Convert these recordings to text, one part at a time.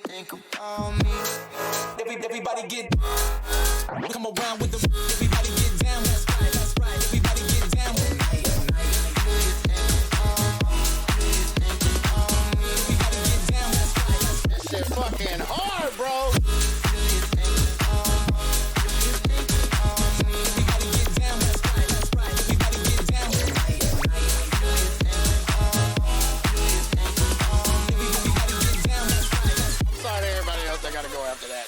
think about me? Everybody get come around with the everybody get down. That's right. Everybody get down with it. Everybody get down. That's right. This shit fucking hard, bro. Everybody get down. That's right. Everybody get down. Everybody get down. That's right. I'm sorry to everybody else that gotta go after that.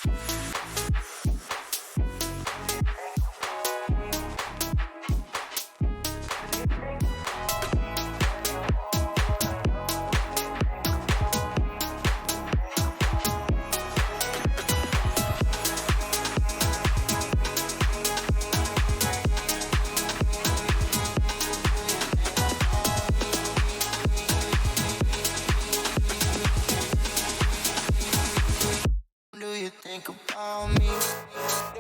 Do you think about me?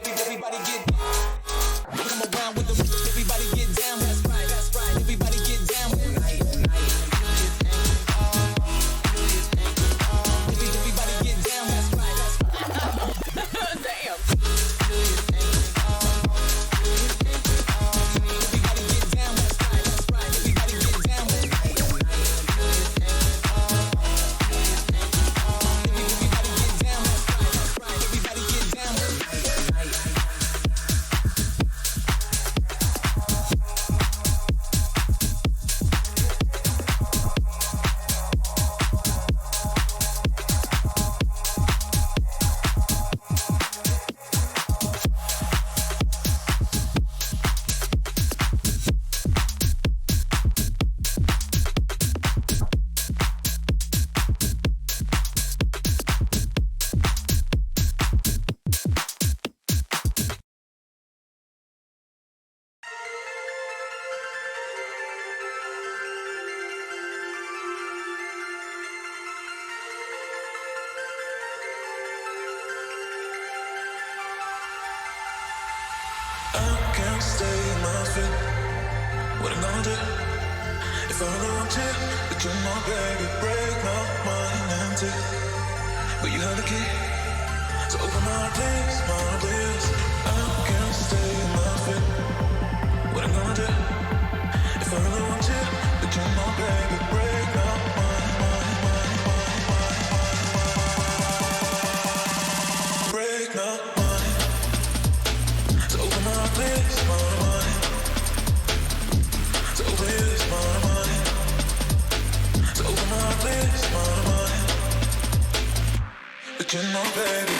Everybody get come around with the everybody get down. That's right. Everybody get down with it. Everybody get down. That's right. Damn. Everybody get down. That's right. Everybody get down. Everybody get down. That's right. Everybody get down. I can't stay in my feet. What I'm gonna do if I don't want you? But you're my baby, break my mind empty. But you have the key, so open my place, my place. I can't stay in my feet. What I'm gonna do if I don't want you? But you're my baby, break my mind, break my mind. So open my place, my mind. So please, my mind. So open my place, my mind. But you're my baby.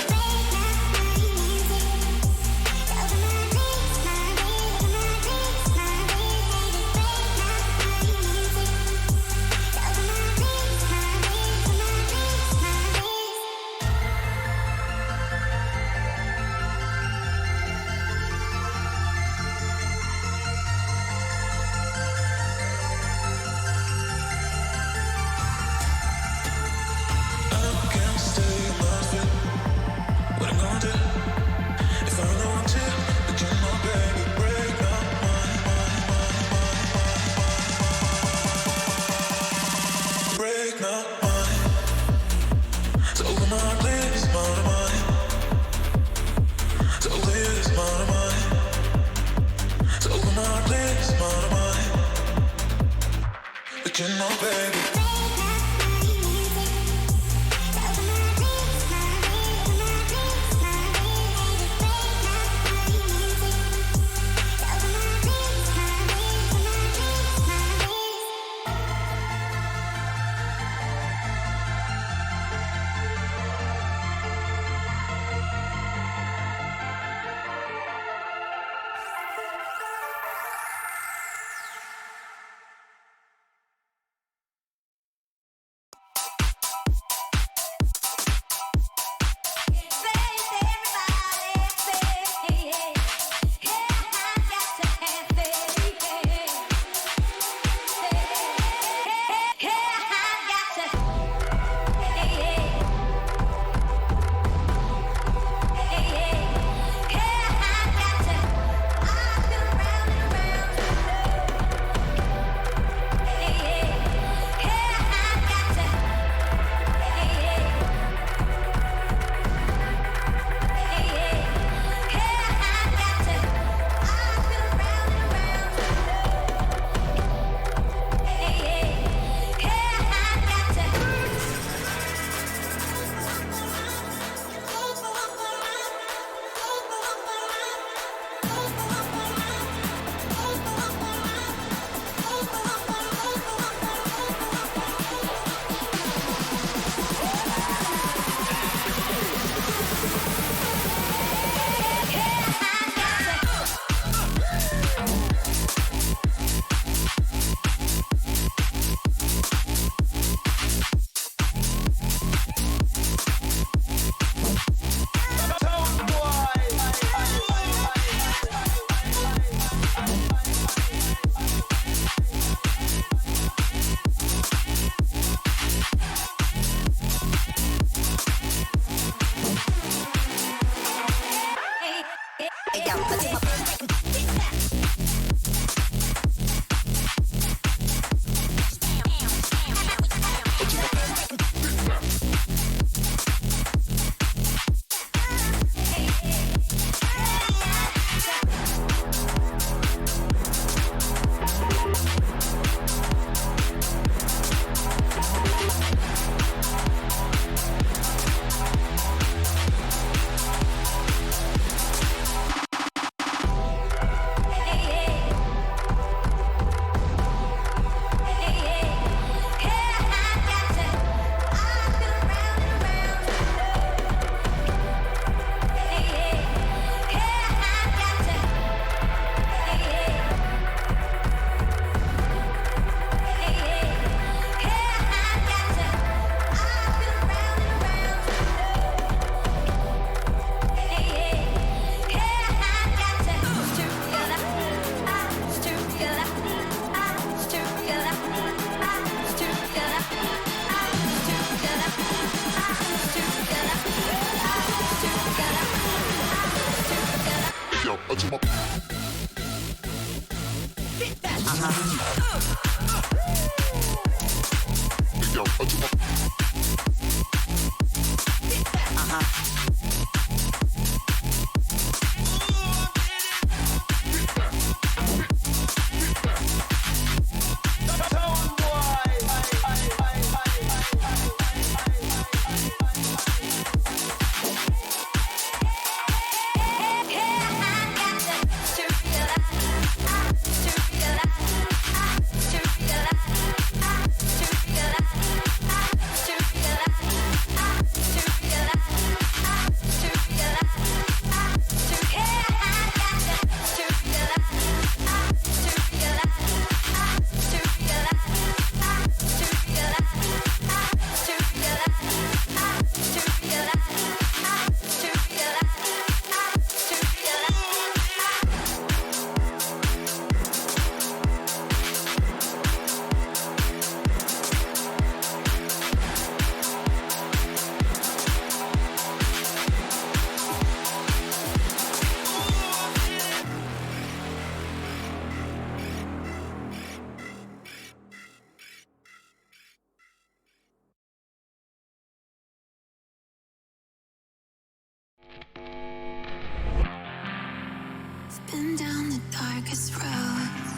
Been down the darkest roads,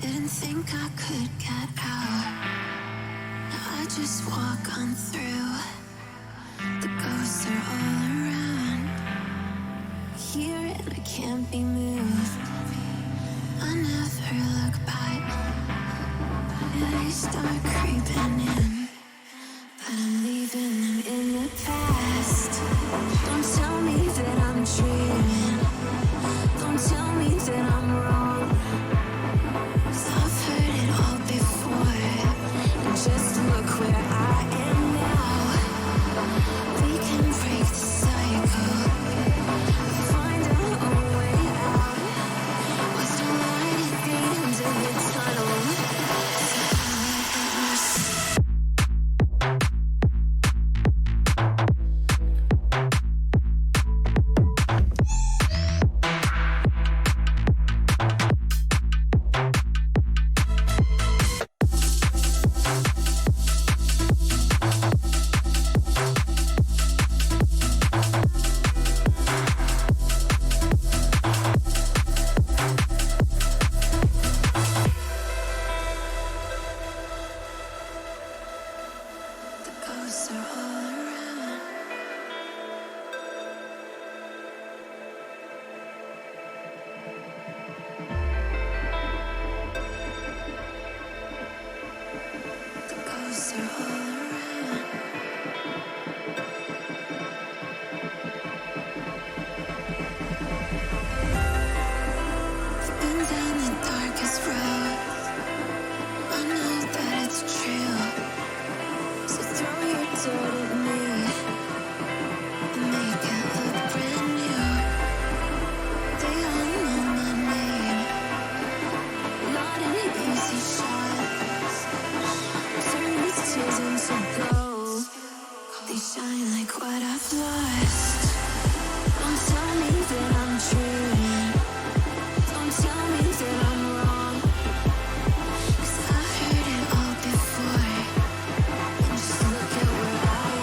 didn't think I could get out. Now I just walk on through, the ghosts are all around. Here and I can't be moved, I never look back. They start creeping in, but I'm leaving them in the past. Don't tell me that I'm dreaming, don't tell me that I'm wrong, 'cause I've heard it all before, and just look where I am now. We can break the cycle, find a way out. What's the light at the end of the tunnel? So I get lost. I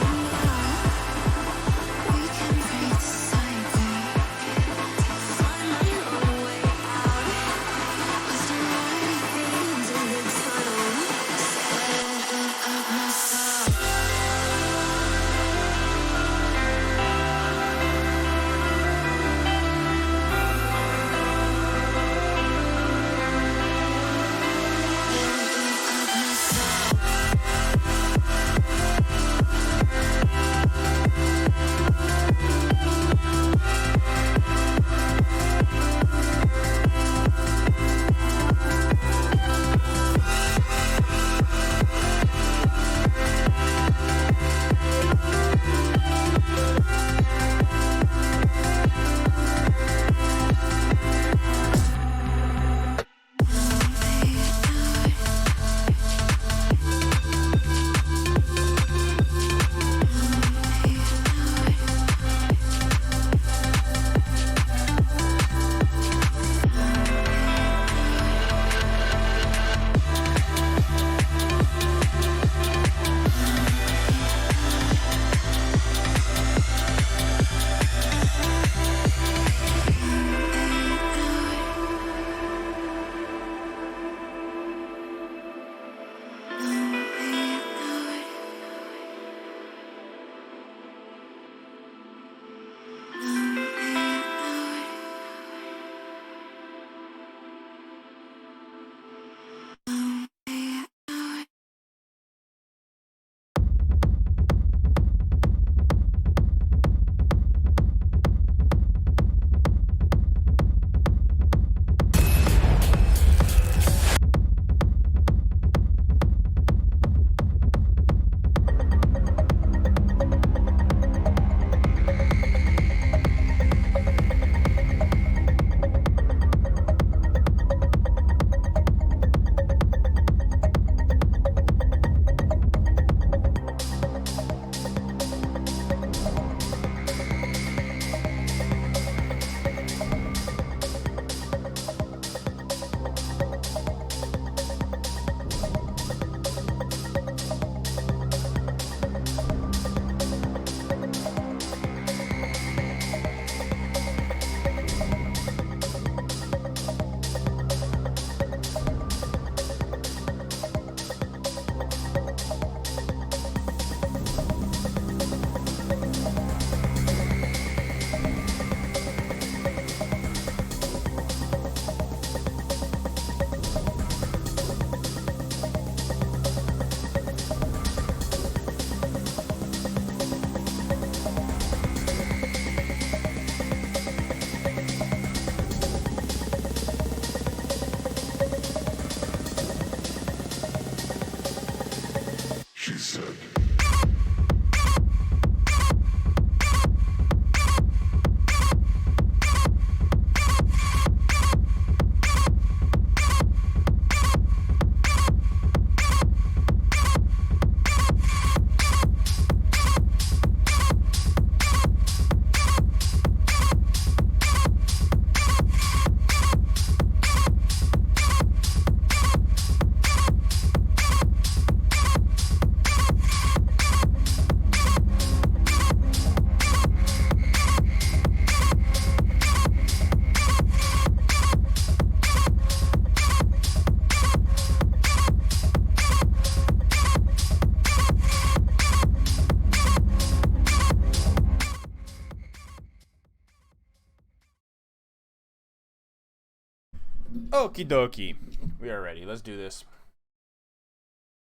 Okie dokie. We are ready. Let's do this.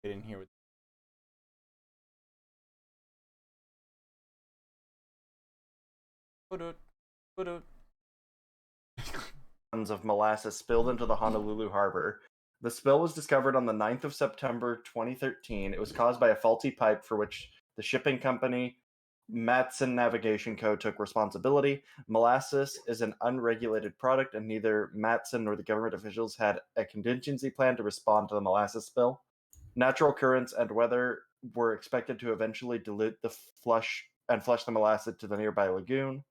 Get in here with. Tons of molasses spilled into the Honolulu harbor. The spill was discovered on the 9th of September 2013. It was caused by a faulty pipe for which the shipping company Matson Navigation Co. took responsibility. Molasses is an unregulated product, and neither Matson nor the government officials had a contingency plan to respond to the molasses spill. Natural currents and weather were expected to eventually dilute the flush the molasses to the nearby lagoon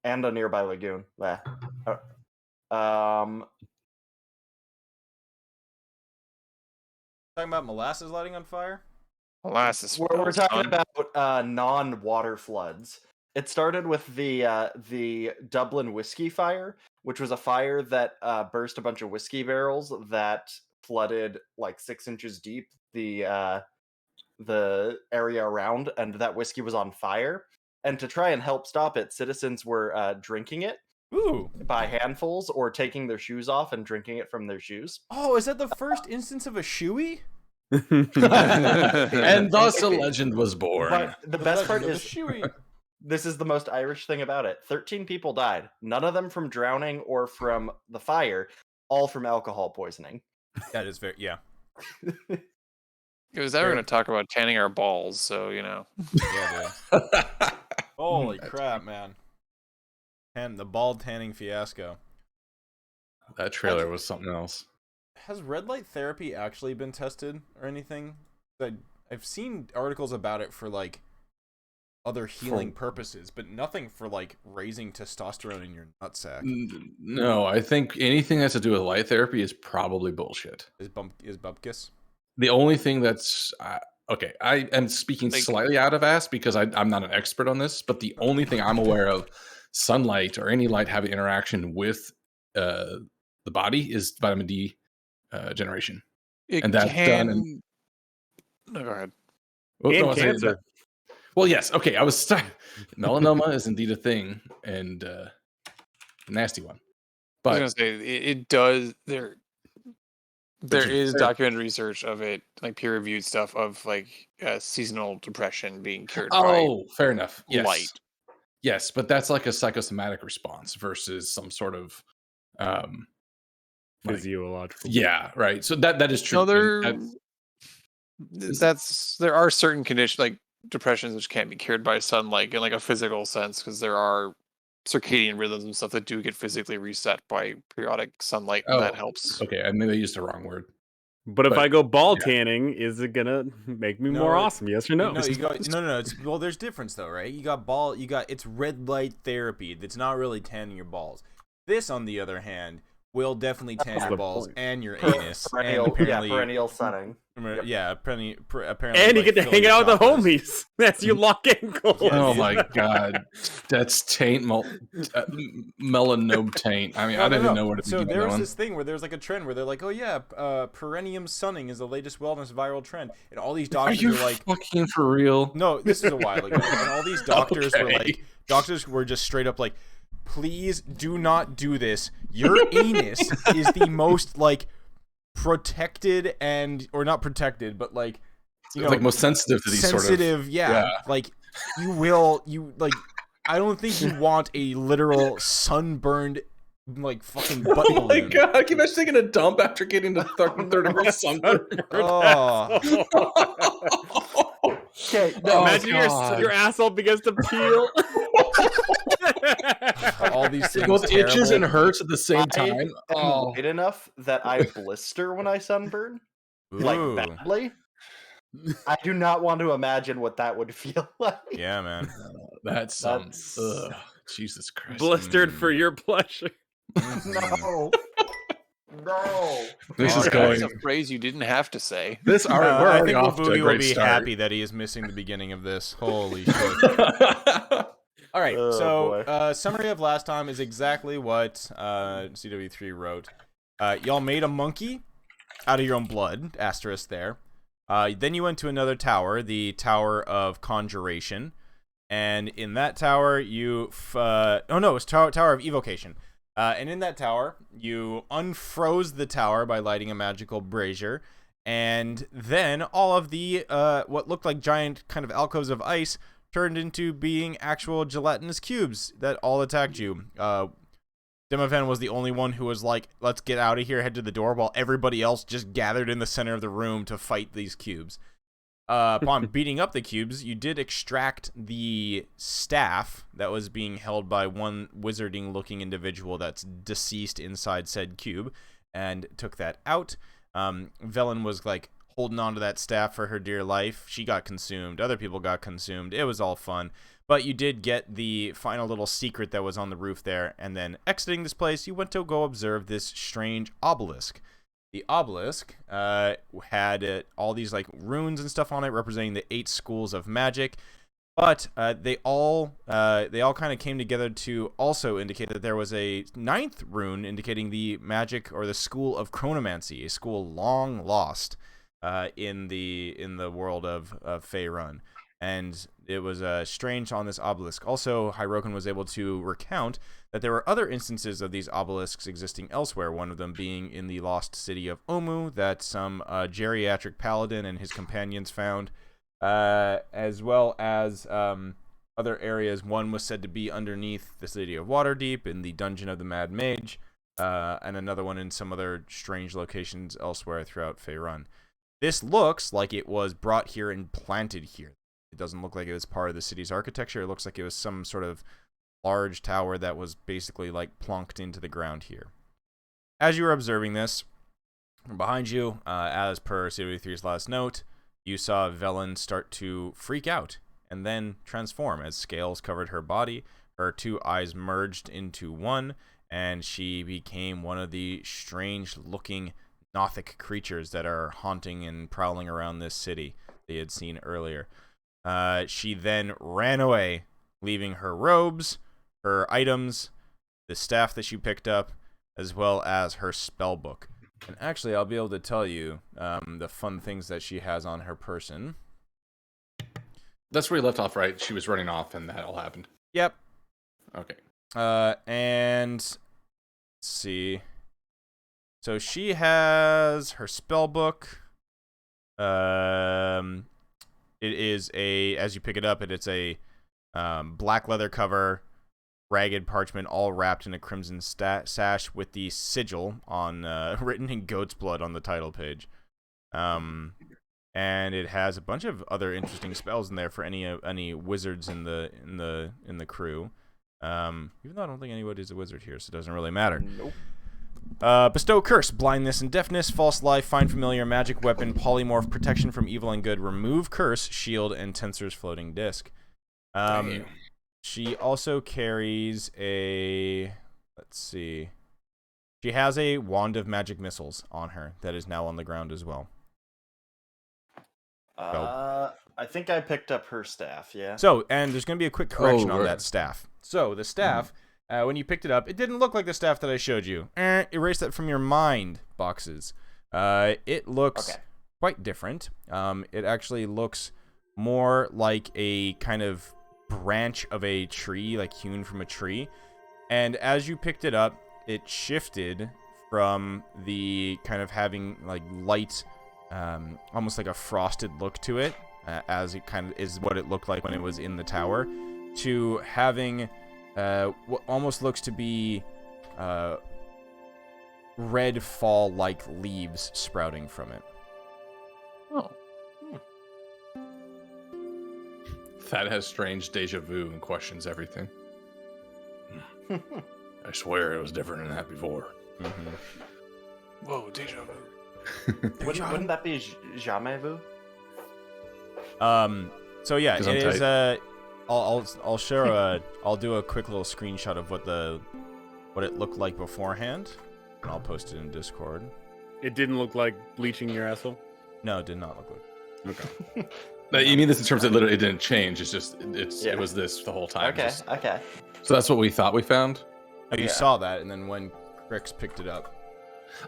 and a nearby lagoon. Talking about molasses lighting on fire? Molasses. We're talking about non-water floods. It started with the Dublin whiskey fire, which was a fire that burst a bunch of whiskey barrels that flooded like 6 inches deep the area around, and that whiskey was on fire. And to try and help stop it, citizens were drinking it. Ooh. By handfuls, or taking their shoes off and drinking it from their shoes. Oh, is that the first instance of a shoey? And thus a legend was born. But the best part Legend of is, the shoey. this is the most Irish thing about it. 13 people died. None of them from drowning or from the fire. All from alcohol poisoning. That is very, yeah. Because we're going to talk about tanning our balls, so, you know. Yeah, dude. Holy crap, man. And the bald tanning fiasco. That trailer was something else. Has red light therapy actually been tested or anything? I've seen articles about it for like other healing purposes, but nothing for like raising testosterone in your nutsack. No, I think anything that has to do with light therapy is probably bullshit. Is bupkis? The only thing that's okay, I am speaking slightly out of ass because I'm not an expert on this, but the only thing I'm aware of sunlight or any light having interaction with the body is vitamin D generation. And that's done in... No, go ahead. Well, cancer. Well, yes. Okay, I was melanoma is indeed a thing, and a nasty one. But I was gonna say it does. There is documented research of it, like peer-reviewed stuff of like seasonal depression being cured by fair enough. Yes. Light. Yes, but that's like a psychosomatic response versus some sort of physiological. Yeah, right. So that is true. No, there are certain conditions like depressions which can't be cured by sunlight in like a physical sense, because there are circadian rhythms and stuff that do get physically reset by periodic sunlight, and that helps. Okay, I maybe I used the wrong word. But if I go bald tanning, is it gonna make me more awesome? Yes or no? No, no. There's difference though, right? It's red light therapy that's not really tanning your balls. This, on the other hand, will definitely tan your balls and your anus. Perennial sunning. Yeah, apparently. And you get to hang out with the homies as you lock ankles. Yes. Oh my god, that's taint melanome taint. I mean, I don't even know where to begin. So there was this thing where there's like a trend where they're like, oh yeah, perennium sunning is the latest wellness viral trend, and all these doctors are like, fucking for real? No, this is a while ago, and all these doctors were just straight up like, please do not do this. Your anus is the most like protected or not protected, but like, you know, like most sensitive to these sensitive, sort of yeah. Like I don't think you want a literal sunburned like fucking butt balloon. Oh my god, I keep taking a dump after getting to third degree sunburn. Oh. Okay, imagine your asshole begins to peel. All these things both itches and hurts at the same time. I'm white enough that I blister when I sunburn, like badly. I do not want to imagine what that would feel like. Yeah, man. That's Jesus Christ. Blistered for your pleasure. No. No. This is That's a phrase you didn't have to say. We're already off to a Booby great will be start. happy that he is missing the beginning of this. Holy shit. All right, summary of last time is exactly what CW3 wrote. Y'all made a monkey out of your own blood, asterisk there. Then you went to another tower, the Tower of Conjuration. And in that tower, it was Tower of Evocation. And in that tower, you unfroze the tower by lighting a magical brazier, and then all of the what looked like giant kind of alcoves of ice turned into being actual gelatinous cubes that all attacked you. Demovant was the only one who was like, let's get out of here, head to the door, while everybody else just gathered in the center of the room to fight these cubes. Upon beating up the cubes, you did extract the staff that was being held by one wizarding-looking individual that's deceased inside said cube, and took that out. Velen was like holding on to that staff for her dear life. She got consumed. Other people got consumed. It was all fun. But you did get the final little secret that was on the roof there, and then exiting this place, you went to go observe this strange obelisk. The obelisk had all these like runes and stuff on it representing the 8 schools of magic, but they all kind of came together to also indicate that there was a 9th rune indicating the magic or the school of chronomancy, a school long lost in the world of Faerun. And it was strange on this obelisk. Also, Hyroken was able to recount that there were other instances of these obelisks existing elsewhere, one of them being in the lost city of Omu that some geriatric paladin and his companions found, as well as other areas. One was said to be underneath the city of Waterdeep in the dungeon of the Mad Mage, and another one in some other strange locations elsewhere throughout Faerun. This looks like it was brought here and planted here. It doesn't look like it was part of the city's architecture. It looks like it was some sort of large tower that was basically like plonked into the ground here. As you were observing this, behind you, as per CW3's last note, you saw Velen start to freak out and then transform as scales covered her body. Her 2 eyes merged into one, and she became one of the strange-looking Nothic creatures that are haunting and prowling around this city they had seen earlier. She then ran away, leaving her robes, her items, the staff that she picked up, as well as her spell book. And actually, I'll be able to tell you the fun things that she has on her person. That's where you left off, right? She was running off and that all happened. Yep. Okay. And let's see. So she has her spell book. It is as you pick it up, it's a black leather cover, ragged parchment, all wrapped in a crimson sash with the sigil on written in goat's blood on the title page. And it has a bunch of other interesting spells in there for any wizards in the crew. Even though I don't think anybody's a wizard here, so it doesn't really matter. Nope. Bestow curse, blindness and deafness, false life, find familiar, magic weapon, polymorph, protection from evil and good, remove curse, shield, and tensor's floating disc. She also carries a, let's see, she has a wand of magic missiles on her that is now on the ground as well. I think I picked up her staff, yeah. So, and there's going to be a quick correction on that staff. So, the staff, when you picked it up, it didn't look like the staff that I showed you. Erase that from your mind, boxes. It looks quite different. It actually looks more like a kind of branch of a tree, like hewn from a tree. And as you picked it up, it shifted from the kind of having like light, almost like a frosted look to it, as it kind of is what it looked like when it was in the tower, to having what almost looks to be red fall-like leaves sprouting from it. Oh. Thad has strange deja vu and questions everything. I swear it was different than that before. Mm-hmm. Whoa, deja vu. Wouldn't that be jamais vu? So yeah, it is. I'll share I'll do a quick little screenshot of what it looked like beforehand, and I'll post it in Discord. It didn't look like bleaching your asshole? No, it did not look like. Okay. No, you mean this in terms of literally it didn't change? It's just it was this the whole time. Okay. Okay. So that's what we thought we found. Oh, you saw that, and then when Crix picked it up.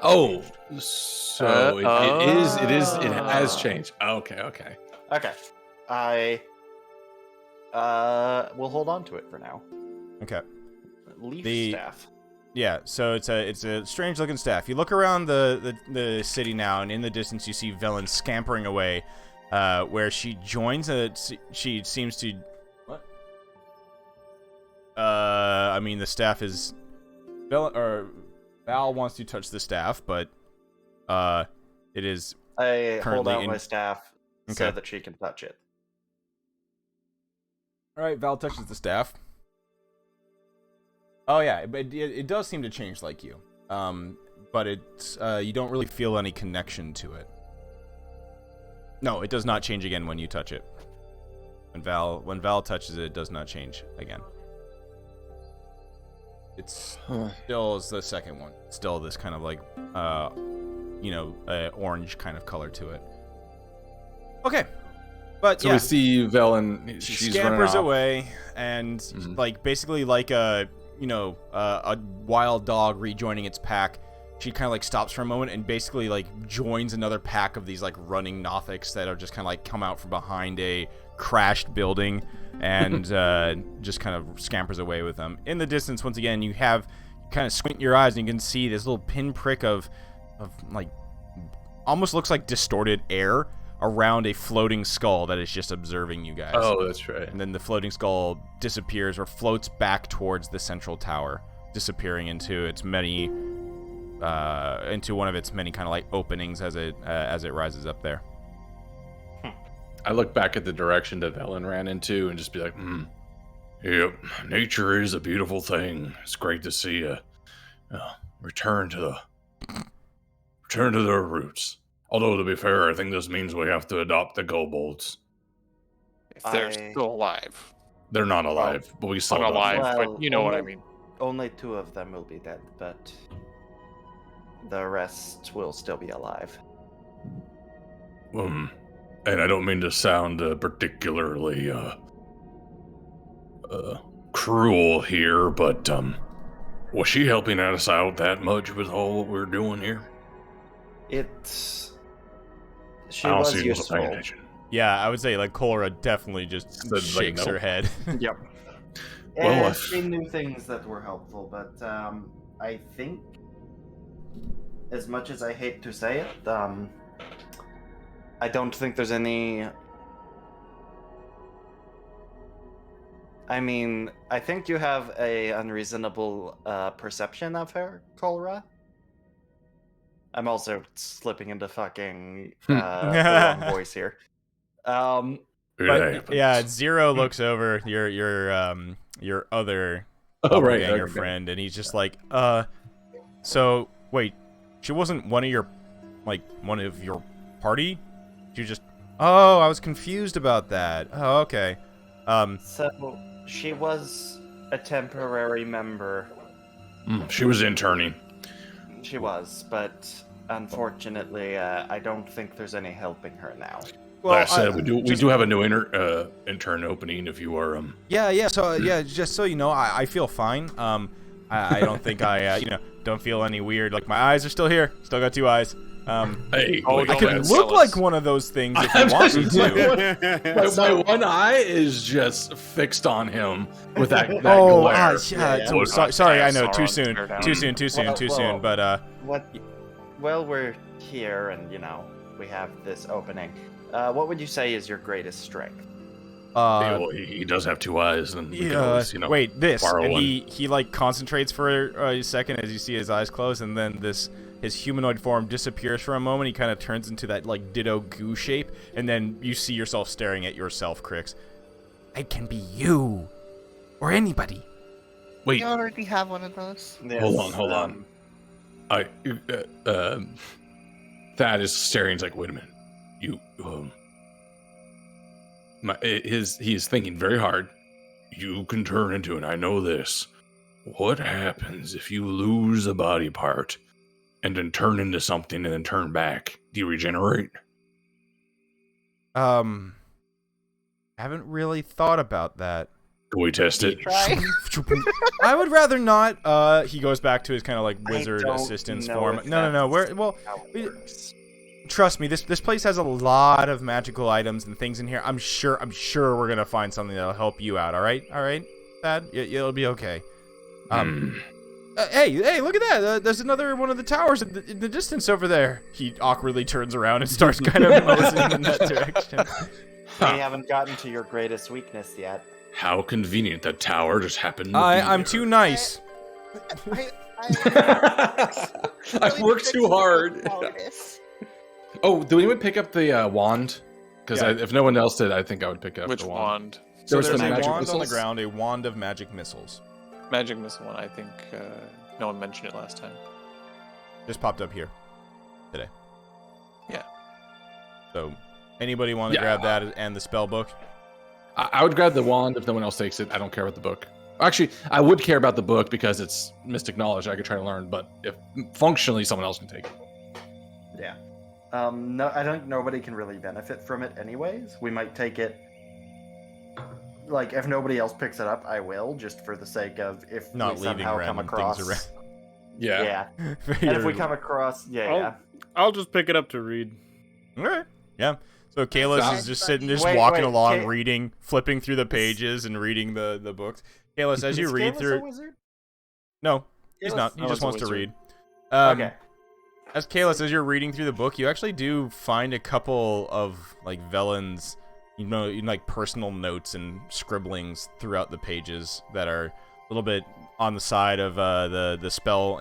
Oh, so it has changed. Okay. Okay. We'll hold on to it for now. Okay. Leaf staff. Yeah, so it's a strange looking staff. You look around the city now, and in the distance you see Velen scampering away, where she joins she seems to. What? I mean the staff is. Val wants to touch the staff, but it is. I hold out in... my staff so that she can touch it. All right, Val touches the staff. Oh yeah, but it does seem to change like you. But it's you don't really feel any connection to it. No, it does not change again when you touch it. When Val touches it, it does not change again. It's still is the second one. Still this kind of like orange kind of color to it. Okay. But so we see Velen. She scampers away, and like basically like a wild dog rejoining its pack. She kind of like stops for a moment and basically like joins another pack of these like running Nothics that are just kind of like come out from behind a crashed building and just kind of scampers away with them. In the distance, once again, you kind of squint your eyes and you can see this little pinprick of like almost looks like distorted air around a floating skull that is just observing you guys. Oh, that's right. And then the floating skull disappears or floats back towards the central tower, disappearing into its many, into one of its many kind of like openings as it rises up there. I look back at the direction that Velen ran into and just be like, yep, nature is a beautiful thing. It's great to see a return to their roots. Although, to be fair, I think this means we have to adopt the kobolds. If they're still alive. They're not alive, but we saw them. Alive, but you know what I mean. Only 2 of them will be dead, but the rest will still be alive. And I don't mean to sound particularly cruel here, but was she helping us out that much with all what we're doing here? She was useful. Yeah, I would say like Cora definitely just shakes her head. Yep. Well, she knew things that were helpful, but I think, as much as I hate to say it, I don't think there's any. I mean, I think you have a unreasonable perception of her, Cora. I'm also slipping into fucking the wrong voice here. But yeah, Zero looks over your other doppelganger friend, and he's just like, so wait, she wasn't one of your party? She just, I was confused about that. Oh, okay. So she was a temporary member. She was interning. She was, but unfortunately, I don't think there's any helping her now. Well, like I said, we do have a new intern opening. If you are Yeah. So just so you know, I feel fine. I don't think I don't feel any weird. Like my eyes are still here. Still got 2 eyes. Hey, I can look like one of those things if you want me to. My one eye is just fixed on him with that glare. Sorry, I know. Too soon. But Well, we're here, and we have this opening. What would you say is your greatest strength? He does have 2 eyes, and wait, this, and one. he like concentrates for a second as you see his eyes close, and then his humanoid form disappears for a moment. He kind of turns into that like ditto goo shape, and then you see yourself staring at yourself, Crix. I can be you, or anybody. Wait, you already have one of those. Yes, hold on. Thad is staring. He's like, wait a minute, he is thinking very hard. You can turn into it. I know this. What happens if you lose a body part and then turn into something and then turn back? Do you regenerate? Haven't really thought about that. Can we test it? I would rather not. He goes back to his kind of like wizard assistant's form. No. Trust me, this place has a lot of magical items and things in here. I'm sure we're gonna find something that'll help you out. All right, Thad, it'll be okay. hey, look at that. There's another one of the towers in the distance over there. He awkwardly turns around and starts kind of moseying in that direction. We haven't gotten to your greatest weakness yet. How convenient that tower just happened to be I'm there. too nice. I've worked too hard. Oh, did anyone pick up the wand? Because if no one else did, I think I would pick up Which the wand? So There was there's some a magic wand on the missiles? ground, a wand of magic missiles. Magic missile one. I think no one mentioned it last time. Just popped up here today. Yeah. So, anybody want to grab that and the spell book? I would grab the wand if no one else takes it. I don't care about the book. Actually, I would care about the book because it's mystic knowledge I could try to learn, but if functionally someone else can take it. Yeah. No, I think nobody can really benefit from it anyways. We might take it. Like, if nobody else picks it up, I will, just for the sake of if Not we leaving somehow random come across. things around. Yeah. And if we come across, I'll just pick it up to read. All right. Yeah. So Kalis is just sitting, just Wait, walking wait, along, Ka- reading, flipping through the pages and reading the books. Kalis, as you Is read Kalis through. a wizard? No, he's Kalis- not. He Oh, just he's a wants to wizard. read. Okay. As Kalis, as you're reading through the book, you actually do find a couple of like Velen's, like personal notes and scribblings throughout the pages that are a little bit on the side of the spell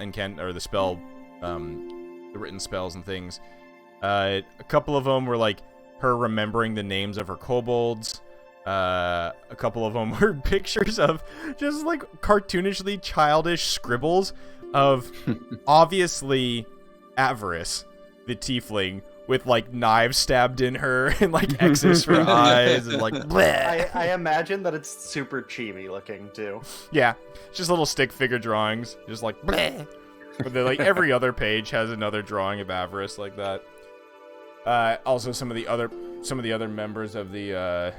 the written spells and things. A couple of them were like her remembering the names of her kobolds. A couple of them were pictures of just like cartoonishly childish scribbles of obviously Avarice, the tiefling, with like knives stabbed in her and like X's for eyes and like bleh. I imagine that it's super chibi looking too. Yeah, it's just little stick figure drawings, just like bleh. But then like every other page has another drawing of Avarice like that. Also, some of the other members of the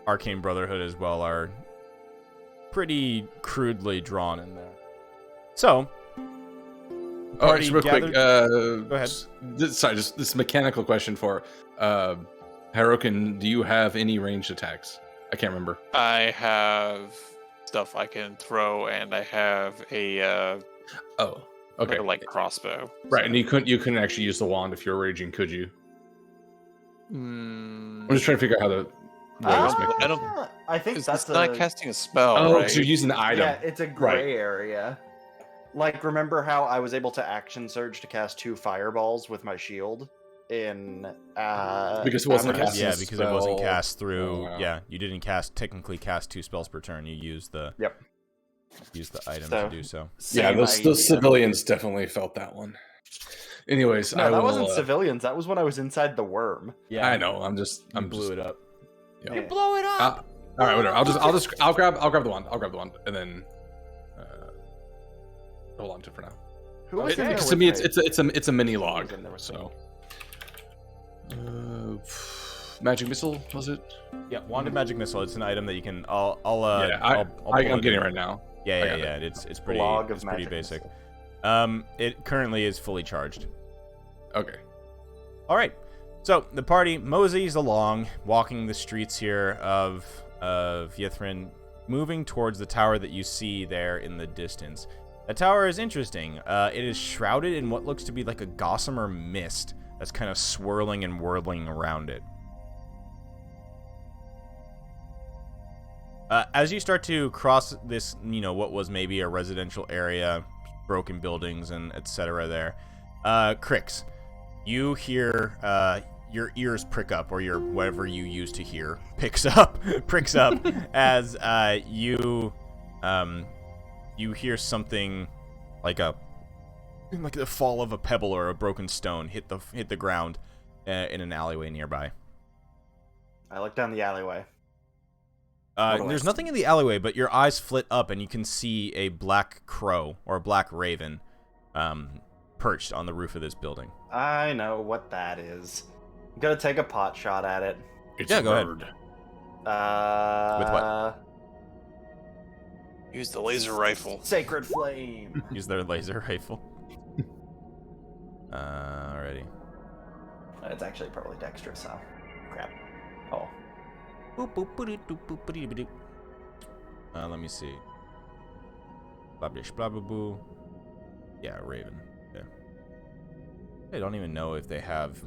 Arcane Brotherhood as well are pretty crudely drawn in there. So, Oh, just real quick. Go ahead. Sorry, just this mechanical question for Harokin. Do you have any ranged attacks? I can't remember. I have stuff I can throw, and I have a Okay. like crossbow. Right, and you couldn't actually use the wand if you were raging, could you? I'm just trying to figure out how to. I don't. I think It's that's not casting a spell. Oh, right? because you're using the item. Yeah, it's a gray area. Like, remember how I was able to action surge to cast 2 fireballs with my shield in Because it wasn't Avarice? cast. Yeah, because it wasn't spell. cast through. Oh, wow. Yeah, you didn't technically cast 2 spells per turn. You used the item to do so. Yeah, Same those idea. civilians definitely felt that one. Anyways, No, I that will, wasn't civilians. That was when I was inside the worm. Yeah, I know. I'm blew just it up. Yeah. You blow it up. All right, whatever. I'll grab the wand. I'll grab the wand, and then hold on to it for now. Who was in there Because to with me, it's a mini log. in there with So, magic missile was it? Yeah, wand of magic missile. It's an item that you can. I'm I'm getting it right now. Yeah, got yeah. It's pretty. Log of It's pretty magic basic. missile. It currently is fully charged. Okay. All right. So the party moseys along, walking the streets here of Yithrin, moving towards the tower that you see there in the distance. The tower is interesting. It is shrouded in what looks to be like a gossamer mist that's kind of swirling and whirling around it. As you start to cross this, what was maybe a residential area, broken buildings and etc. there, Crix, you hear your ears prick up, or your whatever you used to hear pricks up as you hear something like the fall of a pebble or a broken stone hit the ground in an alleyway nearby. I looked down the alleyway. What do I There's see? nothing in the alleyway, but your eyes flit up and you can see a black crow or a black raven perched on the roof of this building. I know what that is. I'm gonna take a pot shot at it. It's Yeah, a go ahead. bird. With what? Use the laser rifle. Sacred flame. Use their laser rifle. Alrighty. It's actually probably dexterous, so crap. Oh. Let me see. Blah blah blah blah boo. Yeah, Raven. Yeah. I don't even know if they have.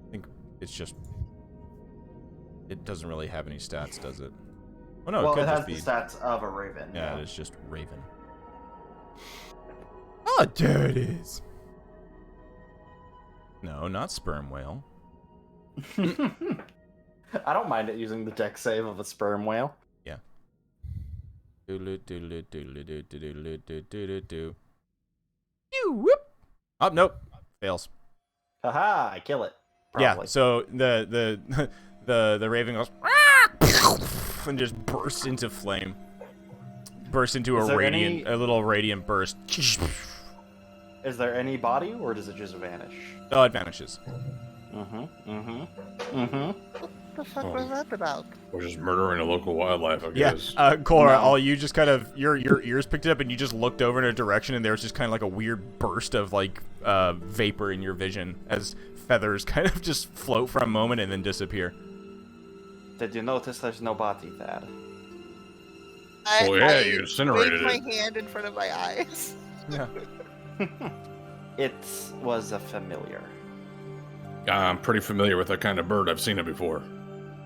I think it's just. It doesn't really have any stats, does it? Oh no, Well, it could it has just be. the stats of a raven. Yeah, it is just Raven. Oh, there it is. No, not sperm whale. I don't mind it using the deck save of a sperm whale. Yeah. Do. Oh, nope. Fails. Haha, I kill it. Yeah, Probably. so the Raven goes and just bursts into flame. Bursts into Is a there radiant, any- a little radiant burst. Is there any body, or does it just vanish? Oh, it vanishes. What the fuck was that about? Or just murdering a local wildlife, I Yeah, guess. Cora, No. all you just kind of your ears picked it up and you just looked over in a direction and there was just kind of like a weird burst of like vapor in your vision as feathers kind of just float for a moment and then disappear. Did you notice there's no body there? Oh, yeah, you incinerated waved it. my hand in front of my eyes. Yeah. It was a familiar. I'm pretty familiar with that kind of bird. I've seen it before.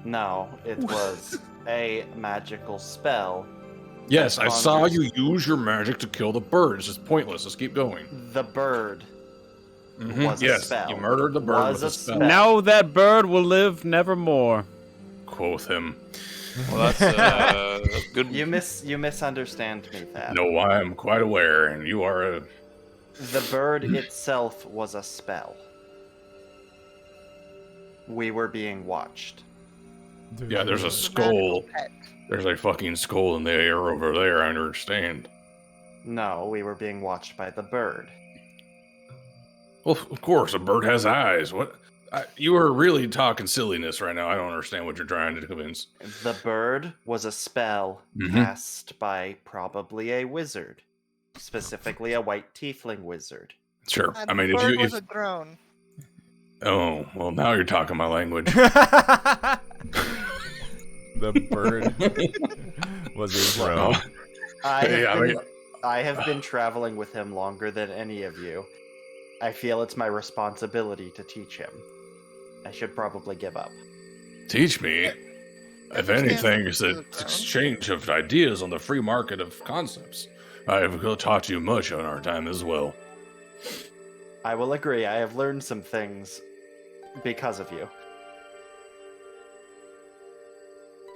No, it was a magical spell. Yes, I saw Conjures- you use your magic to kill the bird. It's just pointless. Let's keep going. The bird Mhm. was a Yes, spell. you murdered the bird Was with a a spell. spell. Now that bird will live nevermore. Quoth him. Well, that's good. You misunderstand me, Thad. No, I am quite aware, and you are a... The bird itself was a spell. We were being watched. Yeah, there's a It was skull. magical pet. There's a fucking skull in the air over there, I understand. No, we were being watched by the bird. Well, of course, a bird has eyes. What? You are really talking silliness right now. I don't understand what you're trying to convince. The bird was a spell Mhm. cast by probably a wizard. Specifically a white tiefling wizard. Sure. And I mean, the if bird you... was If, a drone. oh, well, now you're talking my language. The bird was a drone. I have been traveling with him longer than any of you. I feel it's my responsibility to teach him. I should probably give up. Teach me. If anything, it's an Understand the exchange of ideas on the free market of concepts. I have taught you much on our time as well. I will agree, I have learned some things because of you.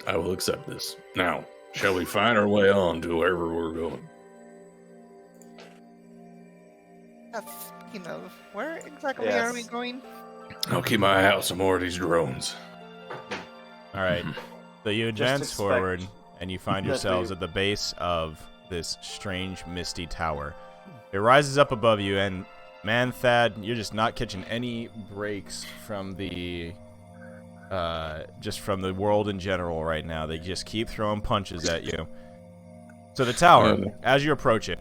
I will accept this. Now, shall we find our way on to wherever we're going? Speaking of, where exactly Yes. are we going? I'll keep my eye out some more of these drones. All right. So you Just advance expect forward and you find that yourselves they- at the base of this strange misty tower. It rises up above you and man, Thad, you're just not catching any breaks from the just from the world in general right now. They just keep throwing punches at you. So the tower, as you approach it,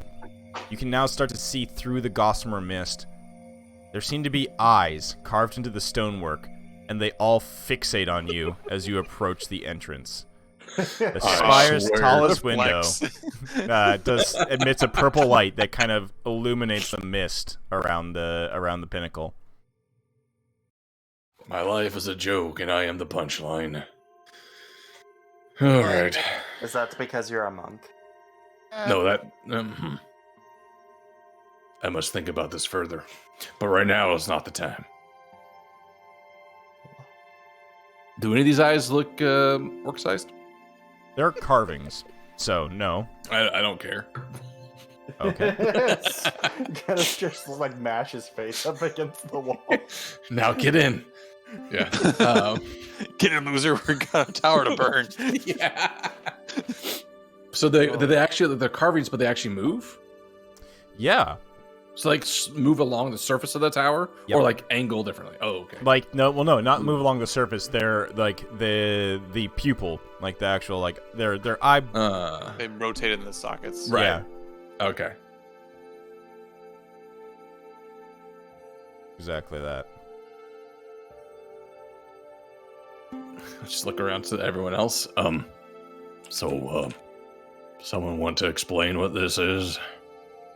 you can now start to see through the gossamer mist. There seem to be eyes carved into the stonework, and they all fixate on you as you approach the entrance. The spire's swear. tallest window Flex. emits a purple light that kind of illuminates the mist around the pinnacle. My life is a joke, and I am the punchline. All right. Is that because you're a monk? No, that... I must think about this further. But right now is not the time. Do any of these eyes look orc-sized? They're carvings, so no. I don't care. Okay. Dennis just like mash his face up against the wall. Now get in. Yeah. Get in, loser. We got a tower to burn. Yeah. So they actually, they're carvings, but they actually move? Yeah. So like move along the surface of the tower? Yep. Or like angle differently? Oh, okay. Like no, not move along the surface. They're like the pupil, like the actual like their eye. They rotated in the sockets. Right. Yeah, Okay. exactly that. Just look around to everyone else. Someone want to explain what this is?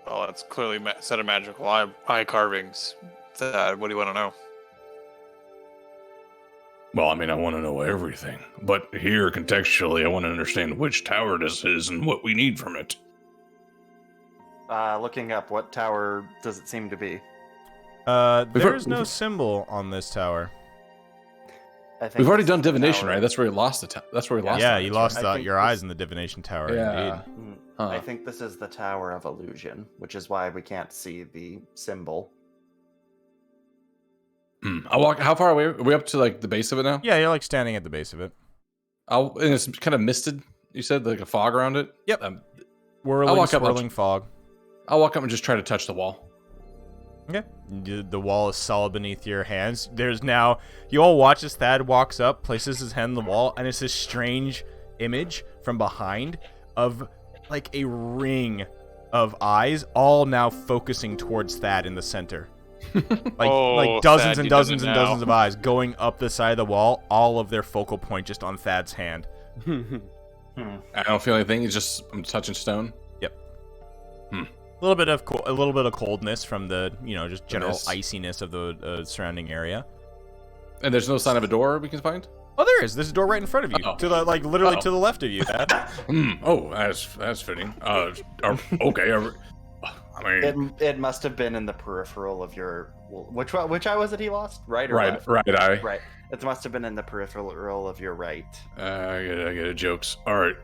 Well, that's clearly a set of magical eye carvings. What do you want to know? Well, I mean, I want to know everything. But here, contextually, I want to understand which tower this is and what we need from it. Looking up, what tower does it seem to be? There's no symbol on this tower. I think We've already this done is the divination, tower. right? That's where he lost the. That's where he lost. Yeah, the you eyes, lost right? I think your this- eyes in the divination tower. Yeah. Indeed. Huh. I think this is the Tower of Illusion, which is why we can't see the symbol. I'll walk. How far away? Are we up to like the base of it now? Yeah, you're like standing at the base of it. And it's kind of misted. You said like a fog around it. Yep. I'll Whirling, walk up, swirling fog. I'll walk up and just try to touch the wall. Okay. The wall is solid beneath your hands. There's now, you all watch as Thad walks up, places his hand on the wall, and it's this strange image from behind of like a ring of eyes, all now focusing towards Thad in the center. Like dozens Thad, and you dozens done and it now. dozens of eyes going up the side of the wall, all of their focal point just on Thad's hand. I don't feel anything. It's just I'm touching stone. Yep. A little bit of coldness from the, just general mist. iciness of the surrounding area. And there's no sign of a door we can find. Oh, there is. There's a door right in front of you. Oh. To the literally Oh. to the left of you, Thad. Oh, that's fitting. Okay. I mean, It must have been in the peripheral of your. Which eye was it he lost? Right or left? right eye. Right. It must have been in the peripheral of your right. I get it. Jokes. All right.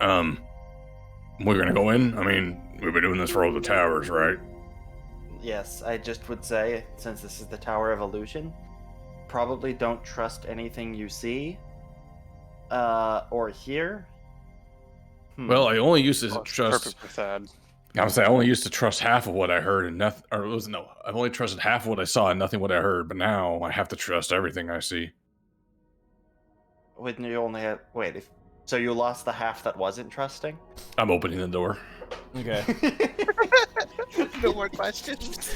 We're gonna go in. I mean, we've been doing this for all the towers, right? Yes, I just would say, since this is the Tower of Illusion, probably don't trust anything you see or hear. Well, I only used to Well, trust. perfect for Thad. I would say I only used to trust half of what I heard and nothing. Or it was no. I've only trusted half of what I saw and nothing what I heard. But now I have to trust everything I see. When you only had so you lost the half that wasn't trusting? I'm opening the door. Okay. No more questions.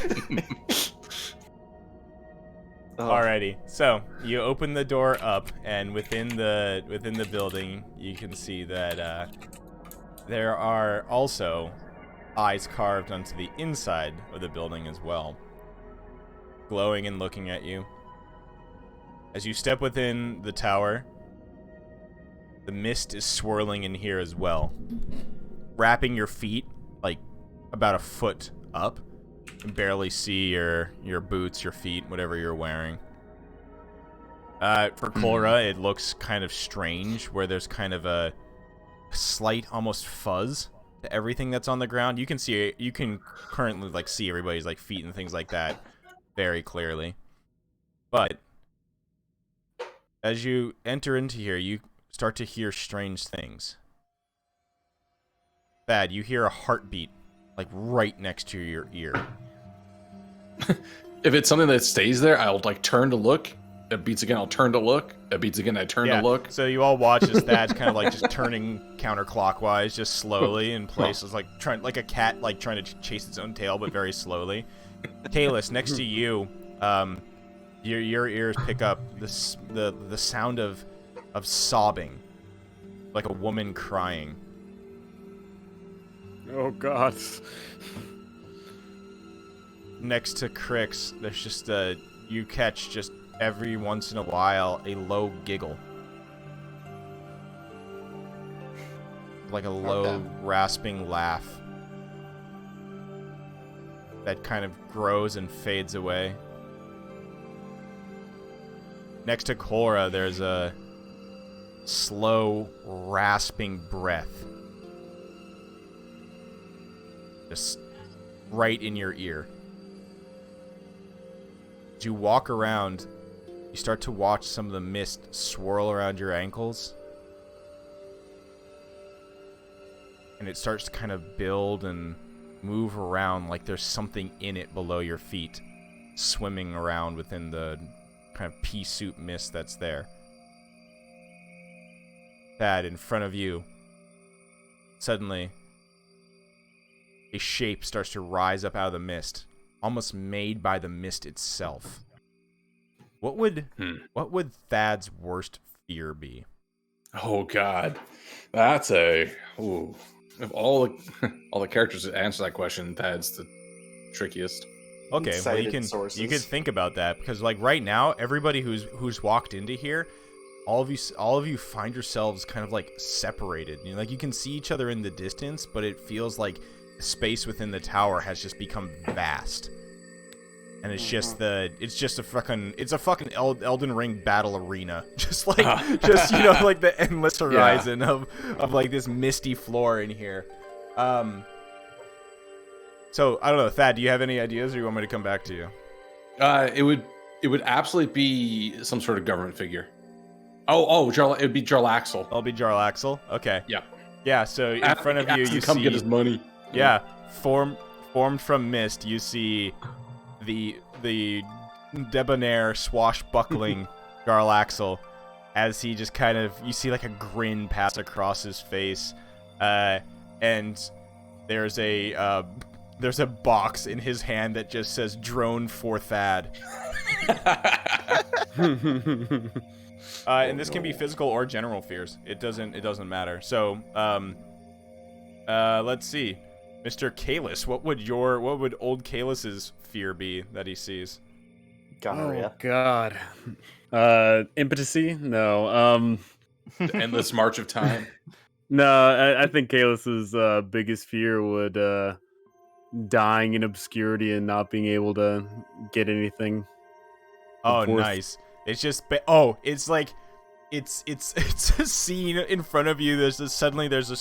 Alrighty. So you open the door up, and within the building, you can see that there are also eyes carved onto the inside of the building as well, glowing and looking at you. As you step within the tower, the mist is swirling in here as well, wrapping your feet like about a foot up. You can barely see your boots, your feet, whatever you're wearing. For Cora, it looks kind of strange, where there's kind of a slight, almost fuzz to everything that's on the ground. You can currently like see everybody's like feet and things like that very clearly. But as you enter into here, you start to hear strange things. Thad, you hear a heartbeat like right next to your ear. If it's something that stays there, I'll like turn to look. It beats again. I'll turn to look. It beats again. I turn to look. So you all watch as Thad's kind of like just turning counterclockwise, just slowly in places, like trying like a cat like trying to chase its own tail, but very slowly. Kalis, next to you, your ears pick up the sound of sobbing, like a woman crying. Oh God. Next to Crix, there's just you catch just every once in a while a low giggle. Like a low, rasping laugh that kind of grows and fades away. Next to Cora, there's a slow, rasping breath. Just right in your ear. As you walk around, you start to watch some of the mist swirl around your ankles. And it starts to kind of build and move around like there's something in it below your feet, swimming around within the kind of pea soup mist that's there. Thad, in front of you, suddenly a shape starts to rise up out of the mist, almost made by the mist itself. What would Thad's worst fear be? Oh God, that's a. Ooh. Of all the characters that answer that question, Thad's trickiest. Okay, well you Cited can sources. you can think about that because like right now, everybody who's walked into here, all of you find yourselves kind of like separated. You know, like you can see each other in the distance, but it feels like space within the tower has just become vast. And it's just a fucking Elden Ring battle arena. Just like just you know like the endless horizon of like this misty floor in here. So I don't know, Thad, do you have any ideas or you want me to come back to you? It would absolutely be some sort of government figure. It would be Jarlaxle. I'll be Jarlaxle. Okay. Yeah. Yeah, so in front of you come see get his money. Yeah, formed from mist, you see the debonair swashbuckling Jarlaxle as he just kind of you see like a grin pass across his face. And there's a box in his hand that just says drone for Thad. And this can be physical or general fears. It doesn't matter. So, let's see. Mr. Kalis, what would old Kalis's fear be that he sees? Gonorrhea. Oh God. Impotency? No. The endless march of time. No, I think Kalis's biggest fear would dying in obscurity and not being able to get anything. Oh, nice. It's just it's like it's a scene in front of you. There's this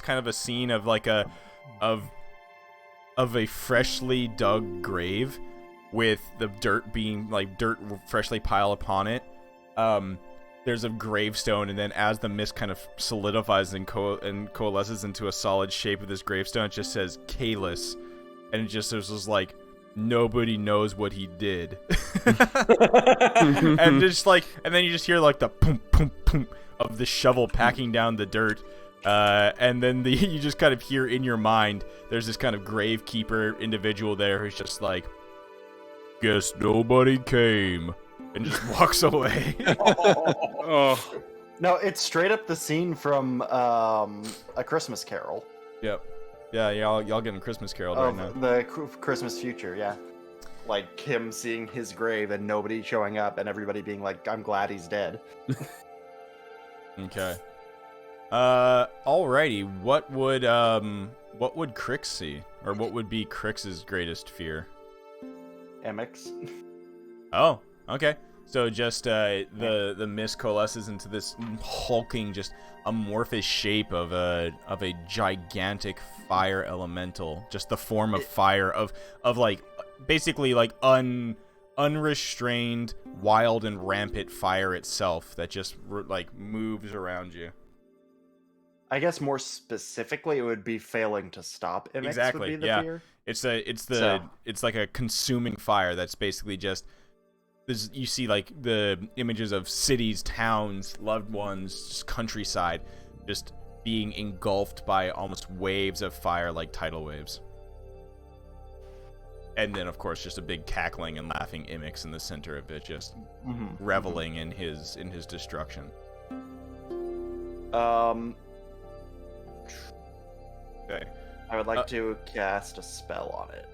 kind of a scene of like a freshly dug grave with the dirt being like dirt freshly piled upon it. There's a gravestone, and then as the mist kind of solidifies and coalesces into a solid shape of this gravestone, it just says Kalis, and it just there's like nobody knows what he did. And just like, and then you just hear like the boom boom boom of the shovel packing down the dirt, and then you just kind of hear in your mind there's this kind of gravekeeper individual there who's just like, guess nobody came, and just walks away. Oh. No, it's straight up the scene from A Christmas Carol. Yep. Yeah, y'all getting Christmas Carol right now. The Christmas future, yeah. Like him seeing his grave and nobody showing up and everybody being like, I'm glad he's dead. Okay. Alrighty. What would Crix see? Or what would be Crix's greatest fear? Emmix. Oh, okay. So just the mist coalesces into this hulking, just amorphous shape of a gigantic fire elemental, just the form of fire of like basically like unrestrained, wild and rampant fire itself that just like moves around you. I guess more specifically, it would be failing to stop. Emmix Exactly. would be the Yeah. fear. It's like a consuming fire that's basically just. You see like the images of cities, towns, loved ones, just countryside, just being engulfed by almost waves of fire like tidal waves. And then of course just a big cackling and laughing Emmix in the center of it, just reveling in his destruction. Okay. I would like to cast a spell on it.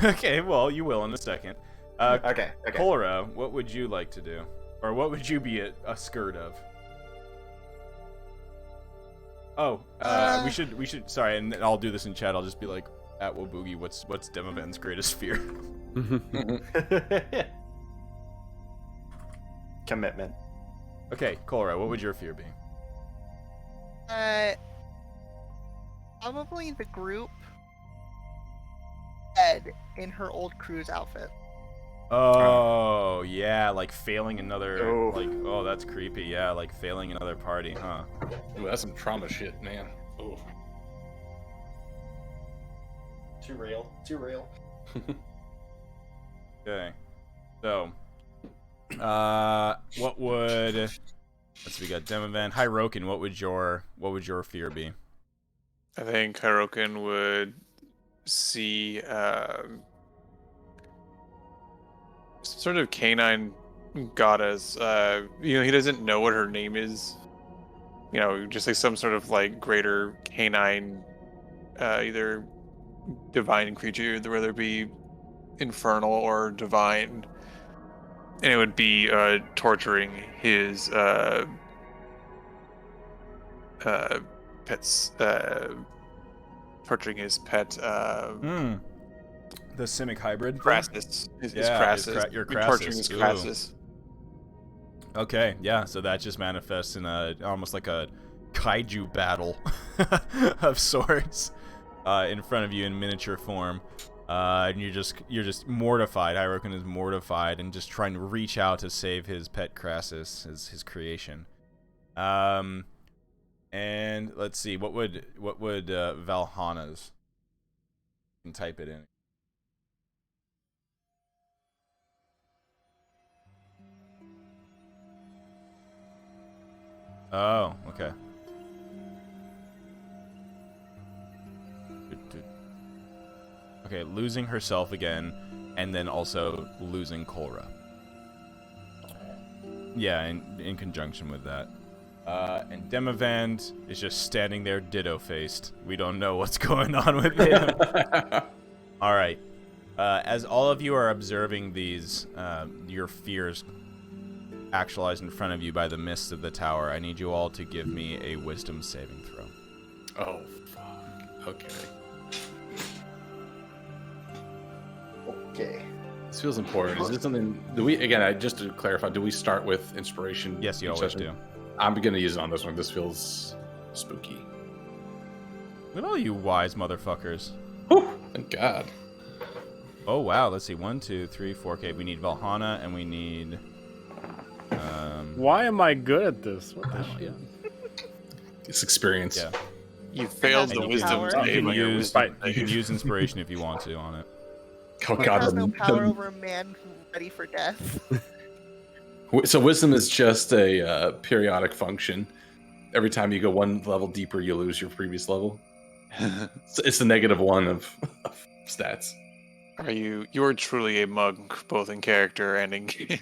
Okay, well you will in a second. Okay. Cholera, what would you like to do? Or what would you be a skirt of? Oh, we should, sorry, and I'll do this in chat, I'll just be like, at Woboogie, what's Demovant's greatest fear? Commitment. Okay, Cholera, what would your fear be? Probably the group Ed in her old cruise outfit. Oh, yeah, like failing another, Oh. like, oh, that's creepy, yeah, like failing another party, huh? Ooh, that's some trauma shit, man. Oh. Too real. Okay, so, what would, let's see, we got Demovant. Hi, Roken, what would your fear be? I think Hirokin would see sort of canine goddess. He doesn't know what her name is. Just like some sort of like greater canine, either divine creature, whether it be infernal or divine, and it would be torturing his pets, torturing his pet. The Simic hybrid. Crassus. His Yeah, Crassus. your Torturing Crassus. his Ooh. Crassus. Okay, yeah, so that just manifests in almost like a kaiju battle of sorts in front of you in miniature form. And you're just mortified. Hirokin is mortified and just trying to reach out to save his pet Crassus, his creation. And let's see, what would Valhana's? You can type it in. Oh, okay. Okay, losing herself again, and then also losing Korra. Yeah, in conjunction with that. And Demovant is just standing there ditto-faced. We don't know what's going on with him. Alright. As all of you are observing these, your fears actualized in front of you by the mist of the tower, I need you all to give me a wisdom saving throw. Oh, fuck. Okay. Okay. This feels important. Is this something... Do we... Again, just to clarify, do we start with inspiration? Yes, you each always session? do. I'm going to use it on this one. This feels spooky. Look at all you wise motherfuckers. Whew, thank God. Oh, wow. Let's see. 1, 2, 3, 4. Okay, we need Valhana, and we need... Why am I good at this? What the shit? It's experience. Yeah. You failed the no wisdom power. save on your wisdom. You can use inspiration if you want to on it. Oh, It God. has no power over a man ready for death. So wisdom is just a periodic function. Every time you go one level deeper, you lose your previous level. It's the -1 of stats. You are truly a monk, both in character and in game.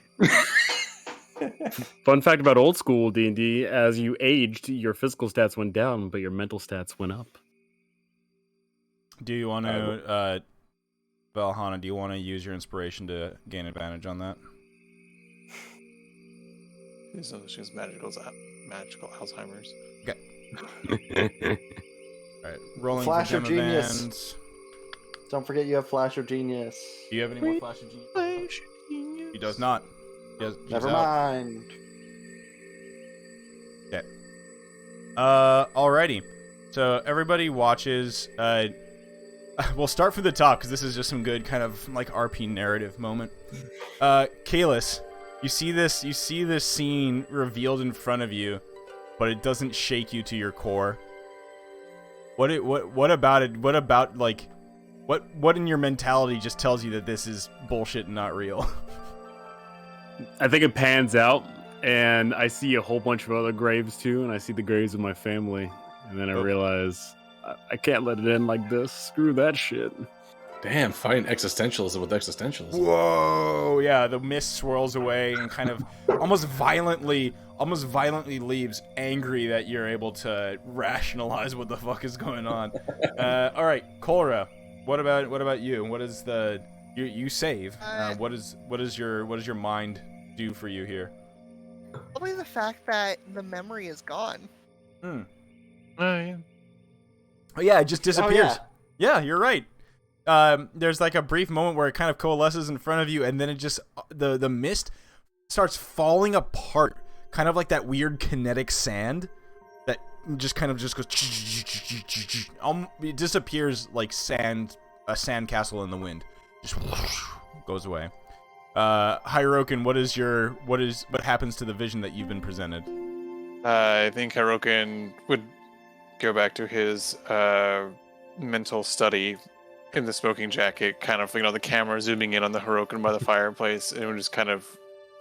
Fun fact about old school D&D: as you aged, your physical stats went down, but your mental stats went up. Do you want to, Valhana, do you want to use your inspiration to gain advantage on that? She's magical Alzheimer's. Okay. Alright, rolling Flash for of genius. Demovant. Don't forget you have Flash of Genius. Do you have any more Flash of Genius? He does not. He's Never out. mind. Okay. Alrighty. So everybody watches. We'll start from the top because this is just some good kind of like RP narrative moment. Kalis, you see this scene revealed in front of you, but it doesn't shake you to your core. What about it? What about like, what in your mentality just tells you that this is bullshit and not real? I think it pans out, and I see a whole bunch of other graves too, and I see the graves of my family, and then I realize I can't let it end like this. Screw that shit. Damn, fighting existentialism with existentialism. Whoa! Yeah, the mist swirls away and kind of almost violently leaves, angry that you're able to rationalize what the fuck is going on. All right, Korra, what about you? What is the you save? What does your mind do for you here? Probably the fact that the memory is gone. Oh yeah. Oh yeah, it just disappears. Oh, yeah, you're right. There's like a brief moment where it kind of coalesces in front of you, and then it just the mist starts falling apart, kind of like that weird kinetic sand that just kind of just goes. It disappears like a sand castle in the wind, just goes away. Hirokin, what happens to the vision that you've been presented? I think Hirokin would go back to his mental study in the smoking jacket, kind of, the camera zooming in on the Hirokin by the fireplace, and it would just kind of,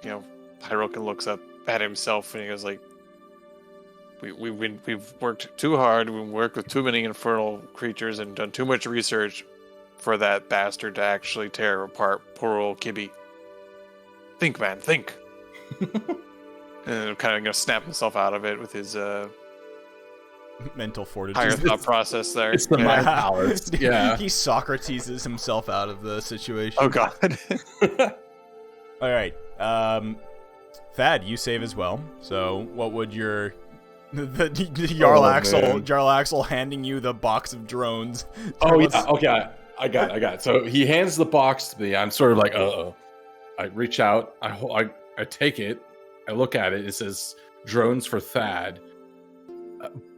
Hirokin looks up at himself and he goes like, we've worked too hard, we've worked with too many infernal creatures and done too much research for that bastard to actually tear apart poor old Kibby. Think, man, think. And kind of snap himself out of it with his mental fortitude. Higher thought process there. It's the mind power. Yeah. He Socrateses himself out of the situation. Oh god. All right. Thad, you save as well. So what would your the Jarl Axel handing you the box of drones? Oh yeah. Okay. I got it. So he hands the box to me. I'm sort of like, uh-oh. I reach out. I take it. I look at it. It says drones for Thad.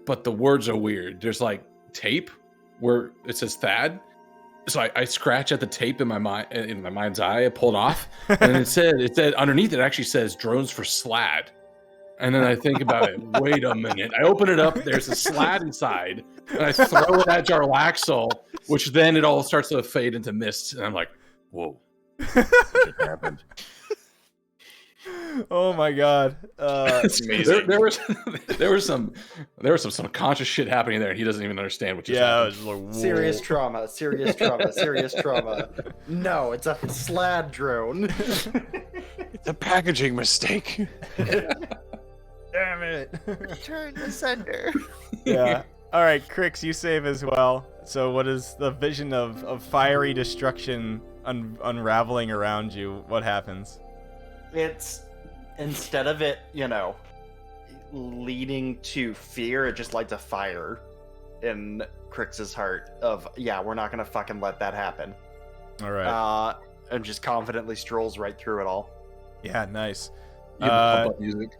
But the words are weird. There's like tape where it says Thad. So I scratch at the tape in my mind's eye. I pull it off, and it said underneath it actually says drones for Slad. And then I think about it. Wait a minute. I open it up. There's a Slad inside, and I throw it at Jarlaxle, which then it all starts to fade into mist. And I'm like, whoa, what just happened? Oh my god. It's amazing. There was some subconscious shit happening there, and he doesn't even understand what just happened. It was just like, whoa. Serious trauma. No, it's a Slad drone. It's a packaging mistake. Damn it. Return the sender. Yeah. All right, Crix, you save as well. So what is the vision of fiery destruction unraveling around you? What happens? It's, instead of it, leading to fear, it just lights a fire in Crix's heart of, yeah, we're not going to fucking let that happen. All right. And just confidently strolls right through it all. Yeah, nice. Music.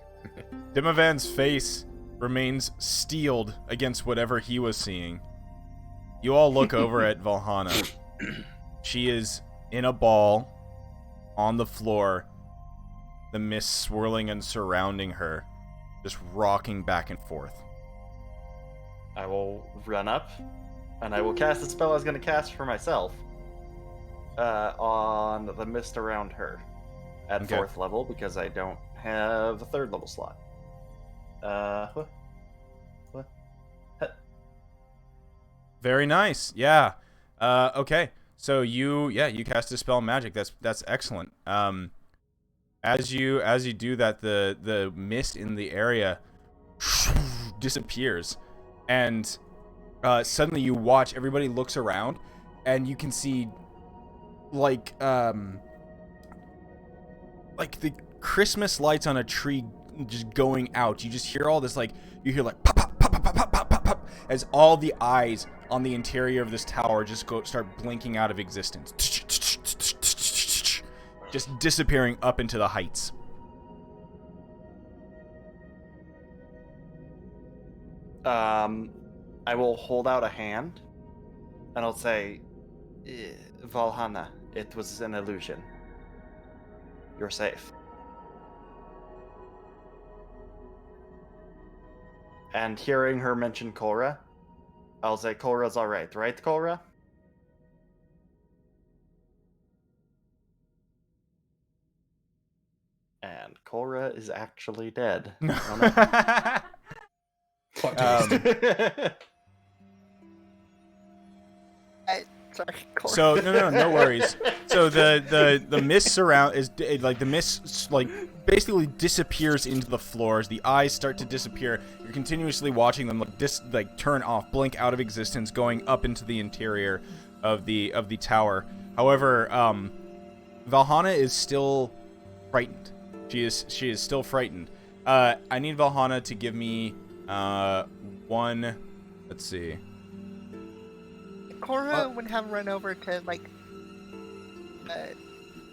Demovant's face remains steeled against whatever he was seeing. You all look over at Valhalla. She is in a ball on the floor, the mist swirling and surrounding her, just rocking back and forth. I will run up, and I will cast the spell I was going to cast for myself on the mist around her at 4th level, because I don't have a 3rd level slot. What? Very nice. Yeah. Okay. So you cast a spell magic. That's excellent. As you do that, the mist in the area disappears, and suddenly you watch, everybody looks around, and you can see like the Christmas lights on a tree just going out. You just hear all this, you hear pop pop pop pop pop pop pop pop as all the eyes on the interior of this tower just start blinking out of existence, just disappearing up into the heights. I will hold out a hand, and I'll say, Valhalla, it was an illusion. You're safe. And hearing her mention Cora, I'll say, Cora's alright, right, Cora? And Cora is actually dead. Sorry, Cora. So no worries. So the mist the mist basically disappears into the floors. The eyes start to disappear. You're continuously watching them turn off, blink out of existence, going up into the interior of the tower. However, Valhalla is still frightened. She is still frightened. I need Valhalla to give me one. Let's see. Cora would have run over to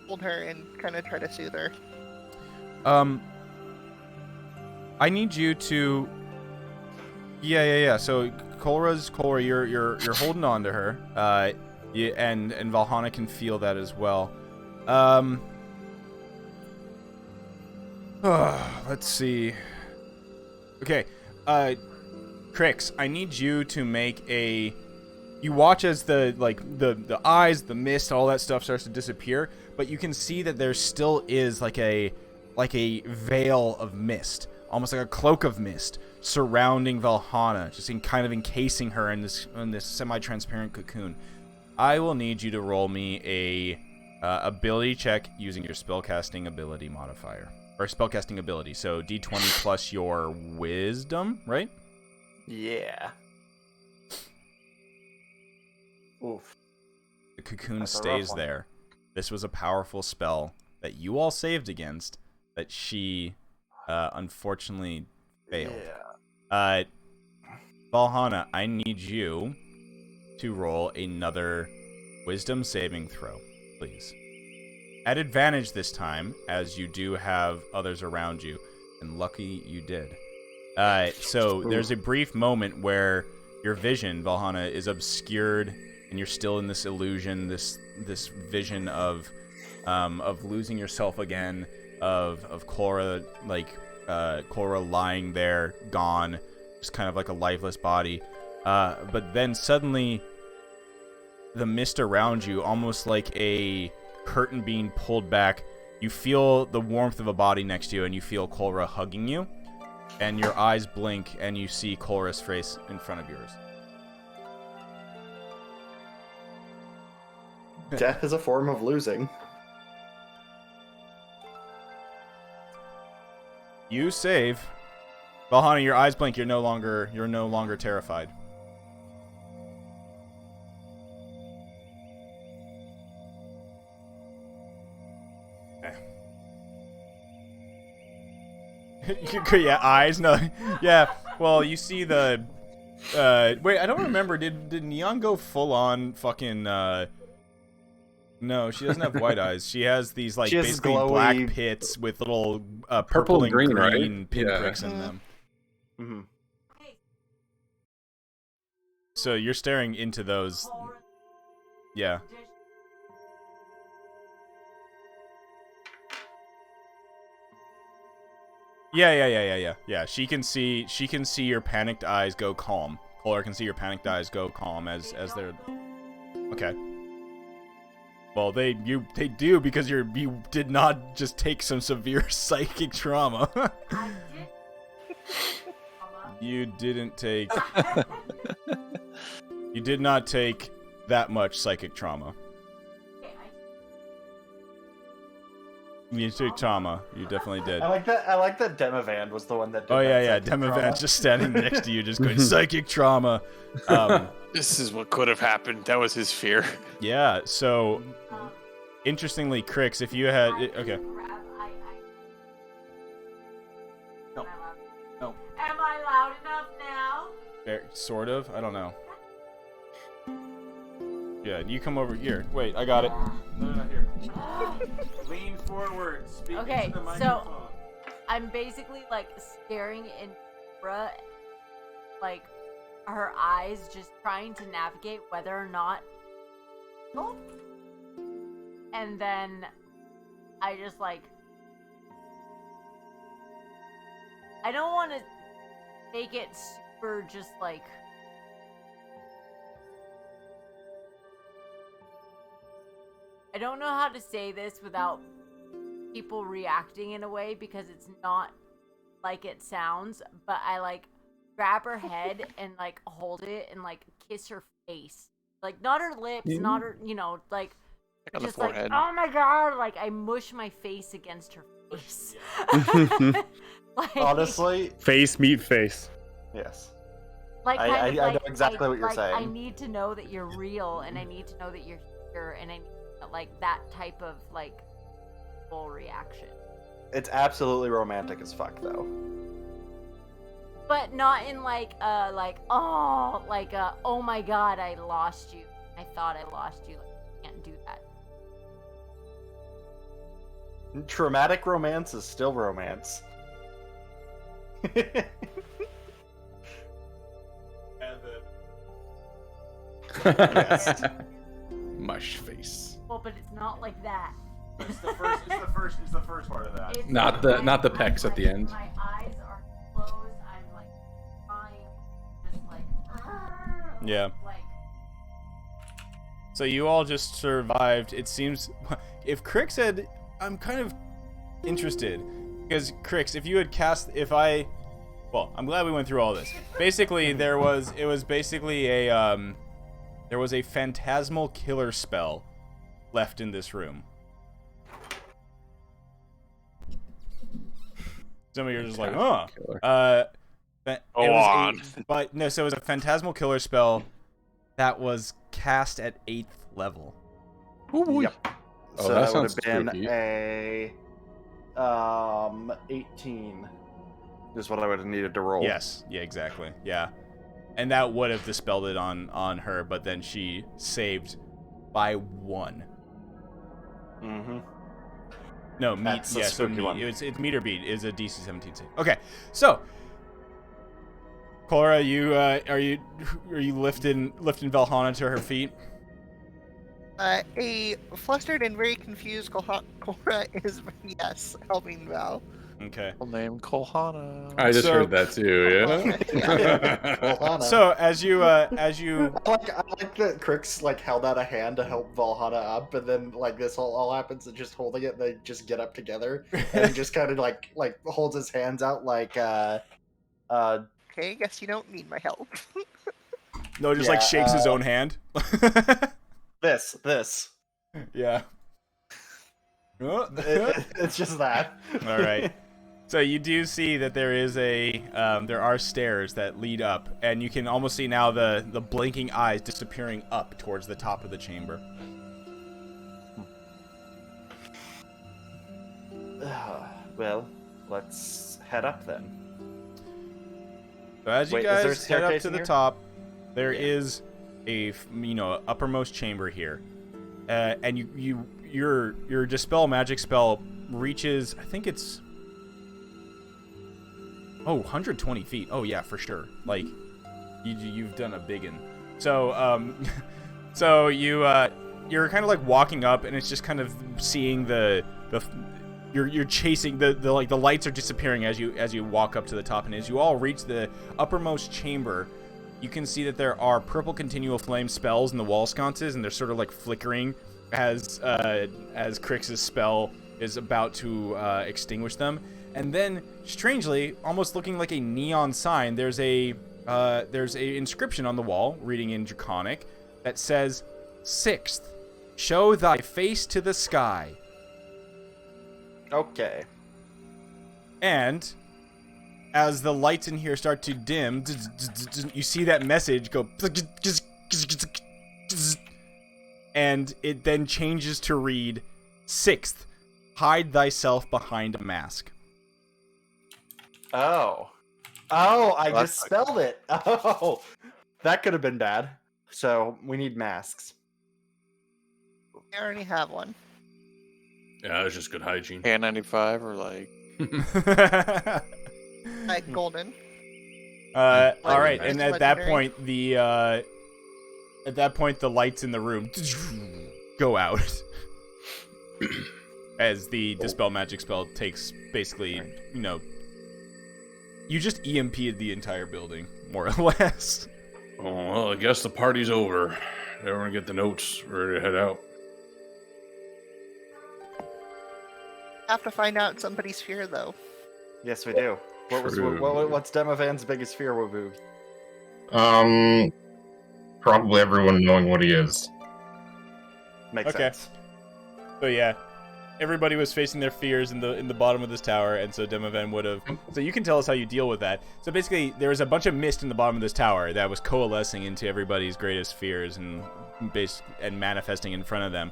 hold her and kind of try to soothe her. I need you to. Yeah. So Cora, you're holding on to her. And Valhalla can feel that as well. Let's see. Okay, Crix, I need you to make a. You watch as the eyes, the mist, all that stuff starts to disappear, but you can see that there still is like a veil of mist, almost like a cloak of mist surrounding Valhalla, just kind of encasing her in this semi-transparent cocoon. I will need you to roll me a ability check using your spellcasting ability modifier. Or spellcasting ability, so D20 plus your wisdom, right? Yeah. Oof. The cocoon That's a rough stays one. there. This was a powerful spell that you all saved against, that she unfortunately failed. Yeah. Valhalla, I need you to roll another wisdom saving throw, please. At advantage this time, as you do have others around you, and lucky you did. So there's a brief moment where your vision, Valhalla, is obscured, and you're still in this illusion, this vision of losing yourself again, of Cora, Cora lying there, gone, just kind of like a lifeless body. But then suddenly, the mist around you, almost like a curtain being pulled back, you feel the warmth of a body next to you, and you feel Cora hugging you, and your eyes blink, and you see Cora's face in front of yours. Death is a form of losing. You save. Valhalla, your eyes blink. You're no longer terrified. Yeah, eyes. No, yeah. Well, you see the. Wait, I don't remember. Did Neon go full on fucking? No, she doesn't have white eyes. She has these like basically glowy... black pits with little purple and green right? pinpricks in them. Mm-hmm. So you're staring into those. Yeah. Yeah. She can see your panicked eyes go calm. Cora can see your panicked eyes go calm as they're. Okay. Well, they do because you did not just take some severe psychic trauma. You didn't take. You did not take that much psychic trauma. You took trauma. You definitely did. I like that Demovant was the one that did Oh that yeah. psychic Demovant trauma. just standing next to you, just going psychic trauma. This is what could have happened. That was his fear. Yeah. So, interestingly, Crix, if you had okay. No. Am I loud enough now? Sort of. I don't know. Yeah, you come over here. Wait, I got it. No, here. Lean forward. Speak Okay, into the so microphone. I'm basically like staring in Cora, like her eyes, just trying to navigate whether or not. Oh. And then I just like. I don't want to make it super just like. I don't know how to say this without people reacting in a way because it's not like it sounds, but I like grab her head and like hold it and like kiss her face. Like not her lips, not her, like on the just like, forehead. oh my god, like I mush my face against her face. Like, Honestly, Face meet face. yes. like I kind of know like, exactly what you're like, saying. I need to know that you're real, and I need to know that you're here, and I need like that type of like full reaction. It's absolutely romantic as fuck, though. But not in like oh my god, I lost you. I thought I lost you. Like, I can't do that. Traumatic romance is still romance. Yes. Mush face. Well, but it's not like that. It's the first part of that. It's Not the pecs at the end. My eyes are closed. I'm like trying, just like Yeah. like So you all just survived. It seems if Crix had, I'm kind of interested because Crix, if you had cast, well, I'm glad we went through all this. Basically, there was a phantasmal killer spell left in this room. Some of you are just like, Killer. But no, so it was a phantasmal killer spell that was cast at 8th level. Yep. Oh, So that that would sounds have been spooky. a 18 is what I would have needed to roll. Yes, yeah, exactly. Yeah. And that would have dispelled it on her, but then she saved by 1. Mm-hmm. No, That's the yeah, so spooky one. it's meter beat is a DC 17 save. Okay, so Cora, are you lifting Valhalla to her feet? A flustered and very confused Cora is, yes, helping Val. Okay. Full name Kolhana. I just So- heard that too. Yeah. Valhalla. So as you I like that Crix like held out a hand to help Valhalla up, and then like this all happens and just holding it, they just get up together and he just kind of like holds his hands out like Okay, guess you don't need my help. no, just like Yeah, shakes his own hand. this. Yeah. It's just that. All right. So you do see that there is there are stairs that lead up, and you can almost see now the blinking eyes disappearing up towards the top of the chamber. Well, let's head up then. So as you Wait, is there a guys head up staircase to in the here? top, there is a uppermost chamber here, and your dispel magic spell reaches, I think it's 120 feet. Oh yeah, for sure. Like you've done a big one. So so you're kind of like walking up, and it's just kind of seeing you're chasing the lights are disappearing as you walk up to the top, and as you all reach the uppermost chamber, you can see that there are purple continual flame spells in the wall sconces, and they're sort of like flickering as Crix's spell is about to extinguish them. And then, strangely, almost looking like a neon sign, there's a inscription on the wall, reading in Draconic, that says, 6th, show thy face to the sky. Okay. And as the lights in here start to dim, you see that message go, and it then changes to read, 6th, hide thyself behind a mask. Oh, I just spelled it. Oh, that could have been bad. So we need masks. I already have one. Yeah, it's just good hygiene. K95 or like. Like golden. All right, Nice and at that legendary. point, the lights in the room go out as the dispel magic spell takes basically, you just EMP'd the entire building, more or less. Oh, well, I guess the party's over. Everyone get the notes, ready to head out. Have to find out somebody's fear though. Yes, we do. True. What's Demovan's biggest fear, Waboo? Probably everyone knowing what he is. Makes Okay. sense. So yeah, everybody was facing their fears in the bottom of this tower, and so Demovant would have. So you can tell us how you deal with that. So basically, there was a bunch of mist in the bottom of this tower that was coalescing into everybody's greatest fears and manifesting in front of them.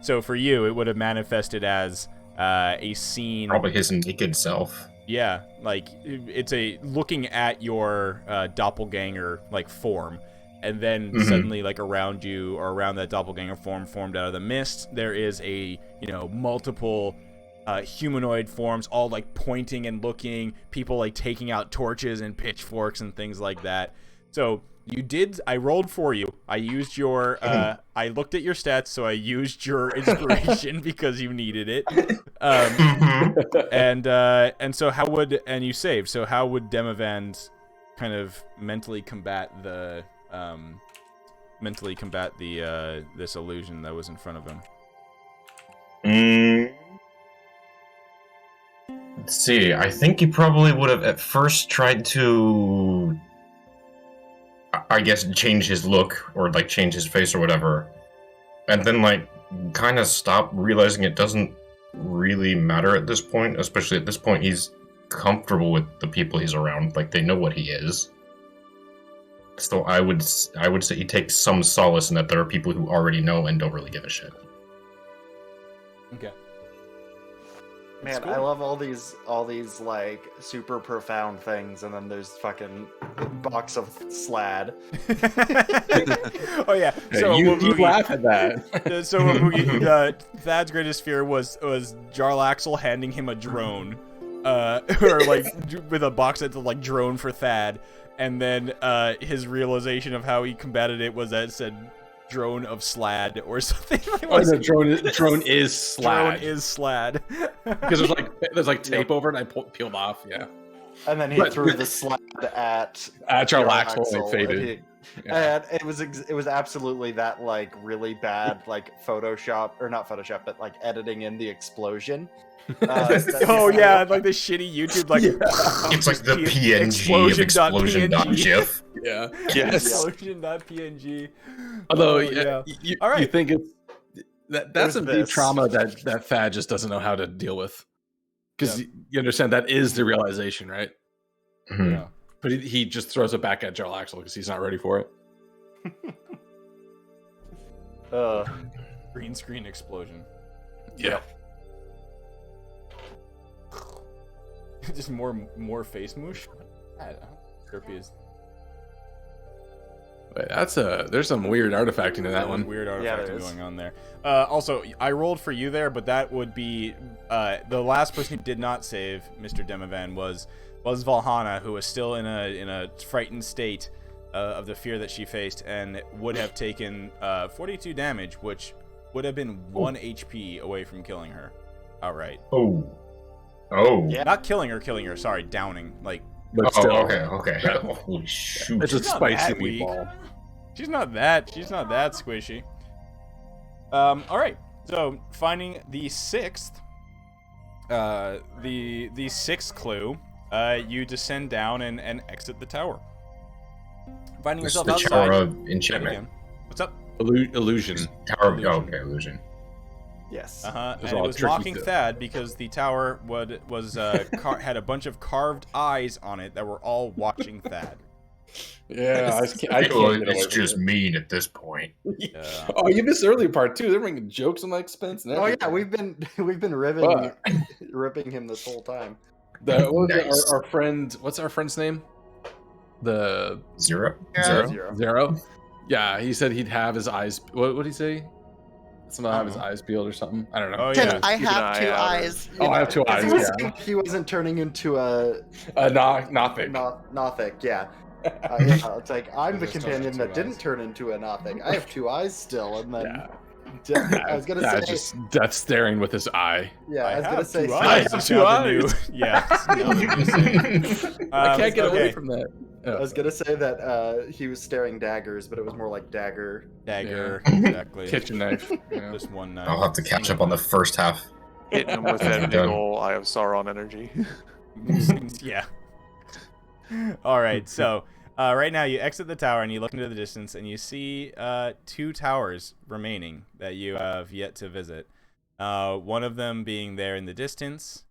So for you, it would have manifested as a scene. Probably his naked self. Yeah, like it's a looking at your doppelganger like form, and then suddenly like around you or around that doppelganger form formed out of the mist, there is a multiple humanoid forms all like pointing and looking, people like taking out torches and pitchforks and things like that. So I rolled for you. I used your I looked at your stats, so I used your inspiration because you needed it. And so you saved. So how would Demovant kind of mentally combat this illusion that was in front of him? Let's see. I think he probably would have at first tried to, I guess, change his look or like change his face or whatever, and then like kind of stop, realizing it doesn't really matter at this point. Especially at this point, he's comfortable with the people he's around. Like, they know what he is. So I would say he takes some solace in that there are people who already know and don't really give a shit. Okay. Man, cool. I love all these like super profound things, and then there's fucking box of slad. Oh yeah. So you laugh at that. So Thad's greatest fear was Jarlaxle handing him a drone, or like with a box that's like drone for Thad, and then his realization of how he combated it was that it said drone of slad or something. Oh, the drone is slad. Drone is slad. Because there's like tape over it and I peeled off, yeah. And then he threw the slad at Jarlaxle and it faded. And it was absolutely that like really bad like Photoshop, or not Photoshop, but like editing in the explosion. Oh yeah, like the shitty YouTube like It's like the PNG of explosion.gif. Yeah. Yes. Explosion.png. Although All right. you think it's that's some deep trauma that Thad just doesn't know how to deal with. Because you understand that is the realization, right? Mm-hmm. Yeah. But he just throws it back at Jarlaxle because he's not ready for it. Green screen explosion. Yeah. Just more face moosh. I don't know. Derpy is. Wait, there's some weird artifacting in that one. Weird artifacting going on there. Also, I rolled for you there, but that would be the last person who did not save Mr. Demovant was Valhana, who was still in a frightened state of the fear that she faced, and would have taken 42 damage, which would have been 1 HP away from killing her outright. Oh. Yeah. Not killing her. Sorry, downing. Like. But still, okay. Holy shoot! It's a spicy meatball. She's not that squishy. All right. So finding the sixth, the sixth clue, you descend down and exit the tower. Finding yourself outside. Tower of enchantment. What's up? Illusion. Tower of illusion. Yes. And it was mocking Thad because the tower had a bunch of carved eyes on it that were all watching Thad. Yeah, it's just mean at this point. Yeah. Oh, you missed the early part too. They're making jokes on my expense. And oh yeah, we've been ripping him this whole time. Our friend, what's our friend's name? The Zero. Yeah, he said he'd have his eyes. What did he say? Someone have his eyes peeled or something. I don't know. Oh yeah, I have two eyes. Oh, I have two eyes. He wasn't turning into a Nothic. Nothic, yeah. It's like I'm the companion that didn't turn into a Nothic. I have two eyes still, and then I was gonna say just death staring with his eye. Yeah, I was gonna say I have two eyes. Yeah. I can't get away from that. I was gonna say that he was staring daggers, but it was more like dagger. Exactly. Kitchen knife. Yeah. Just one knife. I'll have to catch up on the first half. Hitting him with that big ol' Eye of Sauron energy. Yeah. All right, so right now you exit the tower and you look into the distance and you see 2 towers remaining that you have yet to visit. One of them being there in the distance,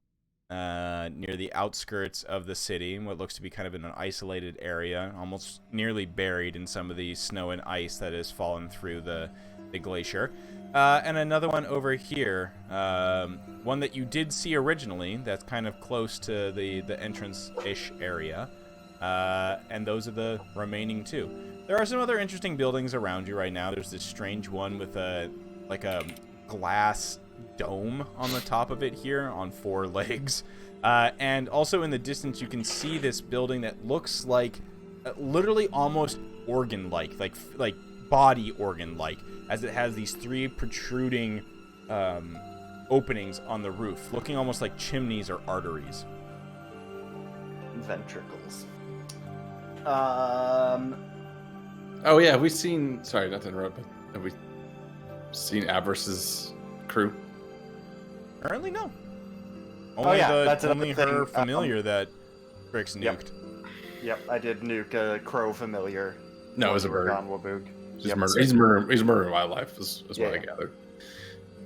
near the outskirts of the city, what looks to be kind of in an isolated area, almost nearly buried in some of the snow and ice that has fallen through the glacier. And another one over here, one that you did see originally, that's kind of close to the entrance-ish area. And those are the remaining 2. There are some other interesting buildings around you right now. There's this strange one with a glass dome on the top of it here on 4 legs. And also in the distance you can see this building that looks like literally almost organ-like, like body organ-like, as it has these 3 protruding openings on the roof, looking almost like chimneys or arteries. Ventricles. Oh yeah, have we seen? Sorry, not to interrupt, but have we seen Avarice's crew? Apparently, no. Only only her familiar that Crix nuked. Yep, I did nuke a crow familiar. No, it was a bird. On Waboog. He's murdering wildlife, is what I gathered.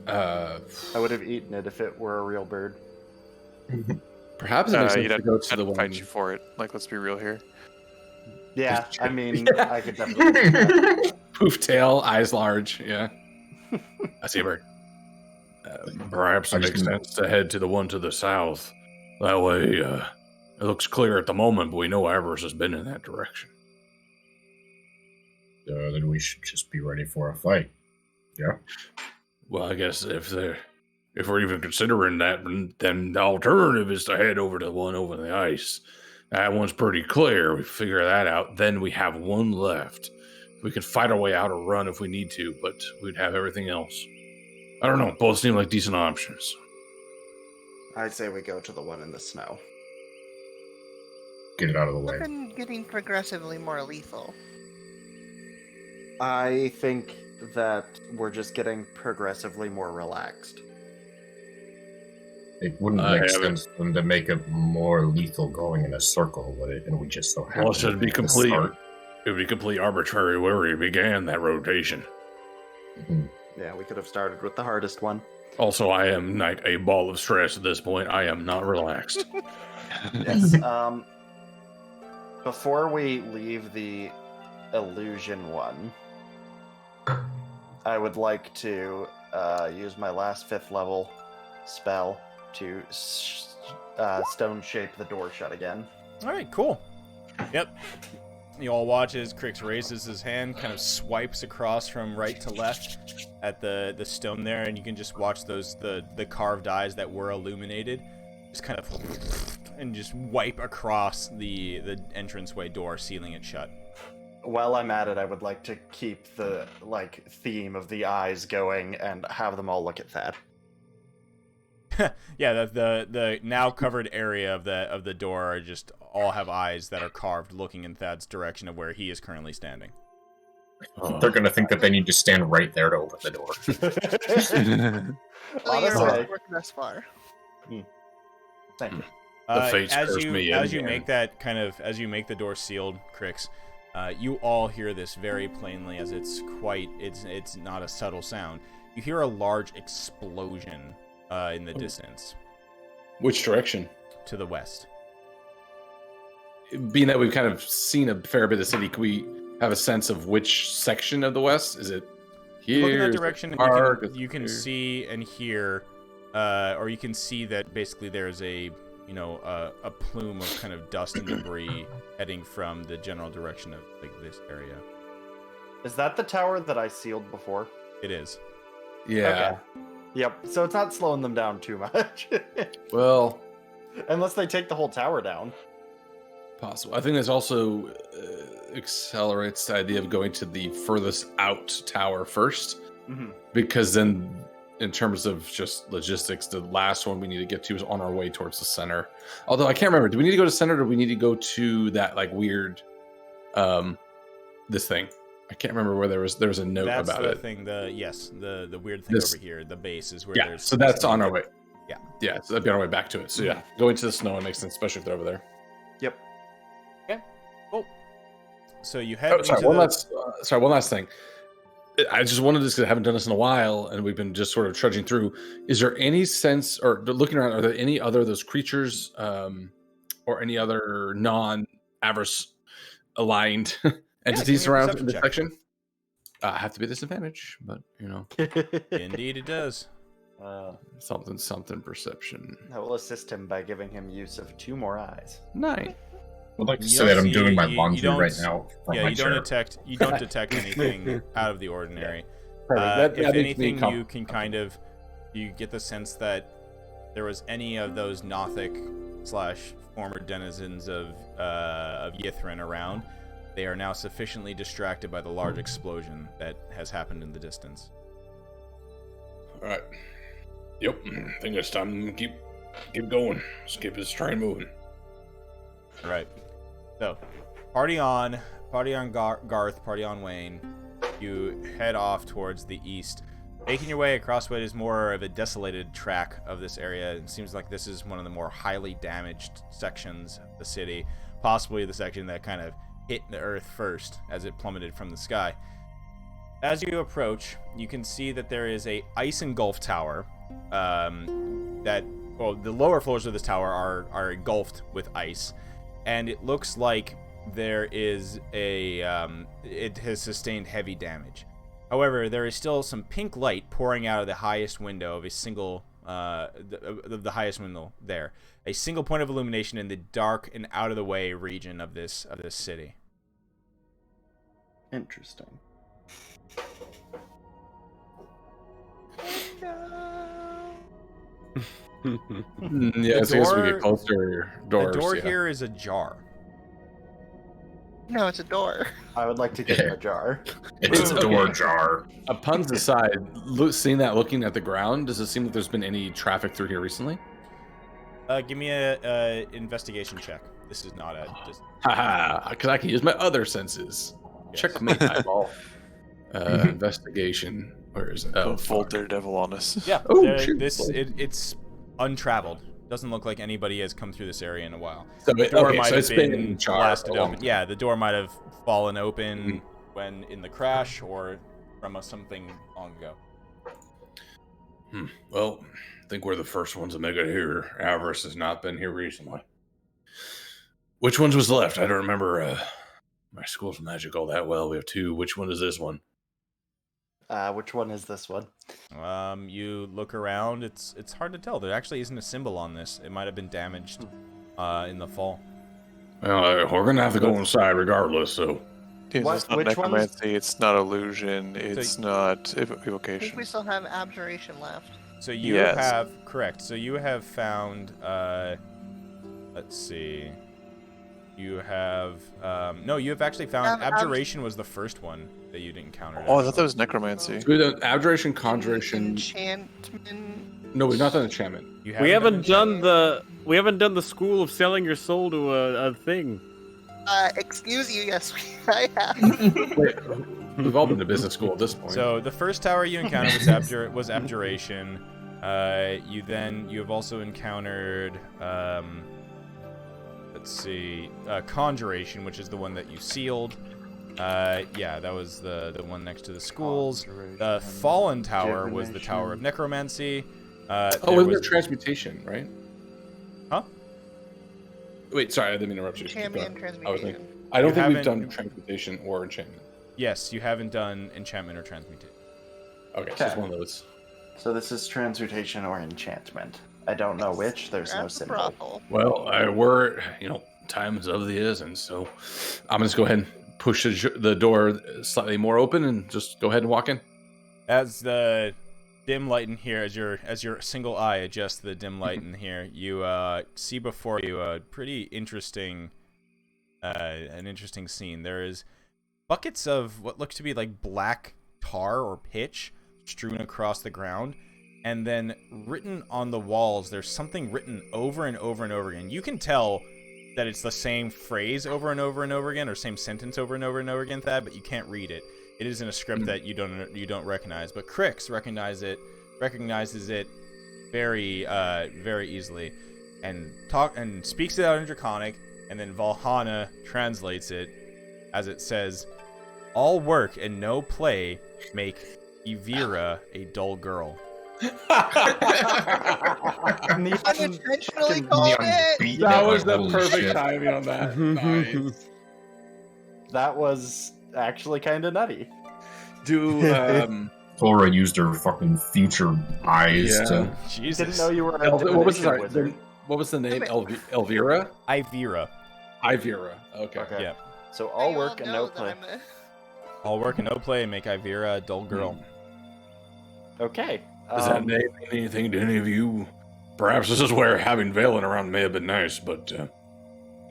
I would have eaten it if it were a real bird. Perhaps it makes sense you'd to have go to to the fight one. you for it. Like, let's be real here. Yeah, I mean, I could definitely do that. Poof tail, eyes large. Yeah. I see a bird. Perhaps it makes sense to head to the one to the south. That way, it looks clear at the moment, but we know Avarice has been in that direction. Then we should just be ready for a fight. Yeah. Well, I guess if we're even considering that, then the alternative is to head over to the one over the ice. That one's pretty clear. We figure that out. Then we have one left. We could fight our way out or run if we need to, but we'd have everything else. I don't know. Both seem like decent options. I'd say we go to the one in the snow. Get it out of the way. I've been getting progressively more lethal. I think that we're just getting progressively more relaxed. It wouldn't make sense for them to make it more lethal going in a circle, would it? And we just so happen. Well, it would be complete. It would be complete arbitrary where we began that rotation. Mm-hmm. Yeah, we could have started with the hardest one. Also, I am like a ball of stress at this point. I am not relaxed. Yes. Before we leave the illusion one, I would like to use my last 5th level spell to stone shape the door shut again. All right, cool. Yep. You all watch as Crix raises his hand, kind of swipes across from right to left at the stone there, and you can just watch those the carved eyes that were illuminated just kind of and just wipe across the entranceway door, sealing it shut. While I'm at it, I would like to keep the theme of the eyes going and have them all look at Thad. Yeah, the now covered area of the door are just all have eyes that are carved looking in Thad's direction of where he is currently standing. They're going to think that they need to stand right there to open the door. Well, you're working thus far. Thank you. As you make the door sealed, Crix, you all hear this very plainly, as it's not a subtle sound. You hear a large explosion in the distance. Which direction? To the west. Being that we've kind of seen a fair bit of the city, can we have a sense of which section of the west? Is it here? Look in that direction, and you can see and hear, or you can see that basically there's a plume of kind of dust and debris heading from the general direction of this area. Is that the tower that I sealed before? It is. Yeah. Okay. Yep. So it's not slowing them down too much. Well, unless they take the whole tower down. Possible. I think this also accelerates the idea of going to the furthest out tower first, because then, in terms of just logistics, the last one we need to get to is on our way towards the center. Although I can't remember, do we need to go to center, or do we need to go to that weird, this thing? I can't remember where there was a note about it. The weird thing over here, the base is where there's. So that's on our way. Yeah. So that'd be on our way back to it. So yeah, going to the snow makes sense, especially if they're over there. Yep. Okay. Cool. So you head. One last thing. I just wanted this because I haven't done this in a while, and we've been just sort of trudging through. Is there any sense, or looking around, are there any other those creatures, or any other non-Avarice aligned entities around in this section? Have to be disadvantage, but Indeed, it does. Something perception. I will assist him by giving him use of 2 more eyes. 9. I'd like to say that I'm doing my laundry right now. You don't detect anything out of the ordinary. Perfect. If anything, you can you get the sense that there was any of those Nothic / former denizens of Yithrin around. They are now sufficiently distracted by the large explosion that has happened in the distance. All right. Yep. I think it's time to keep going. Let's keep this train moving. All right. So, party on Garth, party on Wayne. You head off towards the east, making your way across what is more of a desolated track of this area. It seems like this is one of the more highly damaged sections of the city, possibly the section that kind of hit the earth first as it plummeted from the sky. As you approach, you can see that there is a Engulf Tower that well, the lower floors of this tower are engulfed with ice, and it looks like there is it has sustained heavy damage. However, there is still some pink light pouring out of the highest window of a single, the highest window there. A single point of illumination in the dark and out of the way region of this city. Interesting. Yeah, as soon as we get closer, doors. The door here is ajar. No, it's a door. I would like to get in a jar. It's a door jar. Puns aside, seeing that, looking at the ground, does it seem like there's been any traffic through here recently? Give me a investigation check. This is not a just. Haha, because I can use my other senses. Yes. Checkmate eyeball. Investigation. Where is it? Oh, full daredevil on us. Yeah. Oh, it's untraveled. Doesn't look like anybody has come through this area in a while. So The door okay, might so have it's been been jarred blasted for a long open. Yeah, the door might have fallen open Mhm. when in the crash or from something long ago. Well, I think we're the first ones to make it here. Avarice has not been here recently. Which ones was left? I don't remember my school's magic all that well. We have two. Which one is this one? Which one is this one? You look around. It's hard to tell. There actually isn't a symbol on this. It might have been damaged in the fall. Well, we're gonna have to go inside regardless. So, It's What- not which necromancy, it's not illusion, it's So- not I think evocation. we still have abjuration left. So you Yes. have correct. So you have found. Let's see. You have no. You have actually found abjuration was the first one that you'd encountered. Oh, I thought that was necromancy. we've done abjuration, conjuration. Enchantment. No, we've not done enchantment. You We haven't enchantment? done the school of selling your soul to a thing. Excuse you, yes, I have. Wait, we've all been to business school at this point. So the first tower you encountered was abjuration. You have also encountered let's see, conjuration, which is the one that you sealed. Yeah, that was the one next to the schools. The fallen tower was the tower of necromancy. wasn't there transmutation, right? Huh? Wait, sorry, I didn't mean to interrupt you. Champion transmutation. I don't You think we've haven't- done transmutation or enchantment. Yes, you haven't done enchantment or transmutation. Okay, so it's one of those. So this is transmutation or enchantment. I don't know which. There's no That's the symbol. brothel. Well, we're, time's of the essence, so I'm just go ahead and push the door slightly more open and just go ahead and walk in. As the dim light in here, as your single eye adjusts the dim light in here, you see before you a pretty interesting, an interesting scene. There is buckets of what looks to be like black tar or pitch strewn across the ground, and then written on the walls, there's something written over and over and over again. You can tell that it's the same phrase over and over and over again, or same sentence over and over and over again, Thad, but you can't read it. It is in a script that you don't recognize. But Crix recognizes it very very easily, and speaks it out in Draconic, and then Valhalla translates it as it says, "All work and no play make Evira a dull girl." Unintentionally called it. That was the perfect timing on that. Nice. That was actually kind of nutty. Flora used her fucking future eyes to. Jesus. Didn't know you were a What was divination wizard. the name? Elvira? Ivira. Ivira. Okay. Okay. Yeah. So all You work and know no that play. I'm a- All work and no play make Ivira a dull girl. Okay. Does that name mean anything to any of you? Perhaps this is where having Valen around may have been nice, but He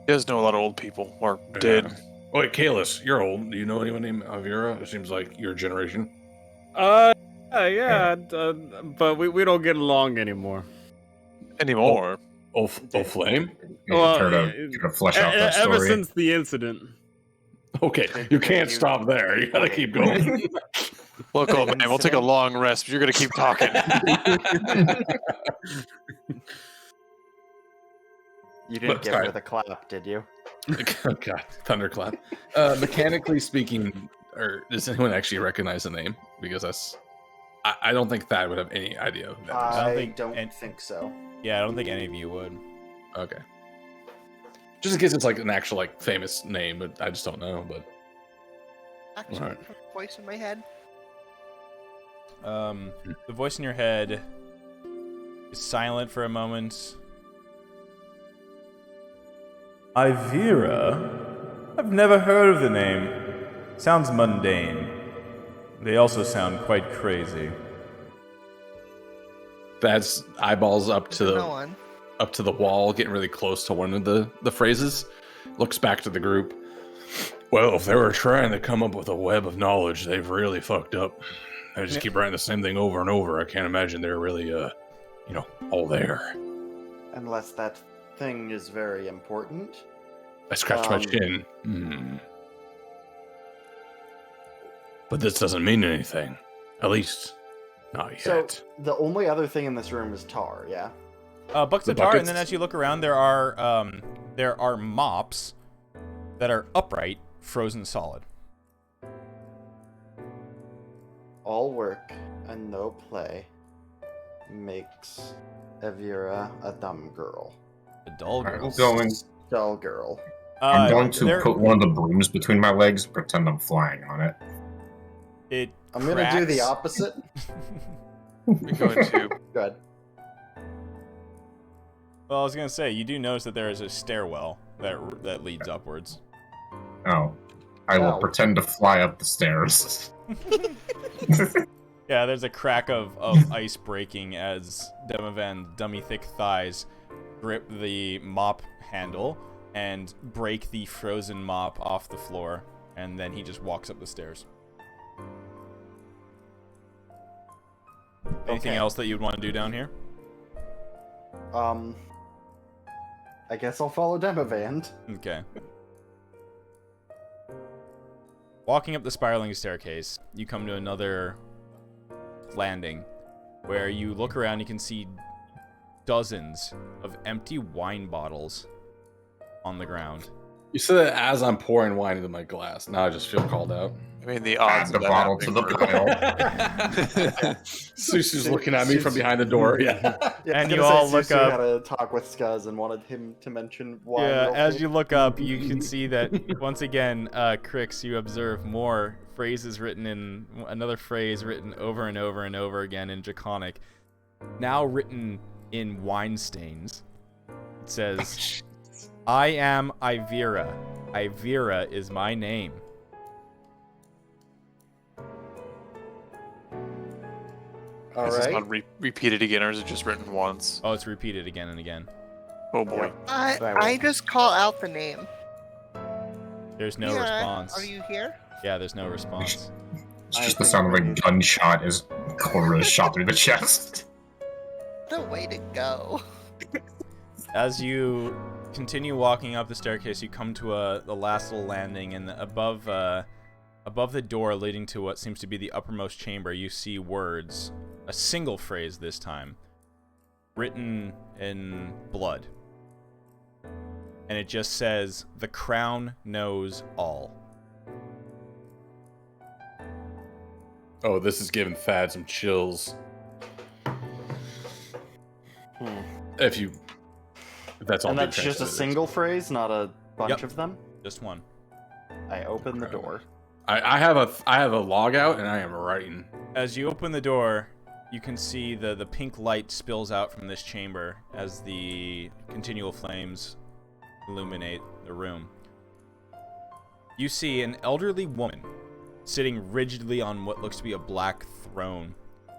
does know a lot of old people, or did. Wait, Kalis, you're old. Do you know anyone named Avira? It seems like your generation. Yeah, but we don't get along anymore. Anymore. Oh, Flame? You Well, gotta flesh out that Ever story. since the incident. Okay, you can't stop there. You gotta keep going. Look, old man, we'll take a long rest, but you're going to keep talking. You didn't give sorry. her the clap, did you? Oh, God, thunderclap. Mechanically speaking, or does anyone actually recognize the name? Because that's I don't think Thad would have any idea. Who that is. I don't think so. Yeah, I don't think any of you would. Okay. Just in case it's like an actual like famous name, but I just don't know. But Actually, Alright. voice in my head. The voice in your head is silent for a moment. Ivira? I've never heard of the name. Sounds mundane. They also sound quite crazy. Thad's eyeballs up to Go on. the wall, getting really close to one of the phrases. Looks back to the group. Well, if they were trying to come up with a web of knowledge, they've really fucked up. They just keep writing the same thing over and over. I can't imagine they're really, all there. Unless that thing is very important. I scratch my chin. But this doesn't mean anything. At least, not yet. So the only other thing in this room is tar. Yeah. Buckets of tar, and then as you look around, there are mops that are upright, frozen solid. All work and no play makes Evira a dumb girl. A dull girl. I'm going. Dull girl. I'm going to put one of the brooms between my legs, pretend I'm flying on it. I'm gonna do the opposite. You're going to. Good. Well, I was gonna say, you do notice that there is a stairwell that leads upwards. Oh, I will pretend to fly up the stairs. Yeah, there's a crack of ice breaking as Demovant's dummy thick thighs grip the mop handle and break the frozen mop off the floor, and then he just walks up the stairs. Anything else that you'd want to do down here? I guess I'll follow Demovant. Okay. Walking up the spiraling staircase, you come to another landing where you look around, you can see dozens of empty wine bottles on the ground. You said that as I'm pouring wine into my glass. Now I just feel called out. I mean, the odds Add the of that bottle to the happening pile. Susu's looking at me from behind the door. Yeah. And you all look up. Had a talk with Skuz and wanted him to mention wine. Yeah, real as quick. you look up, you can see that once again, Crix, you observe more phrases written in another phrase written over and over and over again in Draconic, now written in wine stains. It says, "I am Ivira. Ivira is my name." All Is this right. not repeated again, or is it just written once? Oh, it's repeated again and again. Oh boy. I just call out the name. There's no Yeah, response. Are you here? Yeah, there's no response. It's just the sound of a gunshot as Cora is shot through the chest. The way to go. As you continue walking up the staircase, you come to the last little landing, and above the door leading to what seems to be the uppermost chamber, you see words, a single phrase this time, written in blood. And it just says, "The crown knows all." Oh, this is giving Thad some chills. If that's all. And that's just a single phrase, not a bunch Yep. of them. Just one. I open the door. I have a log out and I am writing. As you open the door, you can see the pink light spills out from this chamber as the continual flames illuminate the room. You see an elderly woman sitting rigidly on what looks to be a black throne.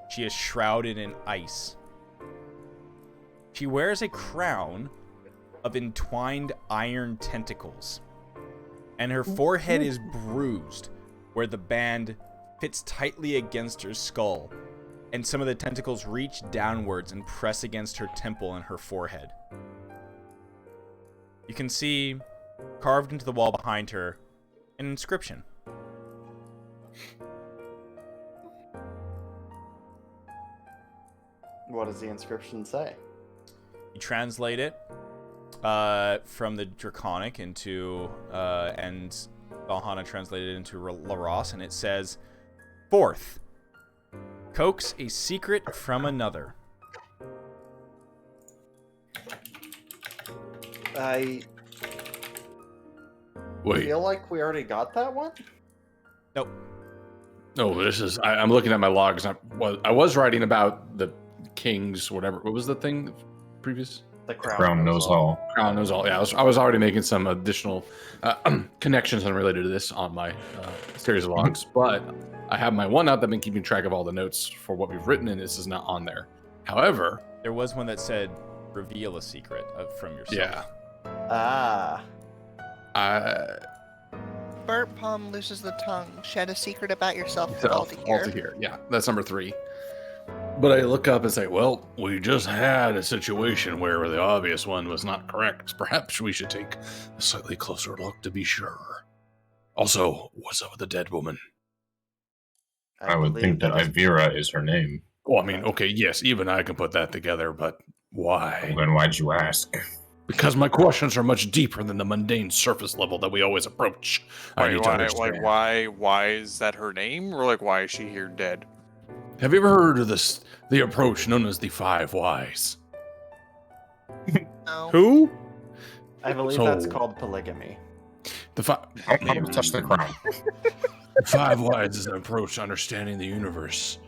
She is shrouded in ice. She wears a crown of entwined iron tentacles, and her forehead is bruised where the band fits tightly against her skull, and some of the tentacles reach downwards and press against her temple and her forehead. You can see, carved into the wall behind her, an inscription. What does the inscription say? You translate it from the Draconic into, and Valhalla translated it into Laros, and it says, "Fourth, Coax a secret from another. I Wait. feel like we already got that one. Nope. No, this is. I'm looking at my logs. I was writing about the king's whatever. What was the thing previous? The Crown knows all. Crown knows all. Yeah, I was already making some additional connections unrelated to this on my series of logs, but I have my one out that I've been keeping track of all the notes for what we've written, and this is not on there. However, there was one that said, "Reveal a secret from yourself." Yeah. Burnt palm loses the tongue. Shed a secret about yourself for all to All hear. to hear. Yeah, that's number 3. But I look up and say, well, we just had a situation where the obvious one was not correct. Perhaps we should take a slightly closer look to be sure. Also, what's up with the dead woman? I would think that Ivira is her name. Well, I mean, okay, yes, even I can put that together, but why? Then why'd you ask? Because my questions are much deeper than the mundane surface level that we always approach. I need to understand. Why is that her name? Or like, why is she here dead? Have you ever heard of the approach known as the 5 Whys? No. Who? I believe that's called polygamy. The 5 I'll touch the crown. 5 Whys is an approach to understanding the universe.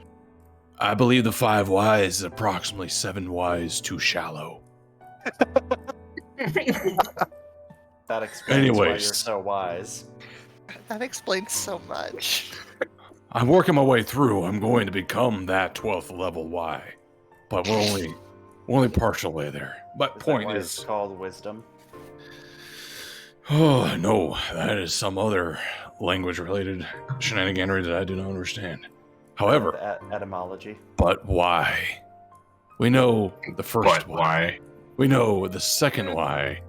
I believe the 5 Whys is approximately 7 Whys too shallow. That explains why you're Anyways. so wise. That explains so much. I'm working my way through. I'm going to become that 12th level Y. But we're only partial way there. But Is point that why is... it's called wisdom. Oh, no. That is some other language-related shenaniganery that I do not understand. However... Etymology. But why? We know the first why? We know the second why.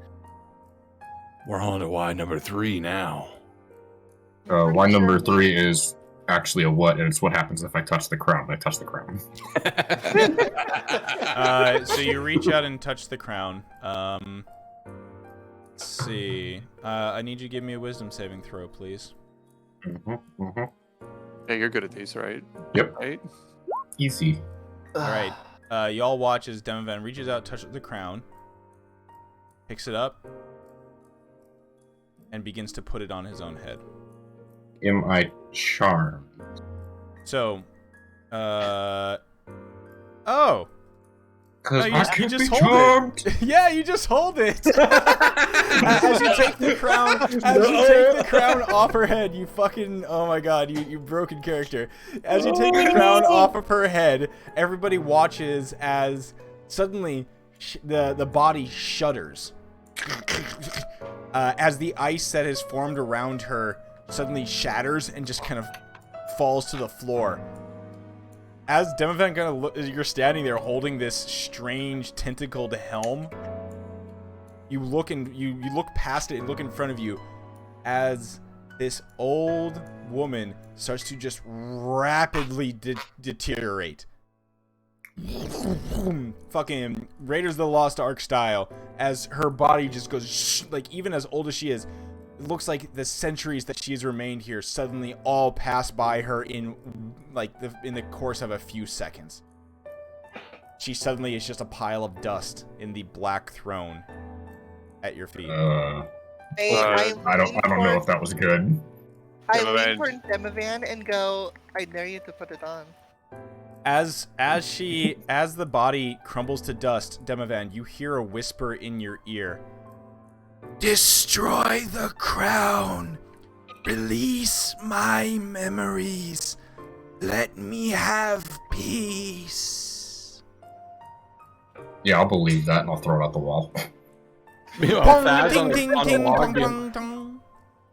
We're on to why number 3 now. Why number 3 is actually a what, and it's what happens if I touch the crown. I touch the crown. So you reach out and touch the crown. Let's see. I need you to give me a wisdom saving throw, please. Yeah, you're good at these, right? Yep. Right? Easy. All right. Y'all watch as Demovant reaches out, touches the crown, picks it up, and begins to put it on his own head. Am I charmed? So, oh. Because No, I you can just be hold charmed. it. Yeah, you just hold it. As you take the crown, off her head, you fucking, oh my god, you broken character. As you take the crown off of her head, everybody watches as suddenly the body shudders. As the ice that has formed around her suddenly shatters and just kind of falls to the floor. As Demovant you're standing there holding this strange tentacled helm, you look past it and look in front of you as this old woman starts to just rapidly deteriorate. Fucking Raiders of the Lost Ark style, as her body just goes like, even as old as she is, it looks like the centuries that she's remained here suddenly all pass by her in in the course of a few seconds. She suddenly is just a pile of dust in the black throne at your feet. I don't know if that was good. I lean toward Demovant and go, I dare you to put it on. As the body crumbles to dust, Demovant, you hear a whisper in your ear. Destroy the crown. Release my memories. Let me have peace. Yeah, I'll believe that and I'll throw it out the wall.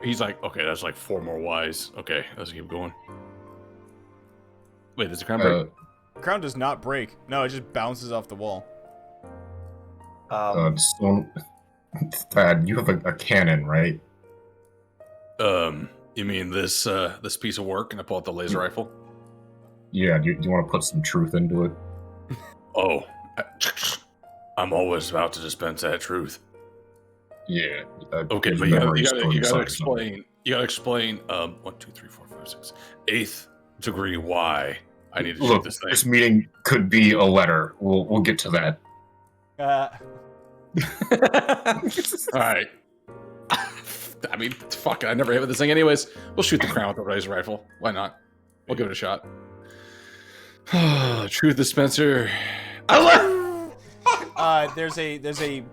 He's like, okay, that's like 4 more Ys. Okay, let's keep going. Wait, does the crown break? The crown does not break. No, it just bounces off the wall. Thad, you have a cannon, right? You mean this piece of work? And I pull out the laser rifle. Yeah. Do you want to put some truth into it? Oh, I'm always about to dispense that truth. Yeah. Okay, but you gotta explain. You gotta explain. 1, 2, 3, 4, 5, 6. 8th degree Y I need to Look, shoot this thing. this meeting could be a letter. We'll get to that. All right. I mean, fuck it. I never hit with this thing anyways. We'll shoot the crown with the razor rifle. Why not? We'll give it a shot. Truth dispenser. There's a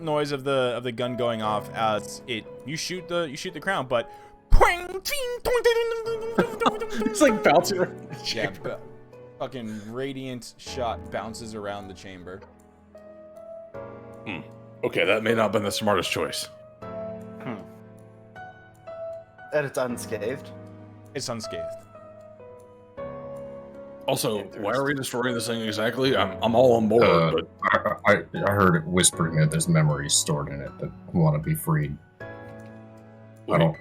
noise of the gun going off as you shoot the crown, but it's like bouncing around the yeah, chamber. fucking radiant shot bounces around the chamber. Okay, that may not have been the smartest choice. And it's unscathed. It's unscathed. Also, why are we destroying this thing exactly? I'm all on board, but I heard it whispering that there's memories stored in it that want to be freed. I don't.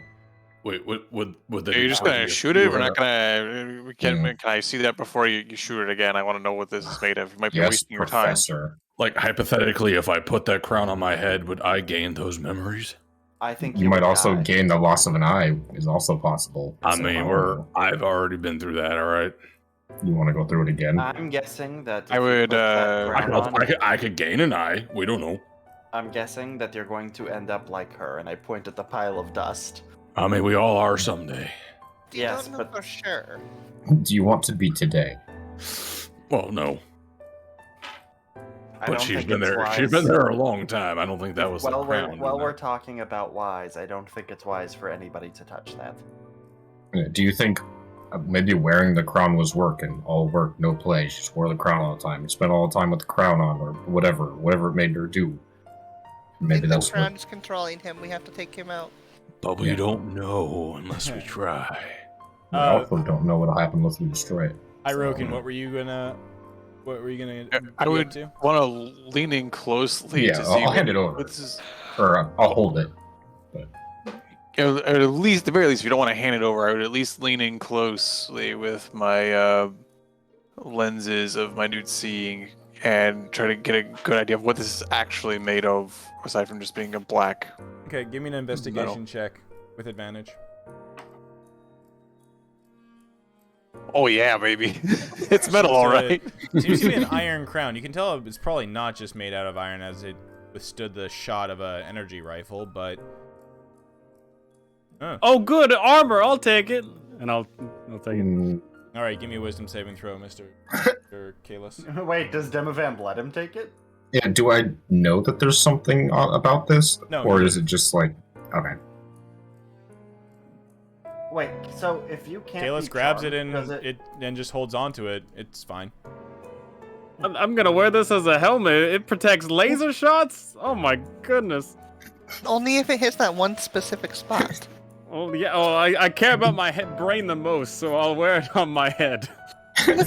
Wait, would Are you just gonna shoot it? We're not gonna. Can I see that before you shoot it again? I want to know what this is made of. You might be Yes, wasting your Professor. Like, hypothetically, if I put that crown on my head, would I gain those memories? I think You might would also die. gain the loss of an eye. Is also possible. I So, mean, I've already been through that. All right. You want to go through it again? I'm guessing that I if you would, put that crown on, I could gain an eye. We don't know. I'm guessing that you're going to end up like her, and I point at the pile of dust. I mean, we all are someday. You Yes, don't know but for sure. Do you want to be today? Well, no. I But don't she's think been it's there. wise. She's been there a long time. I don't think that was the crown. While we're talking about wise, I don't think it's wise for anybody to touch that. Do you think maybe wearing the crown was work and all work, no play? She just wore the crown all the time and spent all the time with the crown on, or whatever it made her do. Maybe The that's crown what. is controlling him. We have to take him out. But we don't know unless we try. We also don't know what'll happen unless we destroy it. Iroken, what were you gonna I get would to? want to lean in closely Yeah, to see. I'll hand it over. This is, Or I'll hold it. at least, the very least, if you don't want to hand it over, I would at least lean in closely with my lenses of minute seeing and try to get a good idea of what this is actually made of, aside from just being a black. Okay, give me an investigation check with advantage. Oh yeah, baby, it's metal, all right. Seems to be an iron crown. You can tell it's probably not just made out of iron, as it withstood the shot of an energy rifle, but. Oh, good armor. I'll take it. And I'll take it. All right, give me a wisdom saving throw, Mr. Kalis. Wait, does Demovant let him take it? Yeah. Do I know that there's something about this, No, or no. is it just like okay? Wait, so if you can't Kalis be grabs it charmed, and does it and just holds on to it. It's fine. I'm gonna wear this as a helmet. It protects laser shots. Oh my goodness. Only if it hits that one specific spot. Oh yeah. Oh, I care about my brain the most, so I'll wear it on my head. True,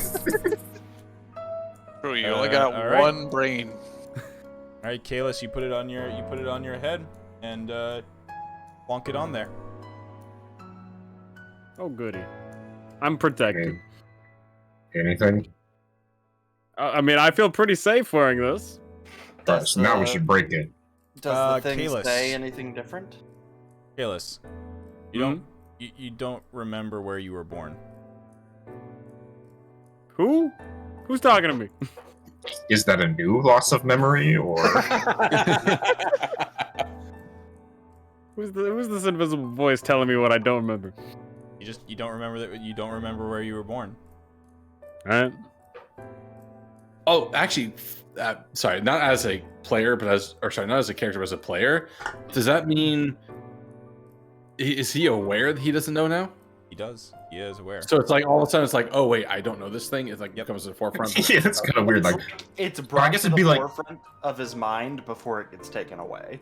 you only got all right. one brain. All right, Kalis, you put it on your head and plonk it on there. Oh goody. I'm protected. Anything? I mean, I feel pretty safe wearing this. Right, so now we should break it. Does the thing Kalis. say anything different? Kalis, you don't remember where you were born. Who? Who's talking to me? Is that a new loss of memory, or Who's this invisible voice telling me what I don't remember? You don't remember that you don't remember where you were born. All right. Oh, actually, sorry, not as a player, but not as a character, but as a player. Does that mean is he aware that he doesn't know now? He does. He is aware. So it's like all of a sudden it's like, oh wait, I don't know this thing. It's like comes to the forefront. yeah, that's kind of weird. Like, It's brought I guess to it'd the be like- forefront of his mind before it gets taken away.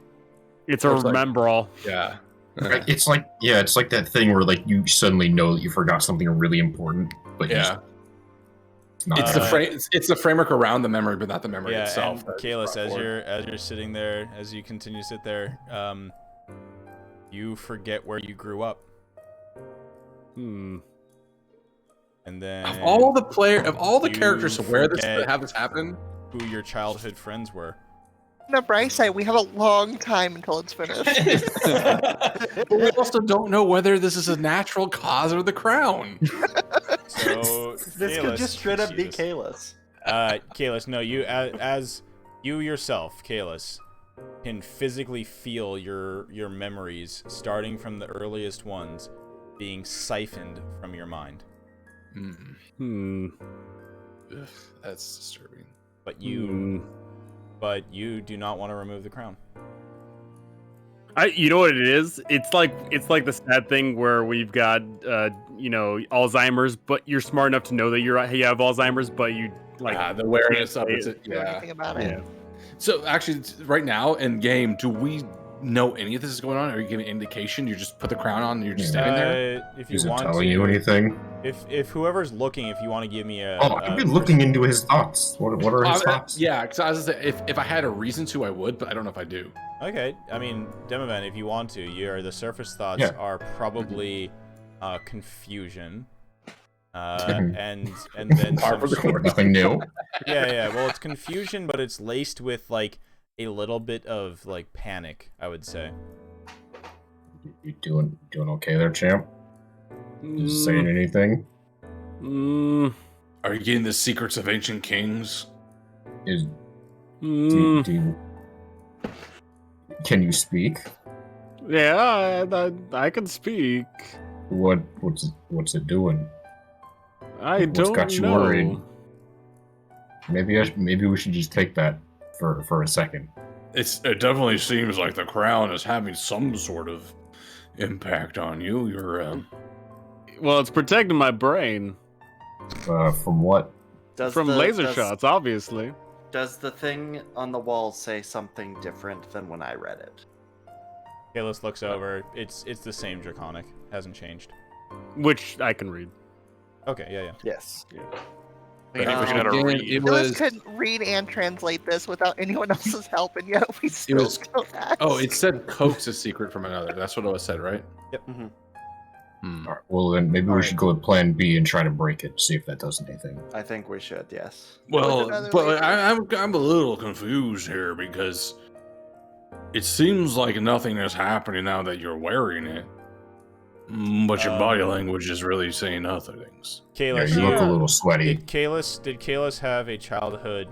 It's a It's like- remember all. Yeah. it's like that thing where like you suddenly know that you forgot something really important, but Yeah. it's not. It's the frame. It's the framework around the memory, but not the memory Yeah, itself. and that's Kalis, brought as forward. you're sitting there, as you continue to sit there, you forget where you grew up, Hmm. and then Of all the you characters where this forget have this happen, who your childhood friends were. On the bright side, we have a long time until it's finished. but we also don't know whether this is a natural cause or the crown. So This could just straight up be Jesus. Kalis. Kalis, no, you as you yourself, Kalis, can physically feel your memories starting from the earliest ones being siphoned from your mind. Ugh, that's disturbing. But you do not want to remove the crown. You know what it is? It's like the sad thing where we've got Alzheimer's, but you're smart enough to know that you have Alzheimer's, but you the awareness of it. Do anything about it. Yeah. So actually, right now in game, do we know any of this is going on? Are you giving an indication? You just put the crown on and you're just standing there? If you Is it want telling to, you anything? if whoever's looking, if you want to give me a, I've been looking into his thoughts. What are his thoughts? Yeah, because I was gonna say, if I had a reason to, I would, but I don't know if I do. Okay, I mean, Demovant, if you want to, the surface thoughts are probably confusion, and then Par for the course. Nothing new. Yeah. Well, it's confusion, but it's laced with like a little bit of like panic, I would say. You doing okay there, champ? Just saying anything? Are you getting the secrets of ancient kings? Can you speak? Yeah, I can speak. What's it doing? What's got you know. worried? Maybe we should just take that for a second. It definitely seems like the crown is having some sort of impact on you. You're Well, it's protecting my brain from what? from laser shots, obviously. Does the thing on the wall say something different than when I read it? Kalis looks over. It's the same Draconic. Hasn't changed. Which I can read. Okay, yeah. Yes. It Phyllis was. couldn't read and translate this without anyone else's help, and yet we still was- go ask. Oh, it said coax a secret from another. That's what it was said, right? Yep. All right, well, then maybe we should go with Plan B and try to break it. See if that does anything. I think we should, yes. Well, another but laser. I'm a little confused here because it seems like nothing is happening now that you're wearing it, but your body language is really saying other things. Kalis, you look a little sweaty. Did Kalis have a childhood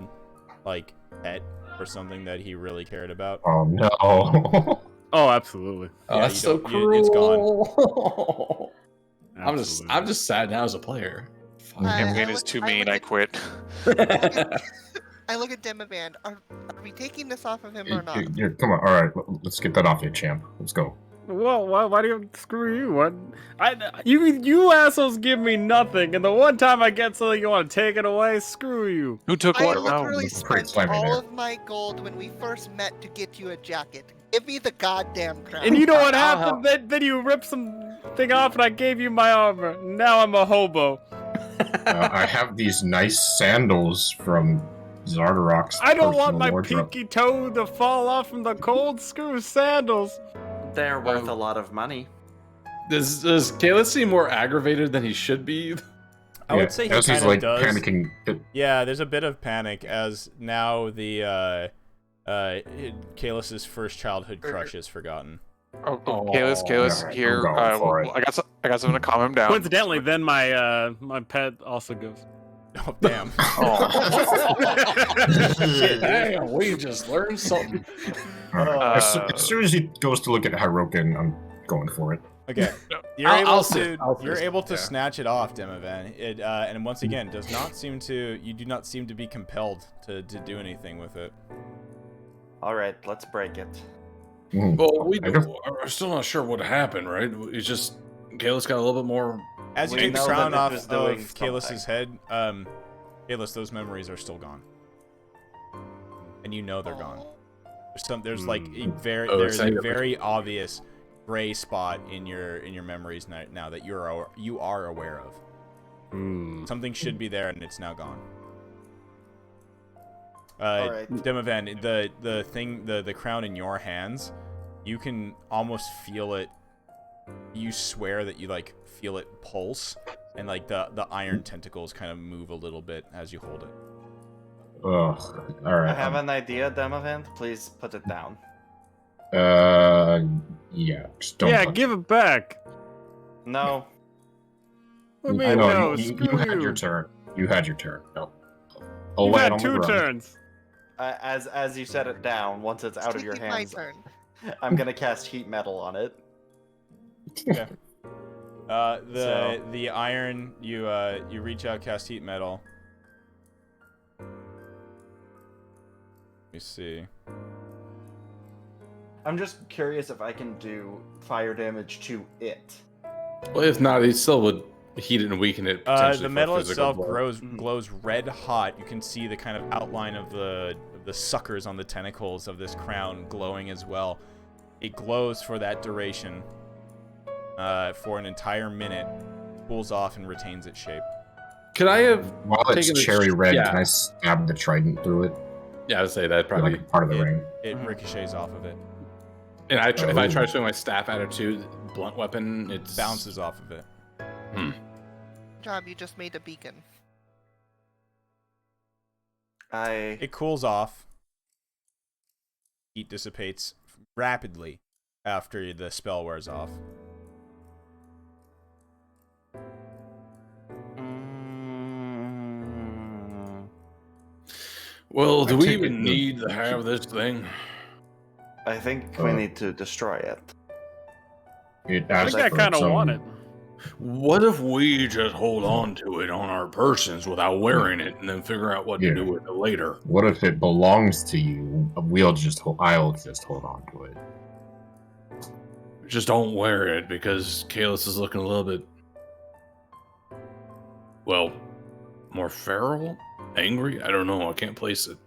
like pet or something that he really cared about? Oh no! Oh, absolutely. Oh, Yeah, that's so cruel. it's gone. I'm just sad now as a player. Demovant is too mean. I quit. I look at Demovant. Are we taking this off of him or not? Come on, all right, let's get that off you, champ. Let's go. Well, why do you screw you? What? You assholes give me nothing, and the one time I get something, you want to take it away? Screw you. Who took I what? literally Pretty spent slimy all there. of my gold when we first met to get you a jacket. Give me the goddamn crown. And you know what I'll happened? Then you ripped something off, and I gave you my armor. Now I'm a hobo. I have these nice sandals from Zardarok's I don't want personal my wardrobe. pinky toe to fall off from the cold. Screw sandals. They're worth a lot of money. Does Kalis seem more aggravated than he should be? I would say he as he's kind of like does. panicking. Yeah, there's a bit of panic as now the Kalis's first childhood crush is forgotten. Kalis, Alright, here. I'm going for it. I got something to calm him down. Coincidentally, then my my pet also goes. Oh damn! Damn, we just learned something. As soon as he goes to look at Hirokin, I'm going for it. Okay, you're I'll able to yeah. snatch it off, Demovant. It and once again does not seem to. You do not seem to be compelled to do anything with it. All right, let's break it. Well, I don't- we're still not sure what happened, right? It's just Kalis got a little bit more. As you We take the know crown that off it was doing of Kalis's head, Kalis, those memories are still gone, and you know they're gone. There's like a there's a very obvious gray spot in your memories now that you are aware of. Something should be there, and it's now gone. Alright. Demovant, the crown in your hands, you can almost feel it. You swear that you like feel it pulse, and like the iron tentacles kind of move a little bit as you hold it. Ugh. All right. I have an idea, Demovant. Please put it down. Yeah. Just don't. Yeah, touch give it back. No. I mean, I know no, you screw had you. your turn. You had your turn. No. I'll You've lay it had on the 2 ground. turns. As you set it down, once it's out of your Technically my hands, turn. I'm gonna cast heat metal on it. Okay. The iron, you reach out, cast heat metal. Let me see. I'm just curious if I can do fire damage to it. Well, if not, he still would heat it and weaken it. Potentially The for metal physical itself blow. glows red hot. You can see the kind of outline of the suckers on the tentacles of this crown glowing as well. It glows for that duration, for an entire minute, cools off and retains its shape. Could I have While it's taken a cherry red, Yeah, can I stab the trident through it? yeah, I'd say that probably. Like part of the ring. It ricochets off of it, And if I try Oh. to swing my staff at it too, blunt weapon, it bounces off of it. Job, you just made a beacon. It cools off. Heat dissipates rapidly after the spell wears off. Well, do I we take even it need to have this thing? I think we need to destroy it. I think I kind of want it. What if we just hold on to it on our persons without wearing it, and then figure out what to do with it later? What if it belongs to you? I'll just hold on to it. Just don't wear it because Kalis is looking a little bit, well, more feral, angry. I don't know. I can't place it.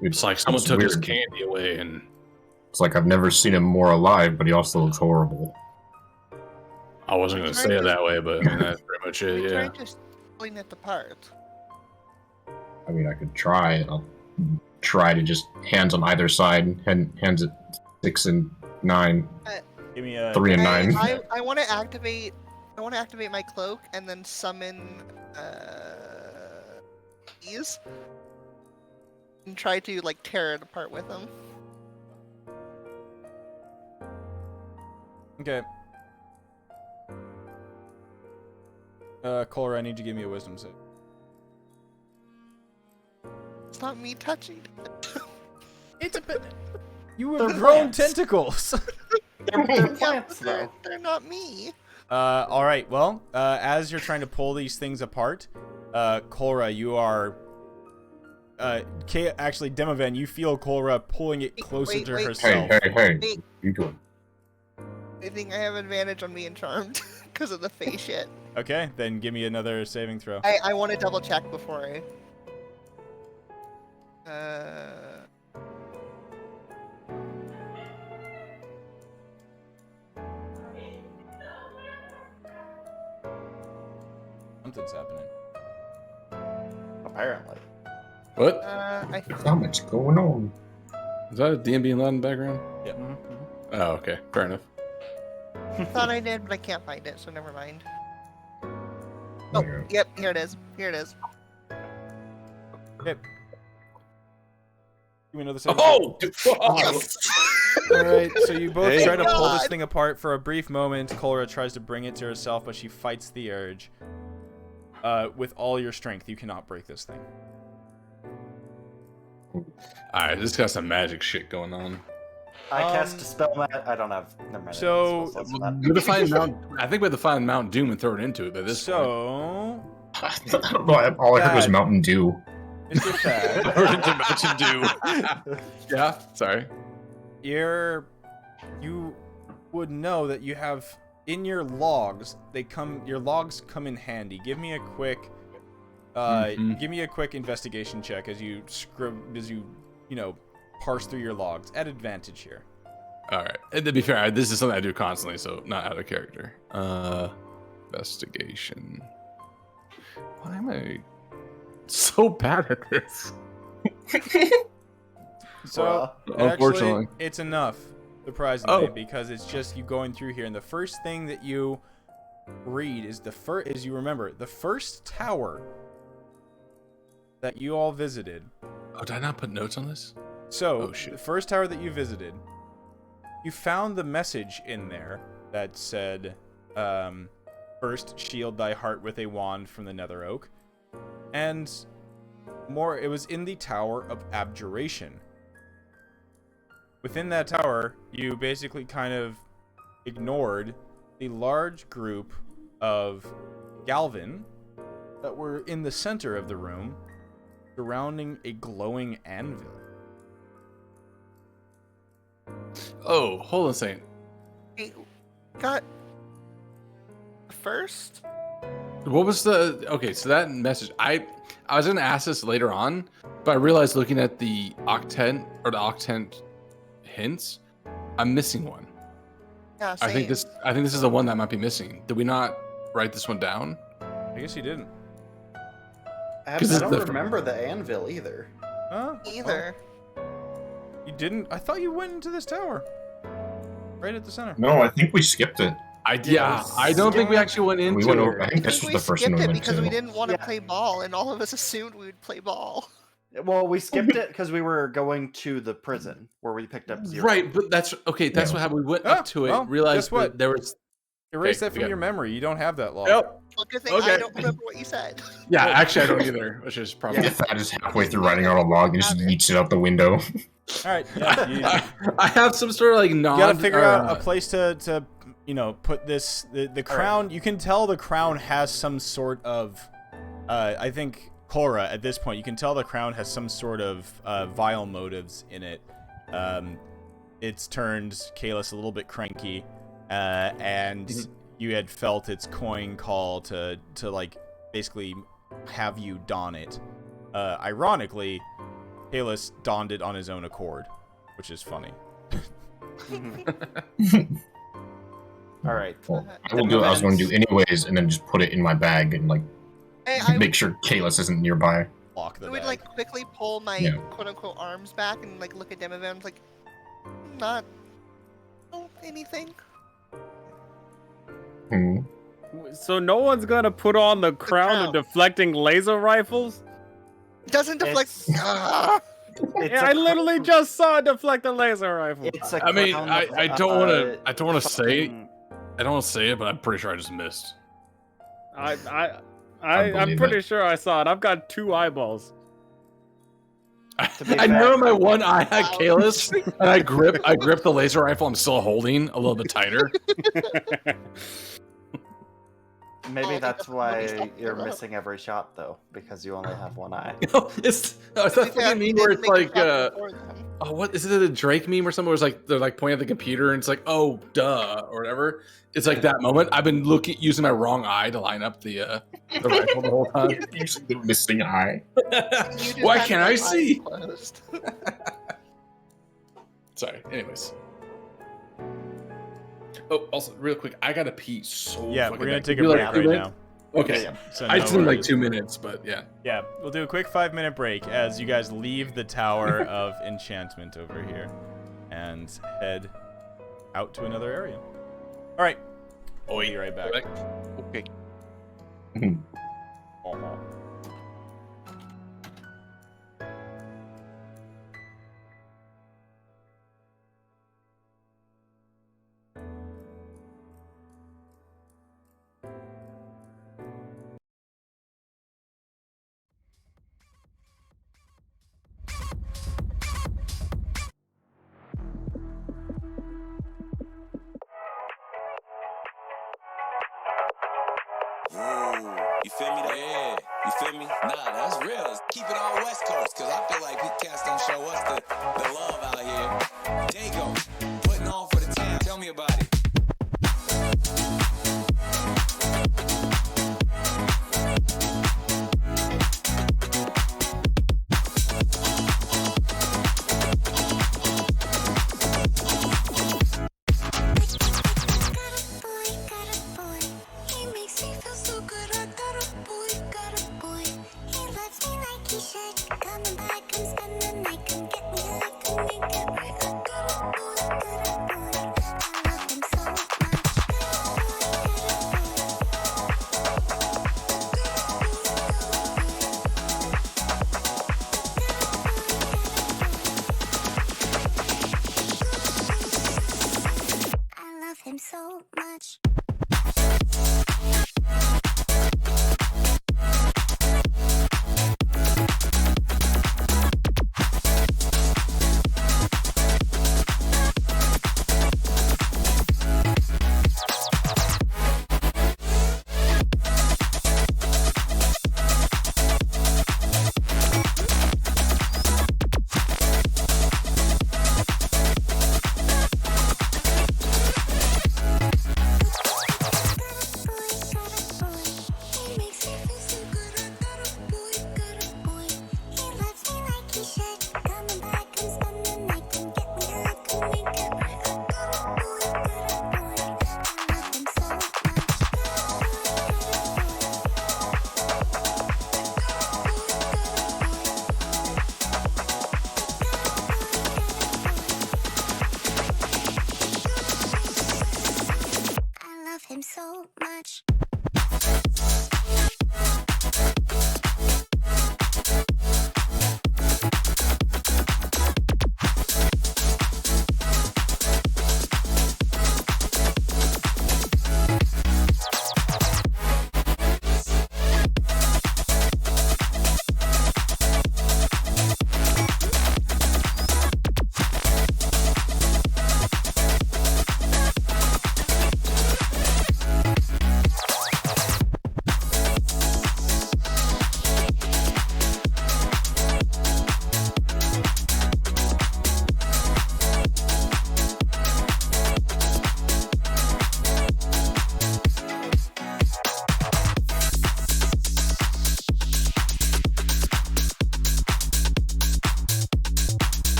It's like someone It's took his weird. candy away, and It's like I've never seen him more alive, but he also looks horrible. I wasn't going to say it that way, but I mean, that's pretty much it. We Yeah. tried just pulling it apart. I mean, I could try. I'll try to just hands on either side, hands at 6 and 9, Give me a 3 and 9. I want to activate. I want to activate my cloak and then summon these and try to like tear it apart with them. Okay. Cora, I need you to give me a wisdom save. It's not me touching. It's a bit. You have grown tentacles. They're plants, though. They're not me. All right. Well, as you're trying to pull these things apart, Cora, you are. Actually, Demovant, you feel Cora pulling it closer to herself. Hey, Wait. you doing? I think I have advantage on being charmed because of the face shit. Okay, then give me another saving throw. I want to double check before I. Something's happening. Apparently. What? I How much going on? Is that a D&B loud in the background? Yeah. Oh, okay. Fair enough. thought I did, but I can't find it, so never mind. Oh, yep, here it is. Here it is. Okay. Give me another saving Oh! All right, so you both Hey. try to pull this God. thing apart for a brief moment. Cora tries to bring it to herself, but she fights the urge. With all your strength, you cannot break this thing. Alright, this got some magic shit going on. I cast a spell. I don't have. Never mind. So- I have spell slots for that. We have to find Mount. I think we have to find Mount Doom and throw it into it. But this So, I don't know. All I heard was Dad. Mountain Dew. Mr. Thad, yeah. Sorry. you would know that you have in your logs. Your logs come in handy. Give me a quick. Give me a quick investigation check as you parse through your logs at advantage here. All right. And to be fair, this is something I do constantly, so not out of character. Investigation. Why am I so bad at this? So Well, unfortunately. actually, it's enough, surprisingly, Oh. because it's just you going through here, and the first thing that you read is the first tower that you all visited. Oh, did I not put notes on this? So Oh, shit. the first tower that you visited, you found the message in there that said, First, shield thy heart with a wand from the nether oak. And more, it was in the Tower of Abjuration. Within that tower, you basically kind of ignored a large group of Galvin that were in the center of the room, surrounding a glowing anvil. Oh, hold on a second. Hey, got first? What was the okay? So that message, I was gonna ask this later on, but I realized looking at the octet or the octet hints, I'm missing one. Yeah, same. I think this is the one that might be missing. Did we not write this one down? I guess you didn't. I don't remember the anvil either. Huh? Either. You didn't? I thought you went into this tower. Right at the center. No, I think we skipped it. I don't think we actually went into We went it. over. I think this was the first one skipped we it went because to. we didn't want to play ball, and all of us assumed we would play ball. Well, we skipped it because we were going to the prison where we picked up 0. Right, but that's okay. That's what happened. We went up to it, well, realized guess what? that there was. Erase Okay, that from your memory. You don't have that log. Yep. Well, good thing Okay. I don't remember what you said. Yeah, actually, I don't either. Which is probably. Yeah, Thad is halfway through writing out a log and just yeets it out the window. All right. Yeah, you I have some sort of like non. gotta figure out a place to put this. The crown. You can tell the crown has some sort of. I think Cora at this point, you can tell the crown has some sort of vile motives in it. It's turned Kalis a little bit cranky, and you had felt its coin call to like basically have you don it. Ironically, Kalis donned it on his own accord, which is funny. All right. Well, I will do what I was going to do anyways, and then just put it in my bag and like Hey, make sure Kalis isn't nearby. Lock the I would bag. like quickly pull my quote unquote arms back and like look at Demovant like not anything. Hmm. So no one's gonna put on the crown of deflecting laser rifles? It doesn't deflect. Yeah, I literally just saw it deflect a laser rifle. I mean, I don't want to. I don't want to say. I don't want to say it, but I'm pretty sure I just missed. I'm believe pretty it. sure I saw it. I've got 2 eyeballs. I know my one eye had Kalis, and I grip the laser rifle. I'm still holding a little bit tighter. Maybe that's why you're missing every shot, though, because you only have one eye. It's that fucking meme where it's like, oh, what is it? A Drake meme or something? Where it's like they're like pointing at the computer, and it's like, oh, duh, or whatever. It's like that moment. I've been using my wrong eye to line up the rifle the whole time. Using the missing eye. Why can't I see? Sorry. Anyways. Oh, also, real quick, I gotta pee so. Yeah, fucking we're gonna bad. take a Can we, break like, right 2 now. minutes? Okay. So I no just need like worries. 2 minutes, but yeah. Yeah, we'll do a quick 5-minute break as you guys leave the Tower of Enchantment over here and head out to another area. All right. We'll be right back. Okay. Uh-huh. You feel me? Yeah. You feel me? Nah, that's real. Keep it on West Coast, cause I feel like we cats don't show us the love out here. Dago, putting on for the town. Tell me about it. Coming back and spend the night, come get me, I can make it right. I got a boy,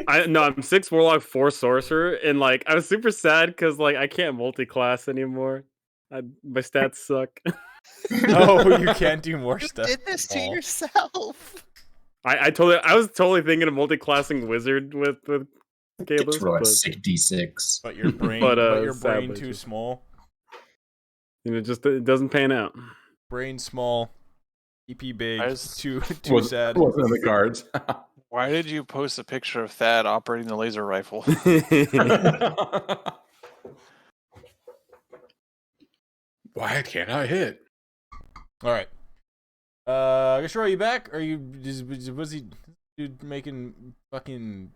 I'm 6 warlock, 4 sorcerer, and like I was super sad because like I can't multi-class anymore. My stats suck. Oh, you can't do more You stuff. did this to Oh. yourself. I was totally thinking of multi-classing wizard with Kalos, It's really but 6d6. But your brain, But, but your sadly, brain too just- small. it doesn't pan out. Brain small. EP big. I was- Too Was- sad. Wasn't in the cards. Why did you post a picture of Thad operating the laser rifle? Why can't I hit? All right. Gashro, you back? Are you? Was he dude making fucking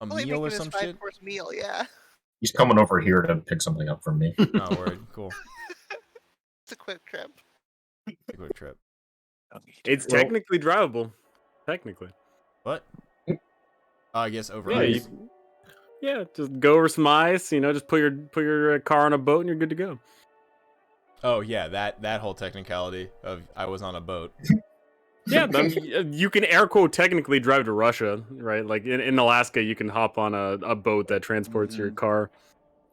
a Only meal or making some his shit? 5-course meal, yeah. He's coming over here to pick something up from me. Oh, word. Cool. It's a quick trip. Quick trip. It's technically drivable. Technically. What? I guess over Yeah, ice. Yeah, just go over some ice. Just put your car on a boat and you're good to go. Oh yeah, that whole technicality of I was on a boat. Yeah, you can air quote technically drive to Russia, right? Like in Alaska, you can hop on a boat that transports your car.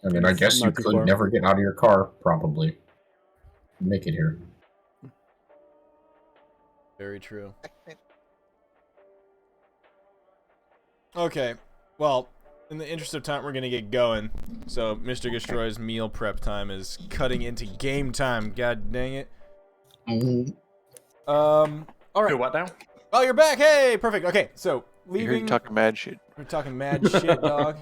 I mean, I It's guess you not too could far. never get out of your car, probably. Make it here. Very true. Okay, well, in the interest of time, we're gonna get going. So, Mr. Destroy's meal prep time is cutting into game time. God dang it. All right. Do what now? Oh, you're back. Hey, perfect. Okay, so You heard leaving. you talking mad shit. We're talking mad shit, dog.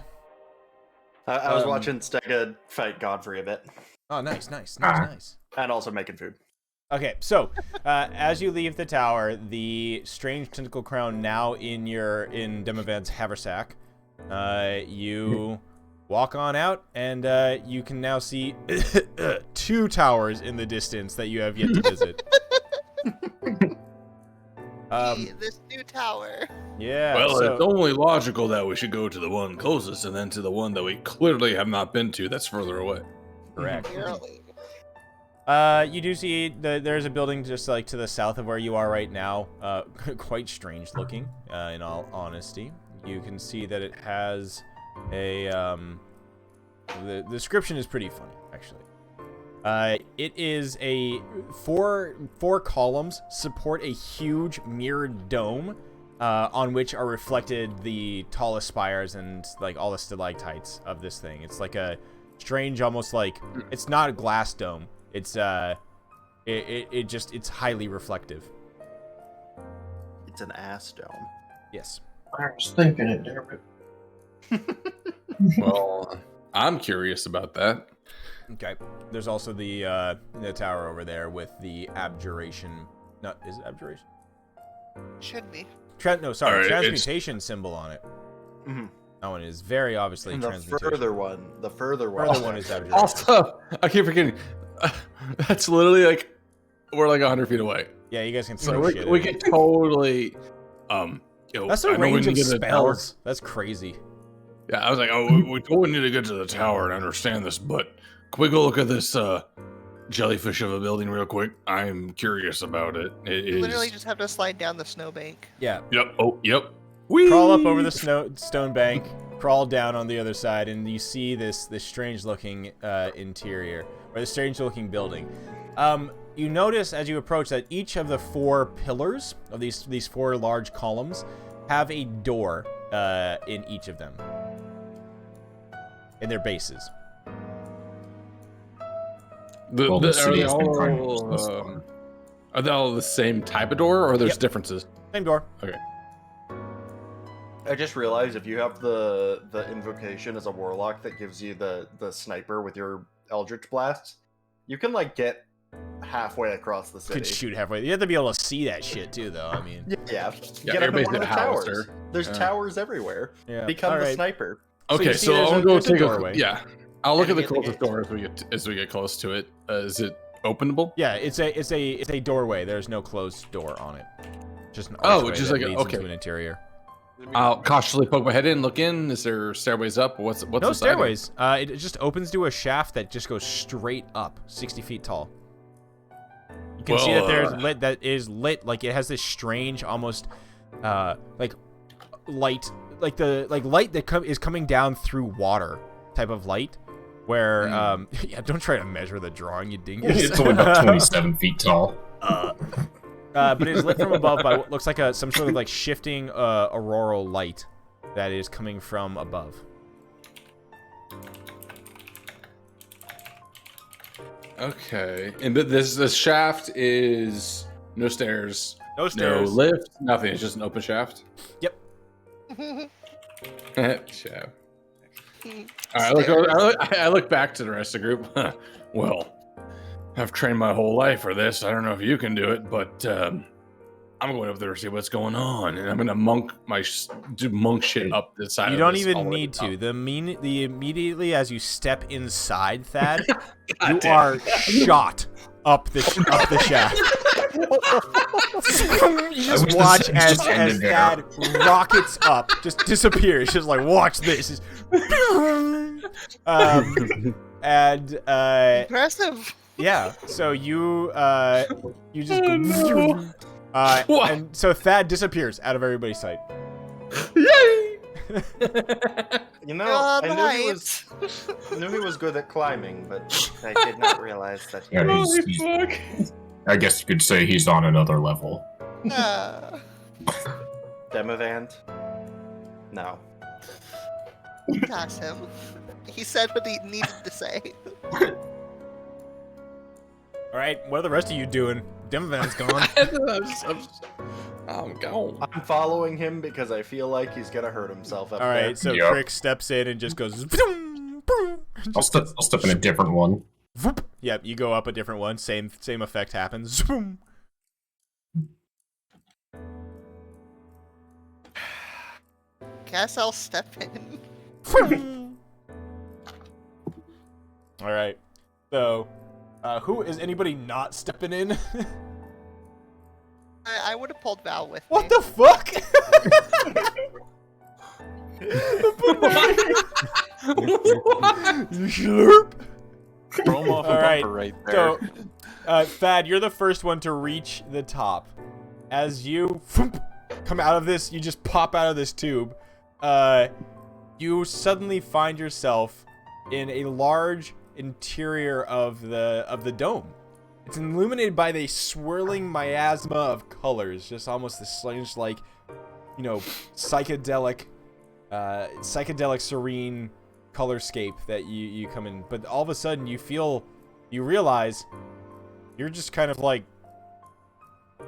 I was watching Stega fight Godfrey a bit, Oh, nice. and also making food. Okay, so as you leave the tower, the strange tentacle crown now in Demovant's haversack, you walk on out, and you can now see 2 towers in the distance that you have yet to visit. This new tower. Yeah. Well, so, it's only logical that we should go to the one closest and then to the one that we clearly have not been to that's further away. correct. Really? You do see there's a building just like to the south of where you are right now. Quite strange looking, in all honesty. You can see that it has a the description is pretty funny, actually. It is a four columns support a huge mirrored dome, on which are reflected the tallest spires and like all the stalactites of this thing. It's like a strange, almost like it's not a glass dome. It's it's highly reflective. It's an ass dome. Yes. I was thinking it, damn it. Well, I'm curious about that. Okay. There's also the tower over there with the abjuration. No, is it abjuration? Should be. No, sorry, Alright, transmutation symbol on it. Mhm. That one is very obviously And the transmutation. further one is abjuration. Also, I keep forgetting. That's literally like we're like 100 feet away. Yeah, you guys can So throw shit. we at it. could totally. That's the I know we range need of to get to the tower. spells. That's crazy. Yeah, I was like, we totally need to get to the tower and understand this, but can we go look at this jellyfish of a building real quick? I'm curious about it. It You is. literally just have to slide down the snowbank. Yeah. Yep. Oh, yep. Crawl up over the stone bank, crawl down on the other side, and you see this strange looking interior, or this strange looking building. You notice as you approach that each of the 4 pillars of these 4 large columns have a door in each of them, in their bases. Well, the city has been trying to use all, this one. are they all the same type of door, or there's Yep. differences? Same door. Okay. I just realized if you have the invocation as a warlock that gives you the sniper with your eldritch blasts, you can like get halfway across the city. Could shoot halfway. You have to be able to see that shit too, though. I mean, Yeah. Yeah, Get you're up in one basically of the a towers. howitzer. There's Yeah. towers everywhere. yeah. Become All the right. sniper. Okay, you see so there's I'll a- go there's a take a doorway. yeah. I'll look And at the you get the closest gate. door as we get close to it. Is it openable? Yeah, it's a doorway. There's no closed door on it. Just an Oh, archway just that like a- leads okay. into an interior. I'll cautiously poke my head in, look in. Is there stairways up? What's No inside of it? stairways. It just opens to a shaft that just goes straight up, 60 feet tall. You can see that Well, there's lit. That is lit. Like it has this strange, almost, like light, like light that is coming down through water type of light. Where yeah, don't try to measure the drawing, you dingus. It's only about 27 feet tall. But it is lit from above by what looks like some sort of like shifting auroral light that is coming from above. Okay, and this shaft is no stairs, no lift, nothing. It's just an open shaft. Yep. Shaft. All right, I look back to the rest of the group. Well, I've trained my whole life for this. I don't know if you can do it, but I'm going up there to see what's going on, and I'm gonna do monk shit up the side. You don't even need to. The immediately as you step inside, Thad, you are shot up the shaft. You just watch as Thad rockets up, just disappears. Just like, watch this. And impressive. Yeah. So you just go, and so Thad disappears out of everybody's sight. Yay! You know, I knew he was good at climbing, but I did not realize that he was. I guess you could say he's on another level. Demovant? No. Ask him. He said what he needed to say. Alright, what are the rest of you doing? Demovant's gone. I'm gone. I'm following him because I feel like he's gonna hurt himself up there. Alright, so Crix steps in and just goes... I'll step in a different one. Yep, you go up a different one. Same effect happens. Guess I'll step in. Alright. So, who is anybody not stepping in? I would have pulled Val with me. What the fuck? Slurp. Throw him off a bumper right there. So, Thad, you're the first one to reach the top. As you come out of this, you just pop out of this tube. You suddenly find yourself in a large interior of the dome. It's illuminated by the swirling miasma of colors, just almost this strange, like, you know, psychedelic serene colorscape that you come in. But all of a sudden you realize you're just kind of like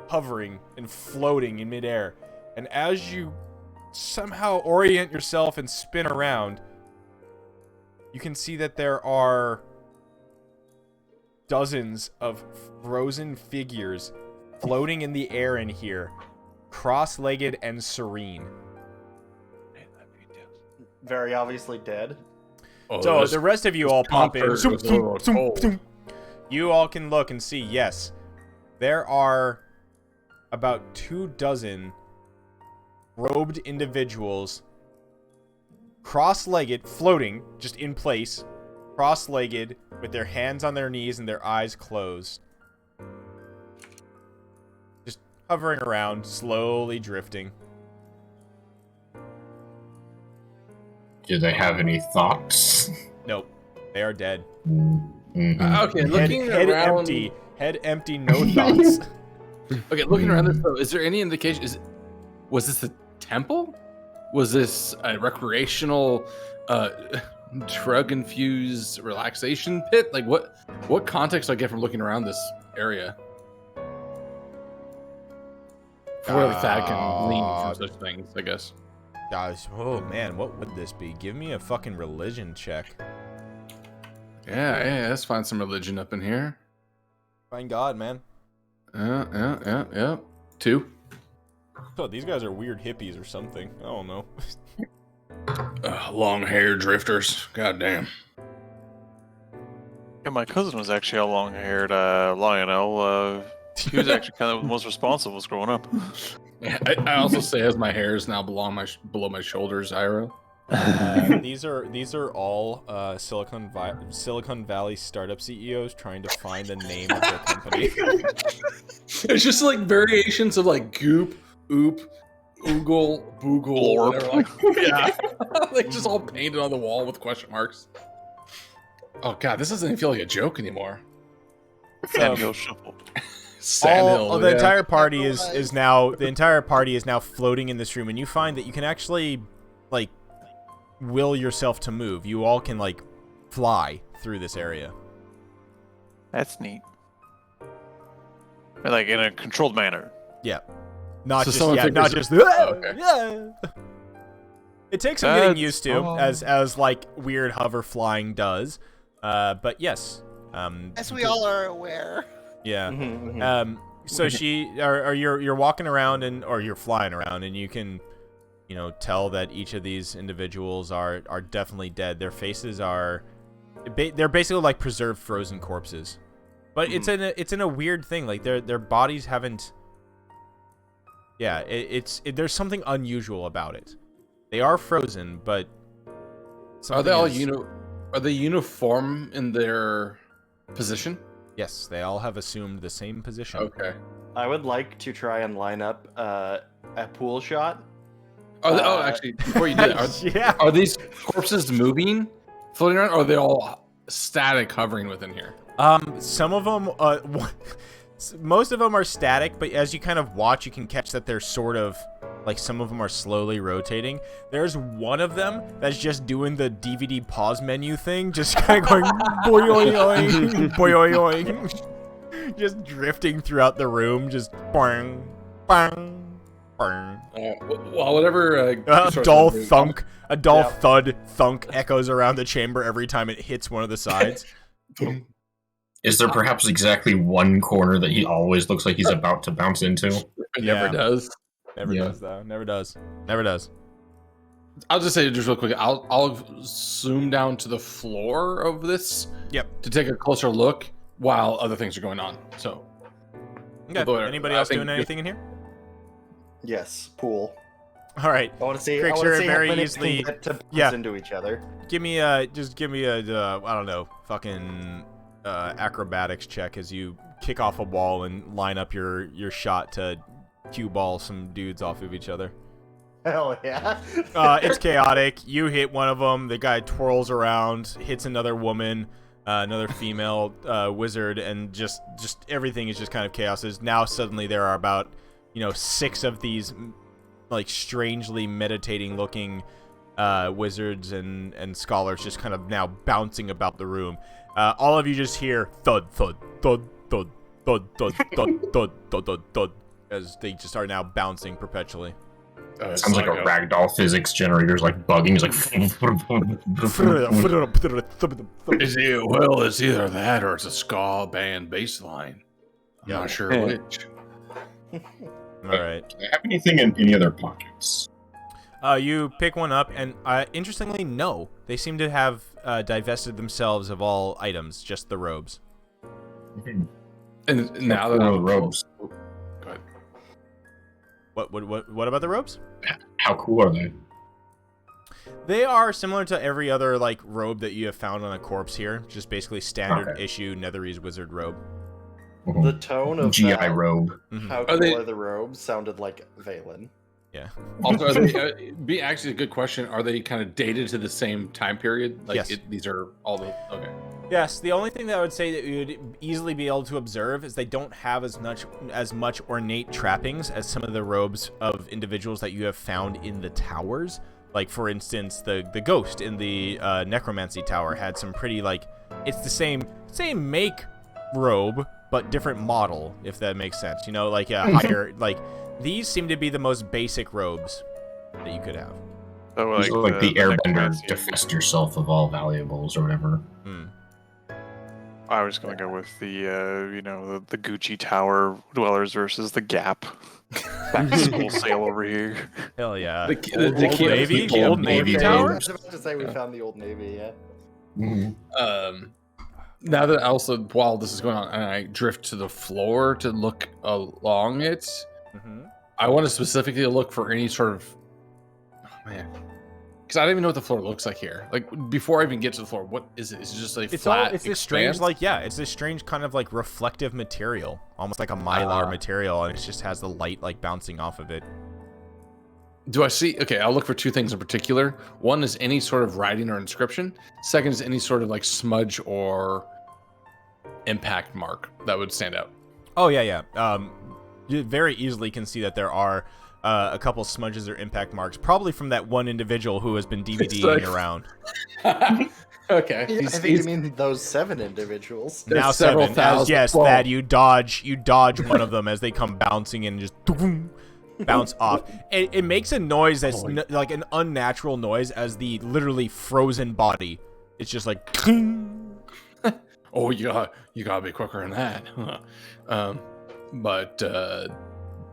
hovering and floating in midair. And as you somehow orient yourself and spin around, you can see that there are dozens of frozen figures floating in the air in here, cross-legged and serene. Very obviously dead. Oh, so the rest of you all pop in. Zoom, zoom, zoom, zoom. You all can look and see, yes, there are about 24 robed individuals, cross-legged, floating, just in place, cross-legged, with their hands on their knees and their eyes closed. Just hovering around, slowly drifting. Do they have any thoughts? Nope. They are dead. Mm-hmm. Okay, looking head around... empty. Head empty, no thoughts. Okay, looking around this, though, is there any indication... Was this a temple? Was this a recreational, drug-infused relaxation pit? Like, what context do I get from looking around this area? Where the Thad can lean from such things, I guess. Guys, oh man, what would this be? Give me a fucking religion check. Yeah, let's find some religion up in here. Find God, man. Yeah. 2. Oh, these guys are weird hippies or something. I don't know. Long hair drifters. Goddamn. Yeah, my cousin was actually a long-haired Lionel. He was actually kind of the most responsible growing up. Yeah, I also say as my hairs now below my shoulders, Ira. These are all Silicon Valley startup CEOs trying to find the name of their company. It's just like variations of like goop, oop, Oogle, Boogle, Blorp. whatever. Like, yeah, like just all painted on the wall with question marks. Oh god, this doesn't even feel like a joke anymore. Sandhill Shuffle. Sandhill. The entire party is now floating in this room, and you find that you can actually like will yourself to move. You all can like fly through this area. That's neat. Like in a controlled manner. Yeah. Not So just someone yeah, figures not it- just okay. yeah. It takes some getting That's used to, all. as like weird hover flying does. But yes. As we all are aware. Yeah. Mhm. So you're walking around or you're flying around, and you can, tell that each of these individuals are definitely dead. Their faces are, they're basically like preserved frozen corpses. But it's in a weird thing. Like their bodies haven't. Yeah, there's something unusual about it. They are frozen, but Are they all something is- Are they uniform in their position? Yes, they all have assumed the same position. Okay. I would like to try and line up a pool shot. Actually, before you do that, Yeah. are these corpses moving, floating around, or are they all static, hovering within here? Some of them, most of them are static, but as you kind of watch, you can catch that they're sort of, like, some of them are slowly rotating. There's one of them that's just doing the DVD pause menu thing, just kind of going, boing, boing, boing, just drifting throughout the room, just bang, bang, bang. Well, whatever. A dull thunk, a dull Yeah. thud thunk echoes around the chamber every time it hits one of the sides. Is there perhaps exactly one corner that he always looks like he's about to bounce into? It Yeah. never does. Never Yeah. does, though. Never does. Never does. I'll just say just real quick. I'll zoom down to the floor of this. Yep. To take a closer look while other things are going on. So. Okay. Although Anybody I else think doing anything in here? Yes, pool. All right. I want to see. Crix, I want you're to see very how many easily- can get to bounce yeah. into each other. Give me a I don't know, fucking acrobatics check as you kick off a wall and line up your shot to cue ball some dudes off of each other. Hell yeah. It's chaotic. You hit one of them. The guy twirls around, hits another woman, another female wizard, and just everything is just kind of chaos. Now suddenly there are about 6 of these like strangely meditating looking wizards and scholars just kind of now bouncing about the room. All of you just hear thud thud thud thud thud thud thud thud thud thud thud as they just are now bouncing perpetually. Sounds like a ragdoll physics generator's like bugging. He's like, It's either that or it's a ska band bass line. I'm not sure which. All right. do they have anything in any other pockets? You pick one up, and interestingly, no. They seem to have divested themselves of all items, just the robes. And now that Cool I'm robes. Go ahead. What about the robes? How cool are they? They are similar to every other like robe that you have found on a corpse here. Just basically standard Okay. issue Netherese wizard robe. The tone of GI that, robe. Mhm. how Are cool they- are the robes sounded like Valen. Yeah. Also, are they, be actually a good question. Are they kind of dated to the same time period? Like Yes. these are all the okay. Yes, the only thing that I would say that you would easily be able to observe is they don't have as much ornate trappings as some of the robes of individuals that you have found in the towers. Like, for instance, the ghost in the necromancy tower had some pretty, like, it's the same make robe, but different model, if that makes sense. Like a higher, like, these seem to be the most basic robes that you could have. So, These look like the airbender necromancy. defest yourself of all valuables or whatever. I was gonna go with the the Gucci Tower dwellers versus the Gap. Back to school sale over here. Hell yeah. The Old Navy? the Old Navy Okay, tower? I was about to say we found the old Navy, yeah. Now that also while this is going on, and I drift to the floor to look along it, I want to specifically look for any sort of because I don't even know what the floor looks like here. Like before I even get to the floor, what is it? Is it just like flat? It's this strange, expanse? it's this strange kind of like reflective material, almost like a mylar material, and it just has the light like bouncing off of it. Do I see? Okay, I'll look for two things in particular. One is any sort of writing or inscription. Second is any sort of like smudge or impact mark that would stand out. Oh yeah. You very easily can see that there are a couple smudges or impact marks, probably from that one individual who has been DVDing around. Okay. I think you mean those 7 individuals. Now several 7. thousand. Yes, Whoa. Thad, you dodge one of them as they come bouncing in and just bounce off. It makes a noise that's like an unnatural noise as the literally frozen body. It's just like. Oh, you gotta be quicker than that. But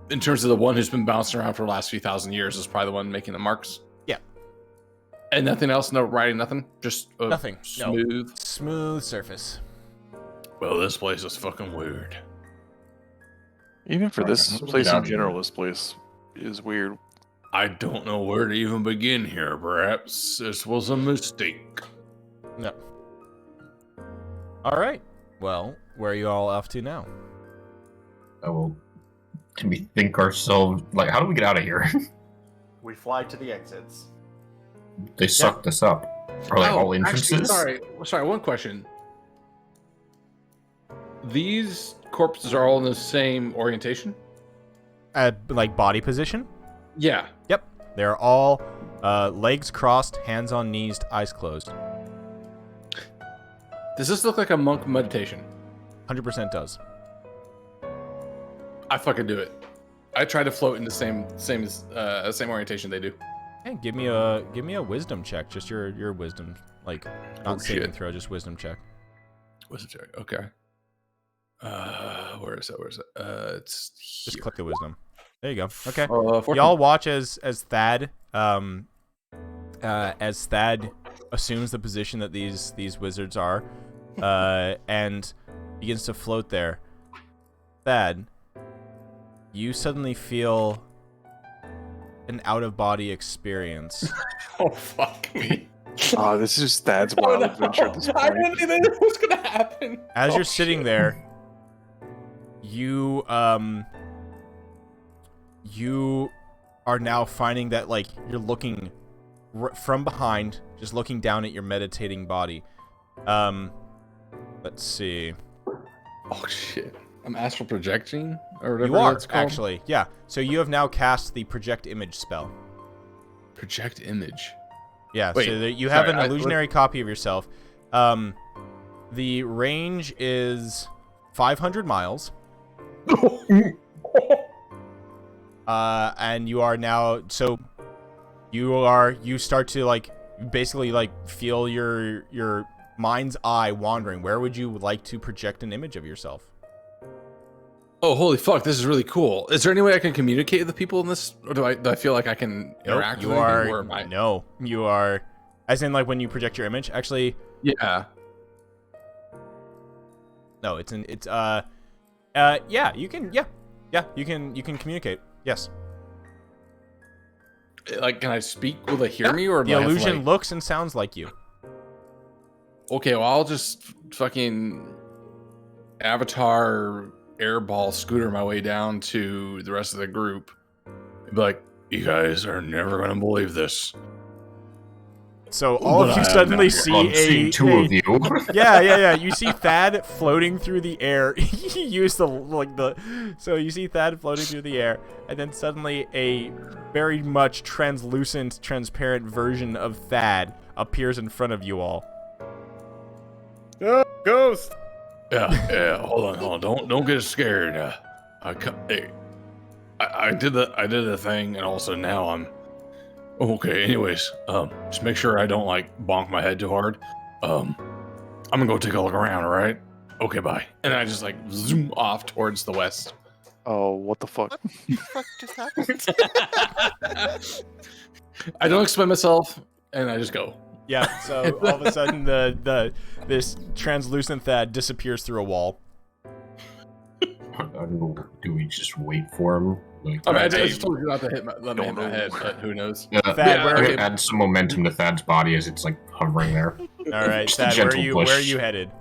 in terms of the one who's been bouncing around for the last few thousand years, is probably the one making the marks. Yeah. And nothing else, no writing, nothing, just Nothing. smooth, Smooth surface. Well, this place is fucking weird. Even for this Okay. place Yeah. in general, this place is weird. I don't know where to even begin here. Perhaps this was a mistake. No. All right. Well, where are you all off to now? Oh, can we think ourselves like, how do we get out of here? We fly to the exits. They sucked us up. Are like all entrances? Actually, sorry. One question. These corpses are all in the same orientation? Like body position? Yeah. Yep. They're all legs crossed, hands on knees, eyes closed. Does this look like a monk meditation? 100% does. I fucking do it. I try to float in the same orientation they do. Hey, give me a wisdom check. Just your wisdom, like not saving throw, just wisdom check. Wisdom check. Okay. Where is it? It's Just here. click the wisdom. There you go. Okay. 14. Y'all watch as Thad assumes the position that these wizards are, and begins to float there. Thad, you suddenly feel an out-of-body experience. Oh fuck me! Oh, this is Thad's wild adventure at this I point. didn't even know what's gonna happen. As you're sitting there, you are now finding that like you're looking from behind, just looking down at your meditating body. Let's see. Oh shit! I'm astral projecting or whatever You are that's called. actually, yeah. So you have now cast the project image spell. Project image. Yeah. Wait, so you have sorry, an illusionary copy of yourself. The range is 500 miles. And you are now, so you start to like basically like feel your mind's eye wandering. Where would you like to project an image of yourself? Oh, holy fuck, this is really cool. Is there any way I can communicate with the people in this? Or do I feel like I can interact you with anything? are Or am I... no, you are, as in like when you project your image. Actually, Yeah. no, yeah, you can, you can communicate. Yes. Like, can I speak? Will they hear me? Or The do I have to, illusion like... looks and sounds like you. Okay, well, I'll just fucking avatar airball scooter my way down to the rest of the group. Be like, you guys are never gonna believe this. So all of you suddenly see two of you. Yeah. You see Thad floating through the air. You use so you see Thad floating through the air, and then suddenly a very much translucent, transparent version of Thad appears in front of you all. Ghost. Yeah. Hold on. Don't get scared. I did the thing, and also now I'm okay. Anyways, just make sure I don't like bonk my head too hard. I'm gonna go take a look around. All right. Okay. Bye. And I just like zoom off towards the west. Oh, what the fuck? What the fuck just happened? I don't explain myself, and I just go. Yeah. So all of a sudden, this translucent Thad disappears through a wall. Do we just wait for him? Like, I mean, I just told you not to let me hit my head, but who knows? Thad, where are you? Add some momentum to Thad's body as it's like hovering there. All right, Just a Thad, where gentle are push. you headed?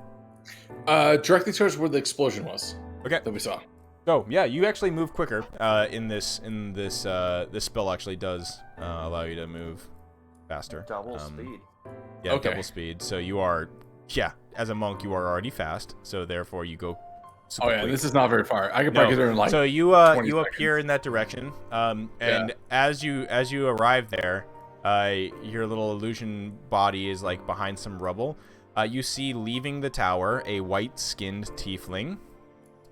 Directly towards where the explosion was. Okay. That we saw. Oh yeah, you actually move quicker. In this spell actually does allow you to move faster. Double speed. Yeah, Okay. double speed. So you are, as a monk, you are already fast. So therefore, you go. Oh yeah, quick. this is not very far. I could probably get there in like. So you 20 you appear seconds. in that direction, and as you arrive there, your little illusion body is like behind some rubble. You see leaving the tower a white-skinned tiefling.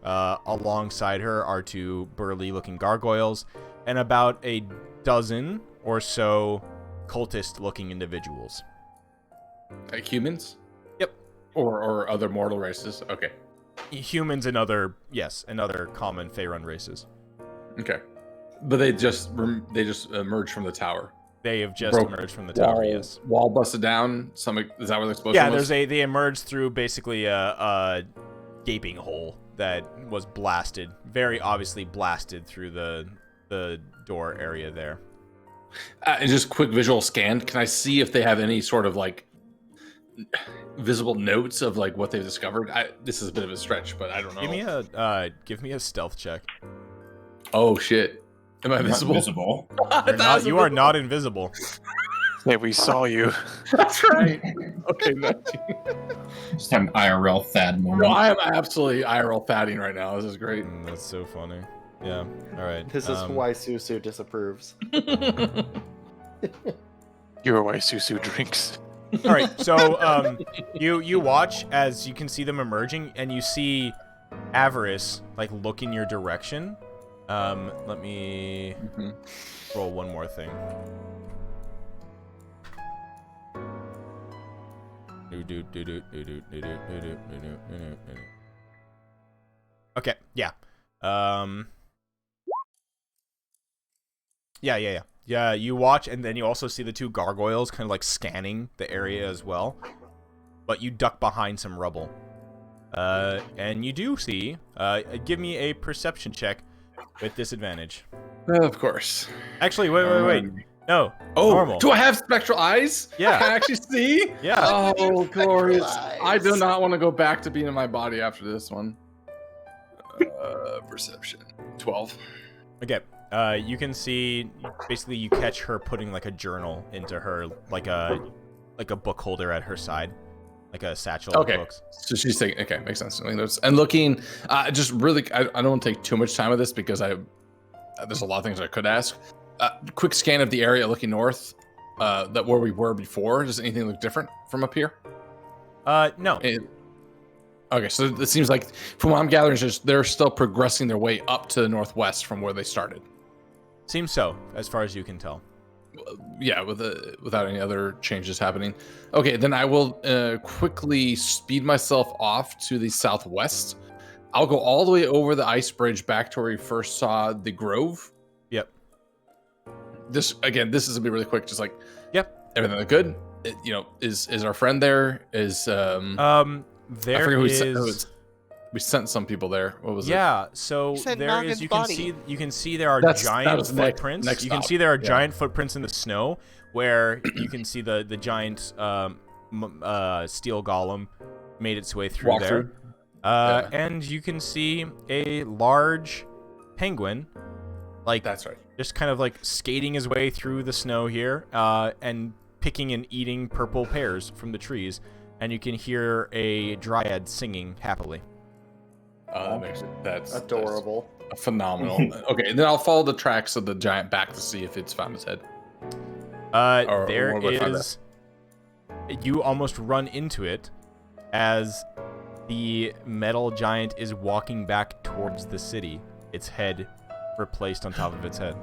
Alongside her are 2 burly-looking gargoyles, and about a dozen or so cultist-looking individuals. Like humans? Yep. Or other mortal races. Okay. Humans and other common Faerun races. Okay. But they just emerged from the tower. They have just emerged from the tower. Yes. Wall busted down. Is that where the explosion was? They emerged through basically a gaping hole that was blasted, very obviously blasted through the door area there. And just quick visual scan. Can I see if they have any sort of like visible notes of like what they've discovered? This is a bit of a stretch, but I don't know. Give me a stealth check. Oh shit! Am I visible? Invisible. You are not invisible. Hey, we saw you. That's right. Okay, 19. Just have an IRL Thad moment. No, I am absolutely IRL fatting right now. This is great. That's so funny. Yeah. All right. This is why Susu disapproves. You're why Susu drinks. All right. So you watch as you can see them emerging, and you see Avarice like look in your direction. Let me roll one more thing. Okay, yeah. Yeah, you watch, and then you also see the 2 gargoyles kind of like scanning the area as well. But you duck behind some rubble. And you do see, give me a perception check with disadvantage. Of course. Actually, wait. No. Oh, normal. do I have spectral eyes? Yeah. Can I actually see? Yeah. Oh, glorious. I do not want to go back to being in my body after this one. Perception. 12. Okay. You can see, basically, you catch her putting like a journal into her, like a book holder at her side, like a satchel of books. So she's taking. Okay, makes sense. And looking, just really, I don't want to take too much time with this because there's a lot of things I could ask. Quick scan of the area looking north, that where we were before. Does anything look different from up here? No. Okay, so it seems like, from what I'm gathering, is just they're still progressing their way up to the northwest from where they started. Seems so, as far as you can tell. Yeah, without any other changes happening. Okay, then I will quickly speed myself off to the southwest. I'll go all the way over the ice bridge back to where we first saw the grove. Yep. This is gonna be really quick. Just like, yep, everything look good. Is our friend there? Is there I forget is. We sent some people there. What was it? Yeah, so there is. You can see there are giant footprints. You can see there are giant footprints in the snow where you can see the giant steel golem made its way through there. And you can see a large penguin, like that's right, just kind of like skating his way through the snow here, and picking and eating purple pears from the trees. And you can hear a dryad singing happily. That's adorable. That's phenomenal. Okay, then I'll follow the tracks of the giant back to see if it's found its head. There is. You almost run into it as the metal giant is walking back towards the city. Its head replaced on top of its head.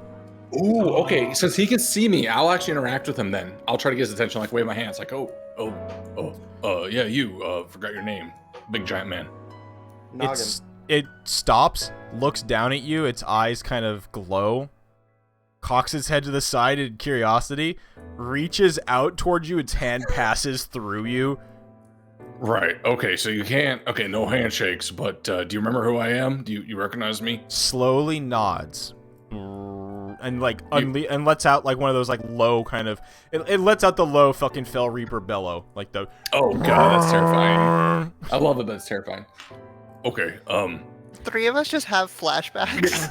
Ooh, okay. Since he can see me, I'll actually interact with him then. I'll try to get his attention, like wave my hands, like, yeah, you, forgot your name. Big giant man. It stops, looks down at you, its eyes kind of glow, cocks its head to the side in curiosity, reaches out towards you, its hand passes through you. Right, okay, so you can't, no handshakes, but do you remember who I am? Do you recognize me? Slowly nods. And like and lets out like one of those like low kind of it lets out the low fucking Fell Reaper bellow, like the oh god, that's terrifying. I love it, but it's terrifying. Okay, Three of us just have flashbacks.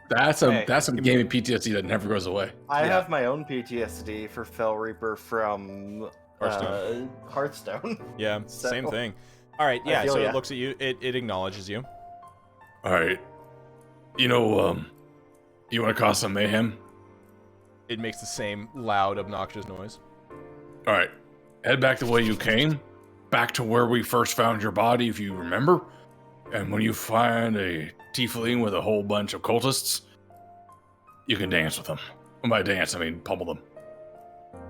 That's some gaming PTSD that never goes away. I have my own PTSD for Fell Reaper from Hearthstone. Yeah, So- same thing. All right, yeah. feel So ya. it looks at you. It acknowledges you. All right. You want to cause some mayhem? It makes the same loud, obnoxious noise. All right. Head back the way you came. Back to where we first found your body, if you remember. And when you find a tiefling with a whole bunch of cultists, you can dance with them. And by dance, I mean pummel them.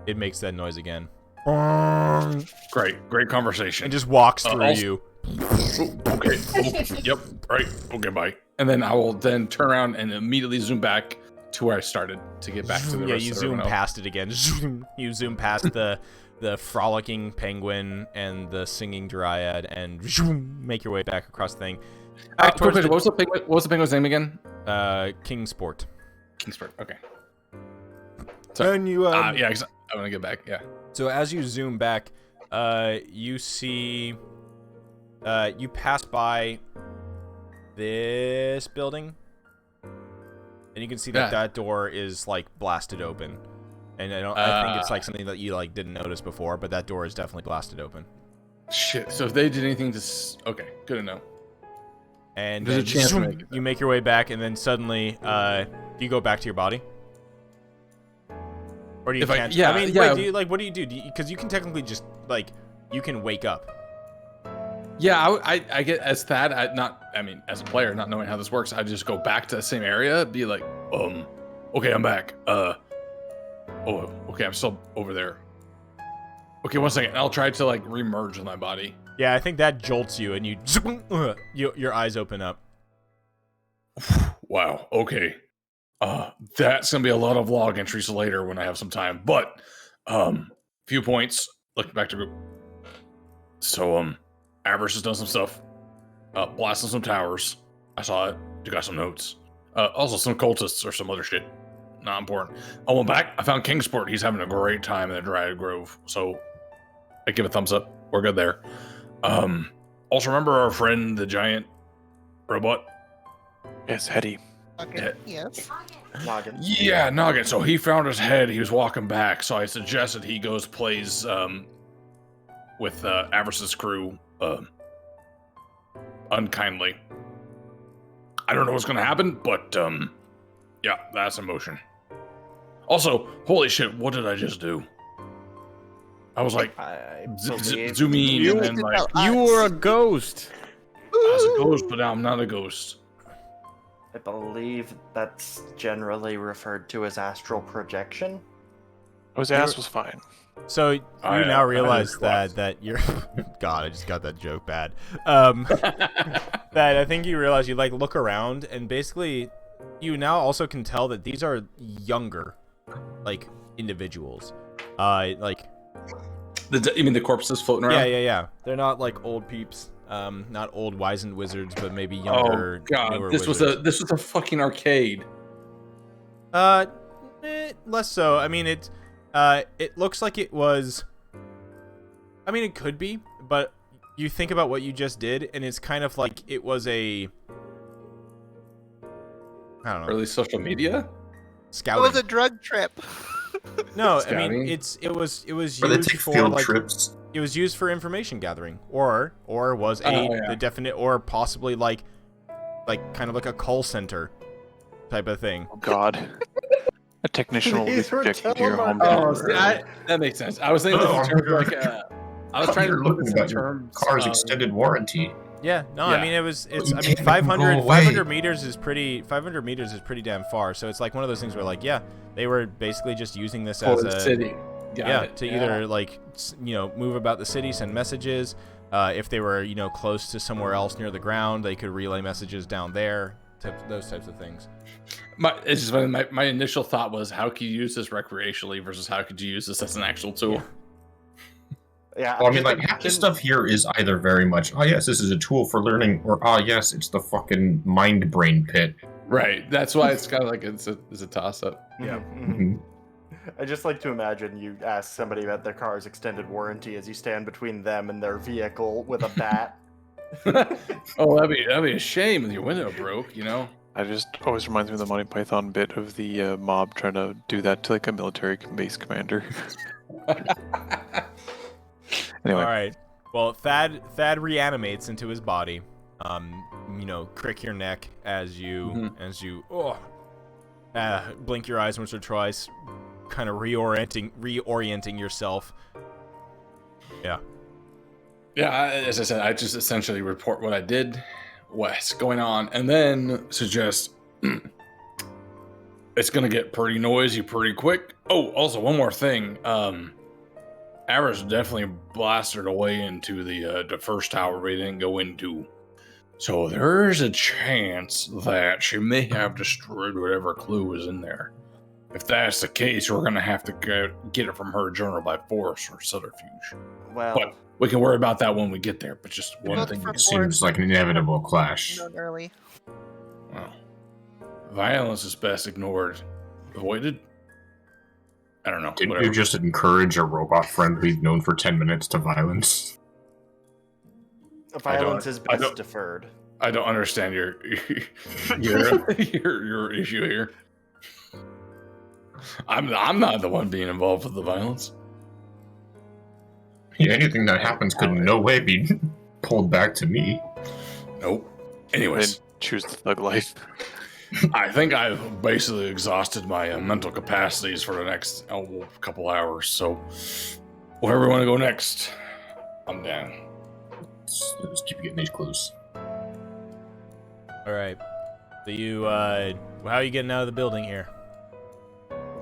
It makes that noise again. Great conversation. It just walks through you. Okay. Yep. Right. Okay. Bye. And then I will then turn around and immediately zoom back to where I started to get back to the Yeah, rest you of zoom everyone else. past it again. You zoom past the frolicking penguin and the singing dryad and make your way back across the thing. Back Quick towards question, what was the penguin's name again? Kingsport. Kingsport. Okay. And you yeah, I want to get back. Yeah. So as you zoom back, you see, you pass by this building, and you can see that that door is like blasted open. And I think it's like something that you like didn't notice before, but that door is definitely blasted open. Shit. So if they did anything to, okay, good to know. And There's a then chance to make it. you make your way back, and then suddenly, you go back to your body. Or do you can't? yeah, I mean, yeah. wait, do you like? What do you do? Because you can technically just like, you can wake up. Yeah, I get as Thad, as a player, not knowing how this works, I just go back to the same area, be like, okay, I'm back. Okay, I'm still over there. Okay, 1 second. I'll try to like remerge with my body. Yeah, I think that jolts you, and your eyes open up. Wow. Okay. That's gonna be a lot of log entries later when I have some time. But, few points. Looking back to group. So, Avarice has done some stuff. Blasting some towers. I saw it. You got some notes. Also some cultists or some other shit. Not important. I went back. I found Kingsport. He's having a great time in the Dryad Grove. So, I give a thumbs up. We're good there. Also remember our friend, the giant robot? Yes, Hetty. Okay. Yes. Noggin. Yeah, Noggin. So he found his head. He was walking back. So I suggested he goes plays with Avarice's crew unkindly. I don't know what's gonna happen, but yeah, that's in motion. Also, holy shit, what did I just do? I was like, zoom in, and then like, You were a ghost. I was a ghost, but now I'm not a ghost. I believe that's generally referred to as astral projection. His ass was fine. So you now realize that you're God, I just got that joke bad. That I think you realize you like look around, and basically you now also can tell that these are younger like individuals. Like You mean the corpses floating around? yeah. They're not like old peeps. Not old wizened wizards, but maybe younger. Oh god, newer this wizards. was a fucking arcade. Less so. I mean, it looks like it was. I mean, it could be, but you think about what you just did, and it's kind of like it was a. I don't know. Early social media? Scouting. It was a drug trip. No, I Scouting? mean it was Or they used take for field like trips. it was used for information gathering, or was the definite, or possibly like kind of like a call center type of thing. Oh God. A technician will be These were projected to your home. telemarketers. That makes sense. I was thinking Oh, in terms of like I was trying to You're look looking at at your terms car's of- extended warranty. Yeah, no, Yeah. I mean it's You I mean can't even 500 go away. 500 meters is pretty damn far. So it's like one of those things where like, yeah, they were basically just using this for as the a city. Got it. to either like move about the city, send messages. If they were close to somewhere else near the ground, they could relay messages down there. Those types of things. It's just funny, my initial thought was how could you use this recreationally versus how could you use this as an actual tool? Yeah, Well, I mean, like, half the stuff here is either very much, oh, yes, this is a tool for learning, or, oh, yes, it's the fucking mind-brain pit. Right. That's why it's kind of like it's a toss-up. Yeah. Mhm. I just like to imagine you ask somebody about their car's extended warranty as you stand between them and their vehicle with a bat. Oh, that'd be a shame if your window broke, you know? I just always reminds me of the Monty Python bit of the mob trying to do that to like a military base commander. Anyway. All right. Well, Thad reanimates into his body. Crick your neck as you blink your eyes once or twice, kind of reorienting yourself. Yeah. Yeah, as I said, I just essentially report what I did, what's going on, and then suggest it's going to get pretty noisy pretty quick. Oh, also, one more thing. Ara's definitely blasted away into the first tower we didn't go into. So there's a chance that she may have destroyed whatever clue was in there. If that's the case, we're going to have to get it from her journal by force or subterfuge. Well, but we can worry about that when we get there. But just one thing. Seems like an inevitable clash. Early. Well, violence is best ignored. Avoided? I don't know. Didn't you just encourage a robot friend we've known for 10 minutes to violence? Violence is best deferred. I don't understand your issue here. I'm not the one being involved with the violence. Yeah, anything that happens could in no way be pulled back to me. Nope. Anyways, then choose the thug life. I think I've basically exhausted my mental capacities for the next couple hours. So, wherever we want to go next, I'm down. Let's keep getting these clues. All right. So you, how are you getting out of the building here?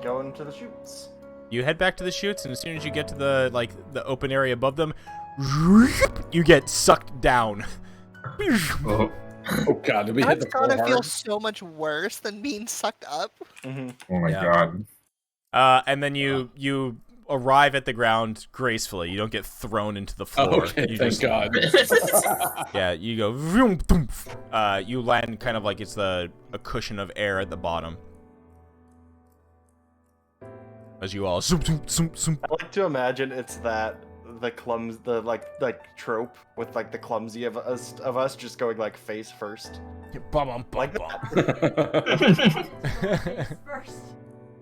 Going to the chutes. You head back to the chutes, and as soon as you get to the open area above them, you get sucked down. Oh God! Did we hit the That's gotta feel so much worse than being sucked up. Mm-hmm. Oh my God! And then you arrive at the ground gracefully. You don't get thrown into the floor. Oh, okay, thank God. Yeah, you go. Vroom, boom, you land kind of like it's a cushion of air at the bottom. As you all zoom, zoom, zoom, zoom. I like to imagine it's the trope with like the clumsy of us just going like face first. Like that. First.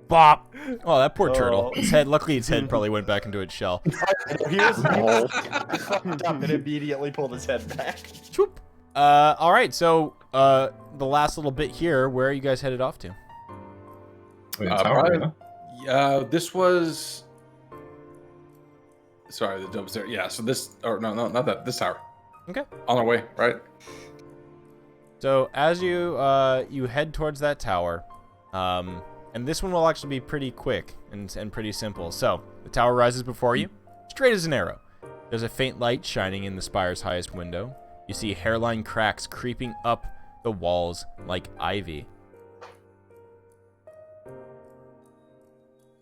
Bop. Oh, that poor turtle. Its head. Luckily, its head probably went back into its shell. He was fucked up and immediately pulled his head back. Choop. All right. So, the last little bit here. Where are you guys headed off to? This was. Sorry, the dove's there. Yeah. So this, or no, not that. This tower. Okay. On our way, right? So as you head towards that tower, and this one will actually be pretty quick and pretty simple. So the tower rises before you, straight as an arrow. There's a faint light shining in the spire's highest window. You see hairline cracks creeping up the walls like ivy.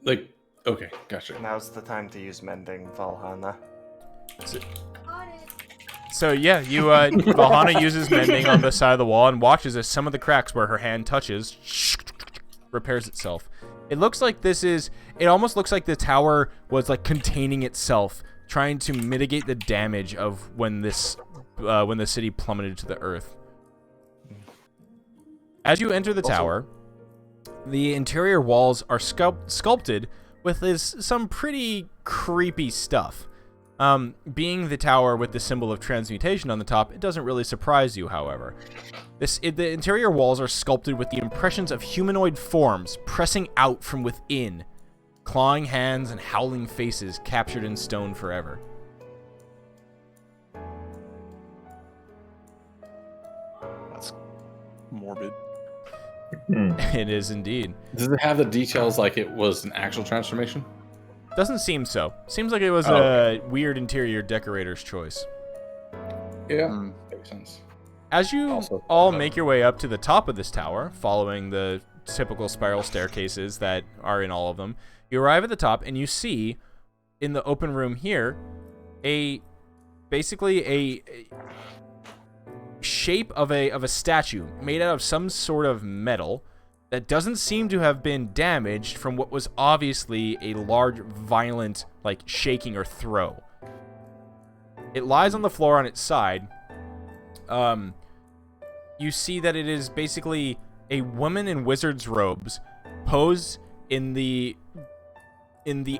Like, okay, gotcha. Now's the time to use mending, Valhalla. So yeah, Valhalla uses mending on the side of the wall and watches as some of the cracks where her hand touches repairs itself. It almost looks like the tower was like containing itself, trying to mitigate the damage of when the city plummeted to the earth. As you enter the tower, the interior walls are sculpted with some pretty creepy stuff. Being the tower with the symbol of transmutation on the top, it doesn't really surprise you, however. The interior walls are sculpted with the impressions of humanoid forms pressing out from within, clawing hands and howling faces captured in stone forever. That's morbid. It is indeed. Does it have the details like it was an actual transformation? Doesn't seem so. Seems like it was a weird interior decorator's choice. Yeah, makes sense. As you all make your way up to the top of this tower, following the typical spiral staircases that are in all of them, you arrive at the top and you see, in the open room here, basically a shape of a statue made out of some sort of metal that doesn't seem to have been damaged from what was obviously a large, violent, like, shaking or throw. It lies on the floor on its side, you see that it is basically a woman in wizard's robes posed in the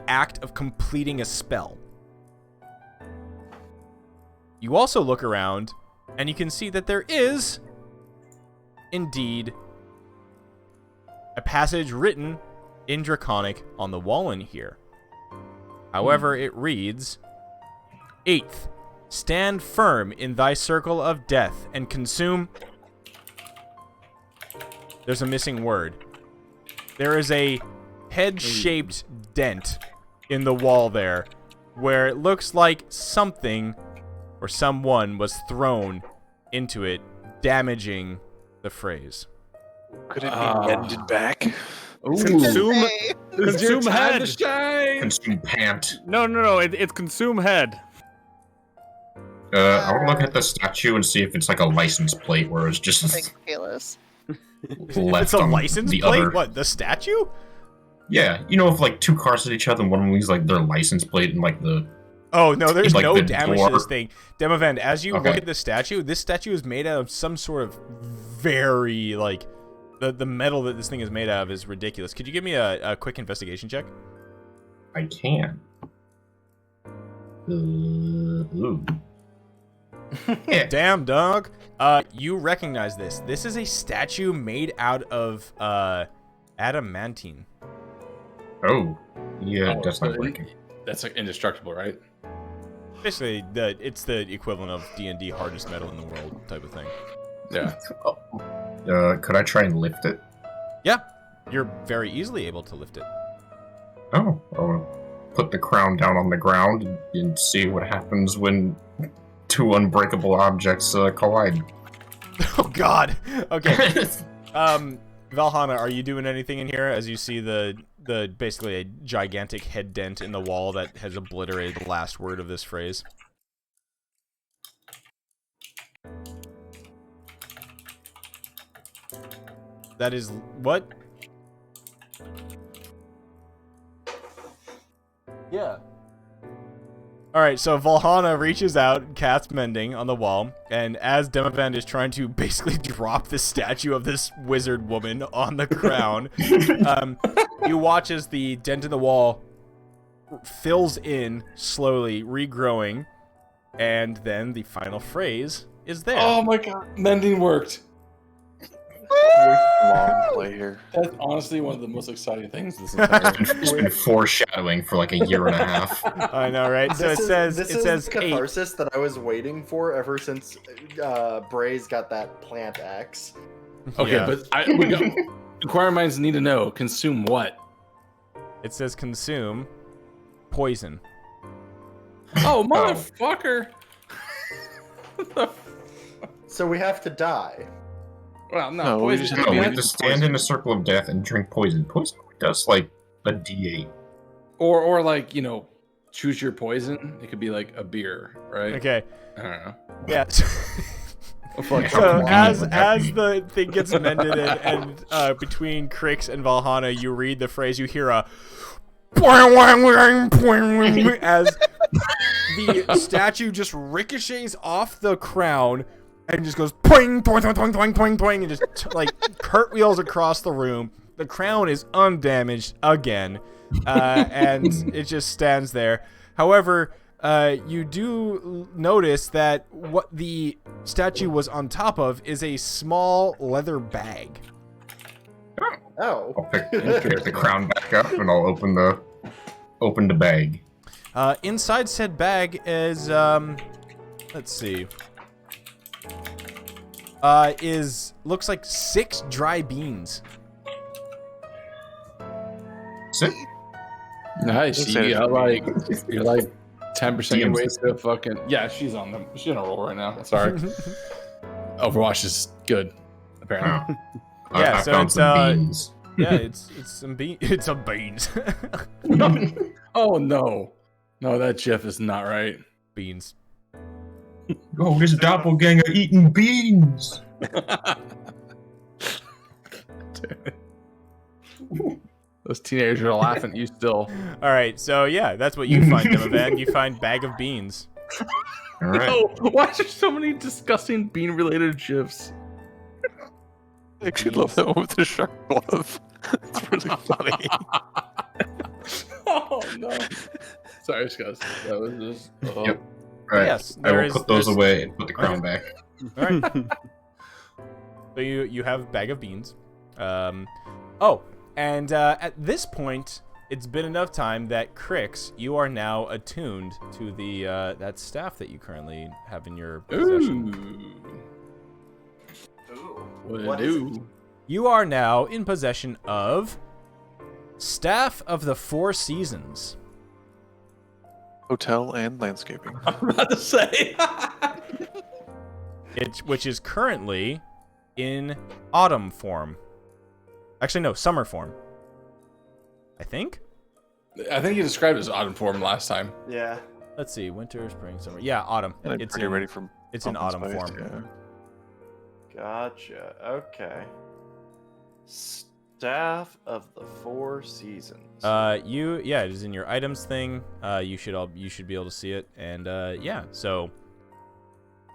act of completing a spell. You also look around, and you can see that there is, indeed, a passage written in Draconic on the wall in here. However, it reads, 8th, stand firm in thy circle of death and consume... There's a missing word. There is a head-shaped dent in the wall there, where it looks like something or someone was thrown into it, damaging the phrase. Could it be mended back? Consume head. Consume pant. No. It's consume head. I would look at the statue and see if it's like a license plate where it's just Ridiculous. left It's a on license the plate? other. What, the statue? Yeah, you know, if like two cars hit each other and one of them leaves like their license plate and like the... Oh, no, there's like no the damage door. to this thing. Demovant, as you Okay. look at this statue is made out of some sort of very, like... The metal that this thing is made out of is ridiculous. Could you give me a quick investigation check? I can. Ooh. Yeah. Damn, dog. You recognize this. This is a statue made out of adamantine. Oh. Yeah, Oh, that's so not breaking. That's like indestructible, right? Basically, it's the equivalent of D&D hardest metal in the world type of thing. Yeah. Could I try and lift it? Yeah, you're very easily able to lift it. Oh, I'll put the crown down on the ground and see what happens when two unbreakable objects collide. Oh God. Okay. Valhana, are you doing anything in here as you see the basically a gigantic head dent in the wall that has obliterated the last word of this phrase? That is what? Yeah. Alright, so Valhana reaches out, casts Mending on the wall, and as Demovant is trying to basically drop the statue of this wizard woman on the ground, you watch as the dent in the wall fills in slowly, regrowing, and then the final phrase is there. Oh my god, mending worked. Long play here. That's honestly one of the most exciting things this entire. It's been foreshadowing for like a year and a half. I know, right? So it says the 8. catharsis that I was waiting for ever since Bray's got that plant axe. Okay, Yeah. but inquiring minds need to know: consume what? It says consume poison. Oh, motherfucker! So we have to die. Well, no, No, we poison. just have No, to we be have to stand in a circle of death and drink poison. Poison does like a D8. Or like, you know, choose your poison. It could be like a beer, right? Okay. I don't know. Yeah. Fuck, So how as would that be? the thing gets mended and between Crix and Valhana, you read the phrase. You hear a as the statue just ricochets off the crown and just goes poing, poing, poing, poing, poing, poing, poing, and just like cartwheels across the room. The crown is undamaged again, and it just stands there. However, you do notice that what the statue was on top of is a small leather bag. Oh. I'll pick the crown back up and I'll open the bag. Inside said bag is let's see. Looks like 6 dry beans. Sit. Nice. Looks You're like 10% your way to fucking. Yeah, she's on them. She's on a roll right now. Sorry. Overwatch is good, apparently. Yeah, I so found it's, some beans. Yeah, it's some beans. It's some beans. Oh no, no, that Jeff is not right. Beans. Oh, this doppelganger eating beans. Those teenagers are laughing at you still. All right, so yeah, that's what you find, Demovant. You find bag of beans. All right. No, why is there so many disgusting bean-related gifs? I actually love that one with the shark glove. It's really funny. Oh no! Sorry, Scuzz. That was just. Oh. Yep. All right. Yes, I there will is- put those there's- away and put the crown back. All right. So you have a bag of beans. Oh, and at this point, it's been enough time that Crix, you are now attuned to the that staff that you currently have in your possession. What is it? You are now in possession of Staff of the Four Seasons. Hotel and landscaping. I'm about to say. Which is currently in autumn form. Actually, no, summer form. I think. I think you described it as autumn form last time. Yeah. Let's see, winter, spring, summer. Yeah, autumn. And I'm It's pretty in, ready for it's in pumpkin autumn spice, form. yeah. Gotcha. Okay. Staff of the Four Seasons. Yeah, it is in your items thing. You should be able to see it, and yeah. So,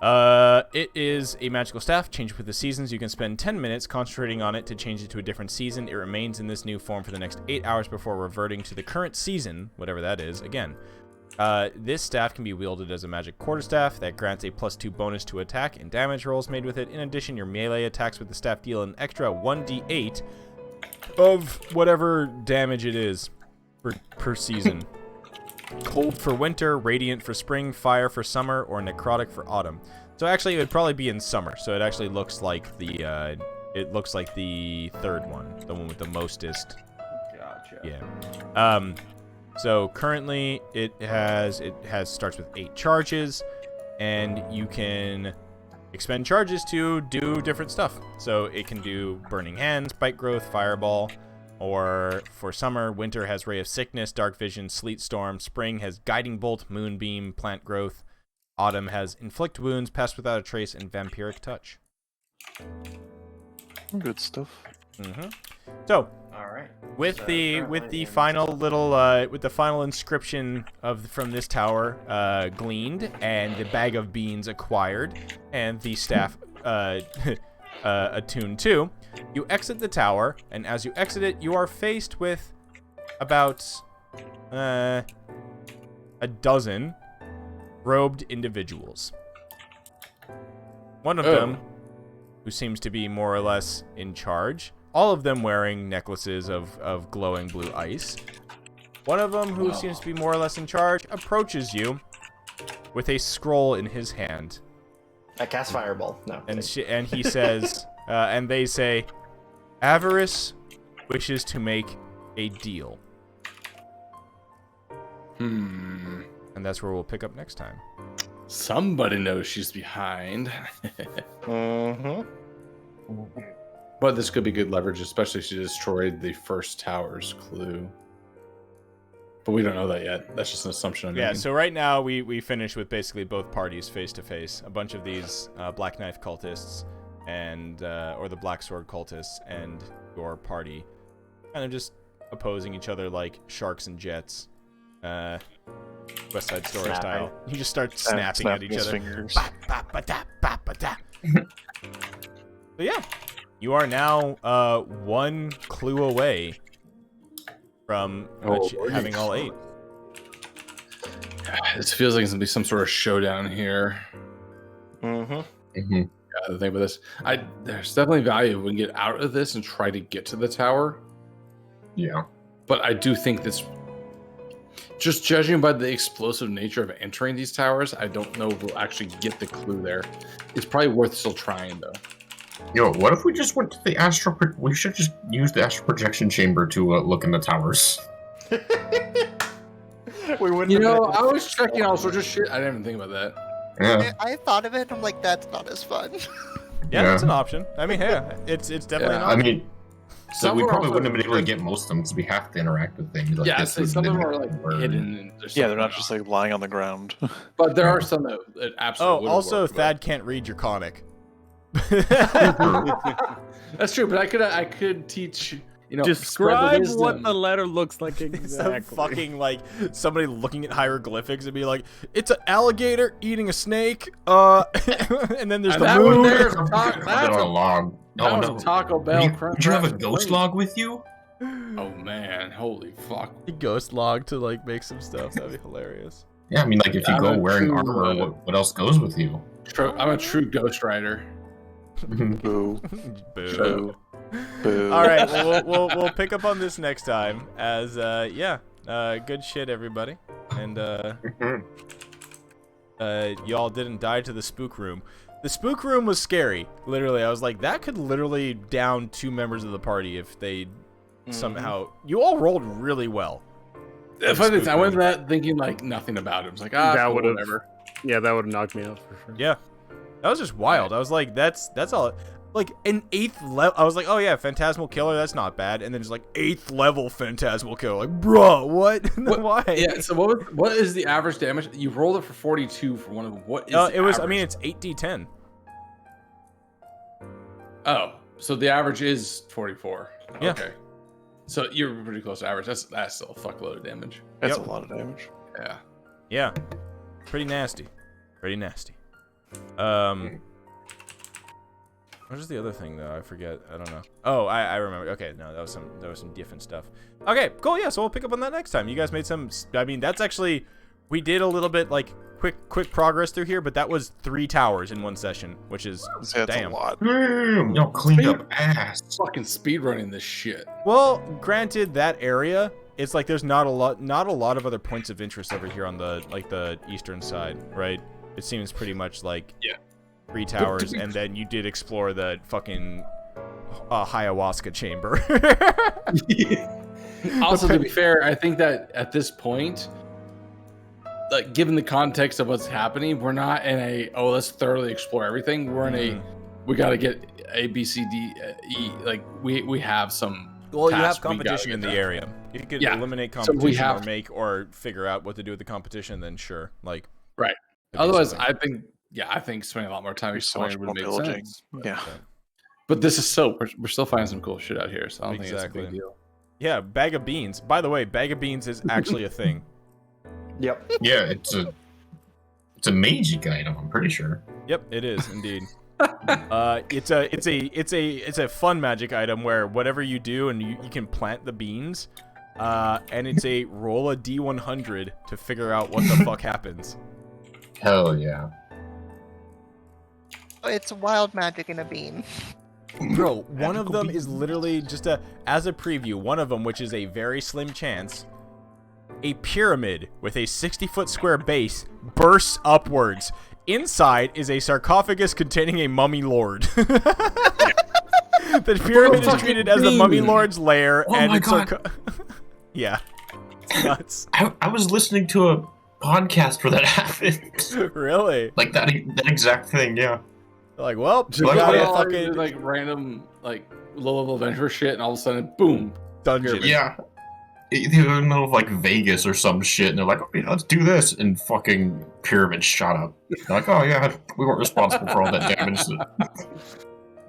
it is a magical staff. Change with the seasons. You can spend 10 minutes concentrating on it to change it to a different season. It remains in this new form for the next 8 hours before reverting to the current season, whatever that is. Again, this staff can be wielded as a magic quarterstaff that grants a +2 bonus to attack and damage rolls made with it. In addition, your melee attacks with the staff deal an extra 1d8 of whatever damage it is per season. Cold for winter, radiant for spring, fire for summer, or necrotic for autumn. So actually, it would probably be in summer. So it actually looks like the third one, the one with the mostest. Gotcha. Yeah. So currently it starts with 8 charges, and you can expend charges to do different stuff. So it can do Burning Hands, Bite Growth, Fireball, or for summer, winter has Ray of Sickness, Dark Vision, Sleet Storm, spring has Guiding Bolt, Moonbeam, Plant Growth, autumn has Inflict Wounds, Pass Without a Trace, and Vampiric Touch. Good stuff. So, All right. with So the currently in final little with the final inscription from this tower gleaned, and the bag of beans acquired, and the staff attuned to, you exit the tower, and as you exit it, you are faced with about a dozen robed individuals. One of them, who seems to be more or less in charge, all of them wearing necklaces of glowing blue ice. One of them, who seems to be more or less in charge, approaches you with a scroll in his hand. I cast Fireball. No. And he says, and they say, Avarice wishes to make a deal. And that's where we'll pick up next time. Somebody knows she's behind. Mm-hmm. But this could be good leverage, especially if she destroyed the first tower's clue. But we don't know that yet. That's just an assumption. Yeah, so right now we finish with basically both parties face to face. A bunch of these Black Knife cultists and or the Black Sword cultists and your party kind of just opposing each other like sharks and jets. West Side Story Snapping. style. You just start snapping at each his other. fingers. So yeah, you are now one clue away from having all 8. This feels like it's gonna be some sort of showdown here. Mm-hmm. The thing with this, there's definitely value if we can get out of this and try to get to the tower. Yeah. But I do think this, just judging by the explosive nature of entering these towers, I don't know if we'll actually get the clue there. It's probably worth still trying, though. Yo, what if we just went to the astral? We should just use the astral projection chamber to look in the towers. We wouldn't. You have know, been- I was checking all sorts of shit. I didn't even think about that. Yeah. I thought of it, and I'm like, that's not as fun. Yeah, that's an option. I mean, hey, it's definitely an I option. mean, so Some we are probably also- wouldn't have been able to get most of them because we have to interact with things. Like Yeah, this so would some of them mimic are like word. hidden. And there's Yeah, stuff they're not going just on. like lying on the ground. But there are some that absolutely. Oh, wouldn't also, work, but- Thad can't read Draconic. That's true, but I could teach You know, Describe spread the what wisdom. the letter looks like Some exactly. fucking like somebody looking at hieroglyphics and be like, it's an alligator eating a snake. And then there's And the that one moon. there is a Put taco. it That's on a a, log. that Oh was no. a Taco Bell. Would you have a crap ghost plate. log with you? Oh man, holy fuck! A ghost log to like make some stuff. That'd be hilarious. Yeah, I mean, like if you I'm go a wearing true, armor, what else goes with you? I'm a true Ghost Rider. Boo. Boo. Boo. Boo. All right, well, we'll pick up on this next time. As good shit, everybody, and y'all didn't die to the spook room. The spook room was scary. Literally, I was like, that could literally down 2 members of the party if they somehow. You all rolled really well. Funny thing, I went to that thinking like nothing about it. I was like, That cool, would've- whatever. Yeah, that would have knocked me out for sure. Yeah, that was just wild. I was like, that's all. Like an 8th level, I was like, oh yeah, Phantasmal Killer, that's not bad. And then it's like 8th level Phantasmal Killer, like, bro, what? Why? Yeah. So what is the average damage? You rolled it for 42 for one of them. What is? It was. average? I mean, it's 8d10. Oh, so the average is 44. Yeah. Okay. So you're pretty close to average. That's still a fuckload of damage. That's Yep. a lot of damage. Yeah. Yeah, pretty nasty. Pretty nasty. What was the other thing though? I forget. I don't know. Oh, I remember. Okay, no, that was some different stuff. Okay, cool. Yeah, so we'll pick up on that next time. You guys made some. I mean, that's actually we did a little bit like quick progress through here, but that was 3 towers in one session, which is That's damn. a lot. Damn, y'all cleaned up ass. Fucking speed running this shit. Well, granted, that area, it's like there's not a lot of other points of interest over here on the eastern side, right? It seems pretty much like 3 towers, and then you did explore the fucking ayahuasca chamber. Also, to be fair, I think that at this point, like given the context of what's happening, we're not in a let's thoroughly explore everything. We're in a we got to get A, B, C, D, E. Like we have some. Well, you have tasks we gotta competition get in the done. area. If you could Yeah. eliminate So we competition have or make or figure out what to do with the competition, then sure. Like Right. could be Otherwise, something. I think spending a lot more time There's so much exploring more would make pillaging. sense. Yeah. But this is we're still finding some cool shit out here, so I don't think it's a big Exactly. deal. Yeah, bag of beans. By the way, bag of beans is actually a thing. Yep. Yeah, it's a magic item. I'm pretty sure. Yep, it is indeed. It's a fun magic item where whatever you do and you can plant the beans, and it's a roll a d100 to figure out what the fuck happens. Hell yeah. It's wild magic in a bean. Bro, one of them is literally just as a preview, one of them, which is a very slim chance, a pyramid with a 60-foot square base bursts upwards. Inside is a sarcophagus containing a mummy lord. The pyramid is treated as the mummy lord's lair, Oh and my it's God. yeah, it's nuts. I was listening to a podcast where that happened. Really? Like that exact thing, yeah. Like, well, Just we Like, got yeah, a all fucking these, like random like low-level adventure shit, and all of a sudden, boom. dungeon. Yeah. They were in the middle of like Vegas or some shit, and they're like, okay, let's do this, and fucking pyramid shot up. They're like, oh yeah, we weren't responsible for all that damage.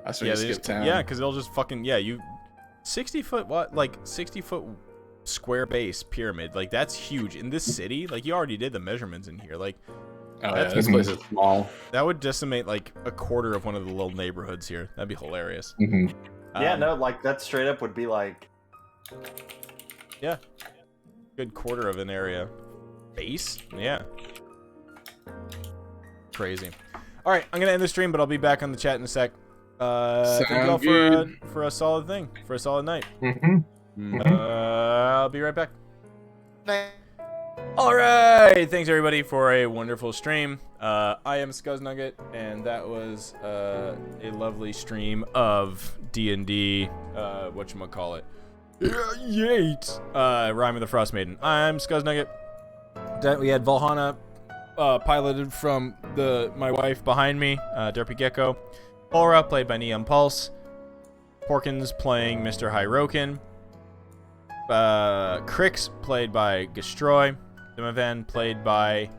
That's Yeah, where they you skip just, town. yeah, because they'll just fucking 60-foot what? Like 60-foot square base pyramid. Like that's huge in this city. Like you already did the measurements in here. Like Oh yeah, That's- this place is small. that would decimate like a quarter of one of the little neighborhoods here. That'd be hilarious. Mm-hmm. Yeah, Um, no, like that straight up would be like good quarter of an area base. Yeah. Crazy. All right, I'm gonna end the stream, but I'll be back on the chat in a sec. Thank you all Sound good. for a solid thing, for a solid night. Mm-hmm. I'll be right back. Night. All right, thanks everybody for a wonderful stream. I am Scuznugget, and that was a lovely stream of D&D. Whatchamacallit? Yeet! Rime of the Frostmaiden. I'm Scuznugget. We had Valhalla piloted from my wife behind me, Derpy Gecko. Aura played by Neon Pulse. Porkins playing Mr. Hyrokin. Crix played by Gastroy. Demovant played by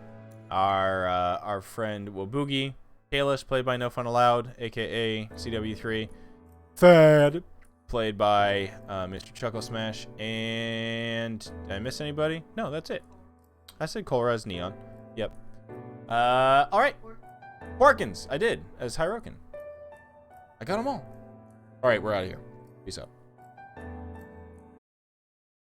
our friend Wabugi. Kalis played by No Fun Allowed, aka CW3. Thad played by Mr. Chuckle Smash. And did I miss anybody? No, that's it. I said Kolraz Neon. Yep. All right. Porkins, I did as Hyrokin. I got them all. All right, we're out of here. Peace out.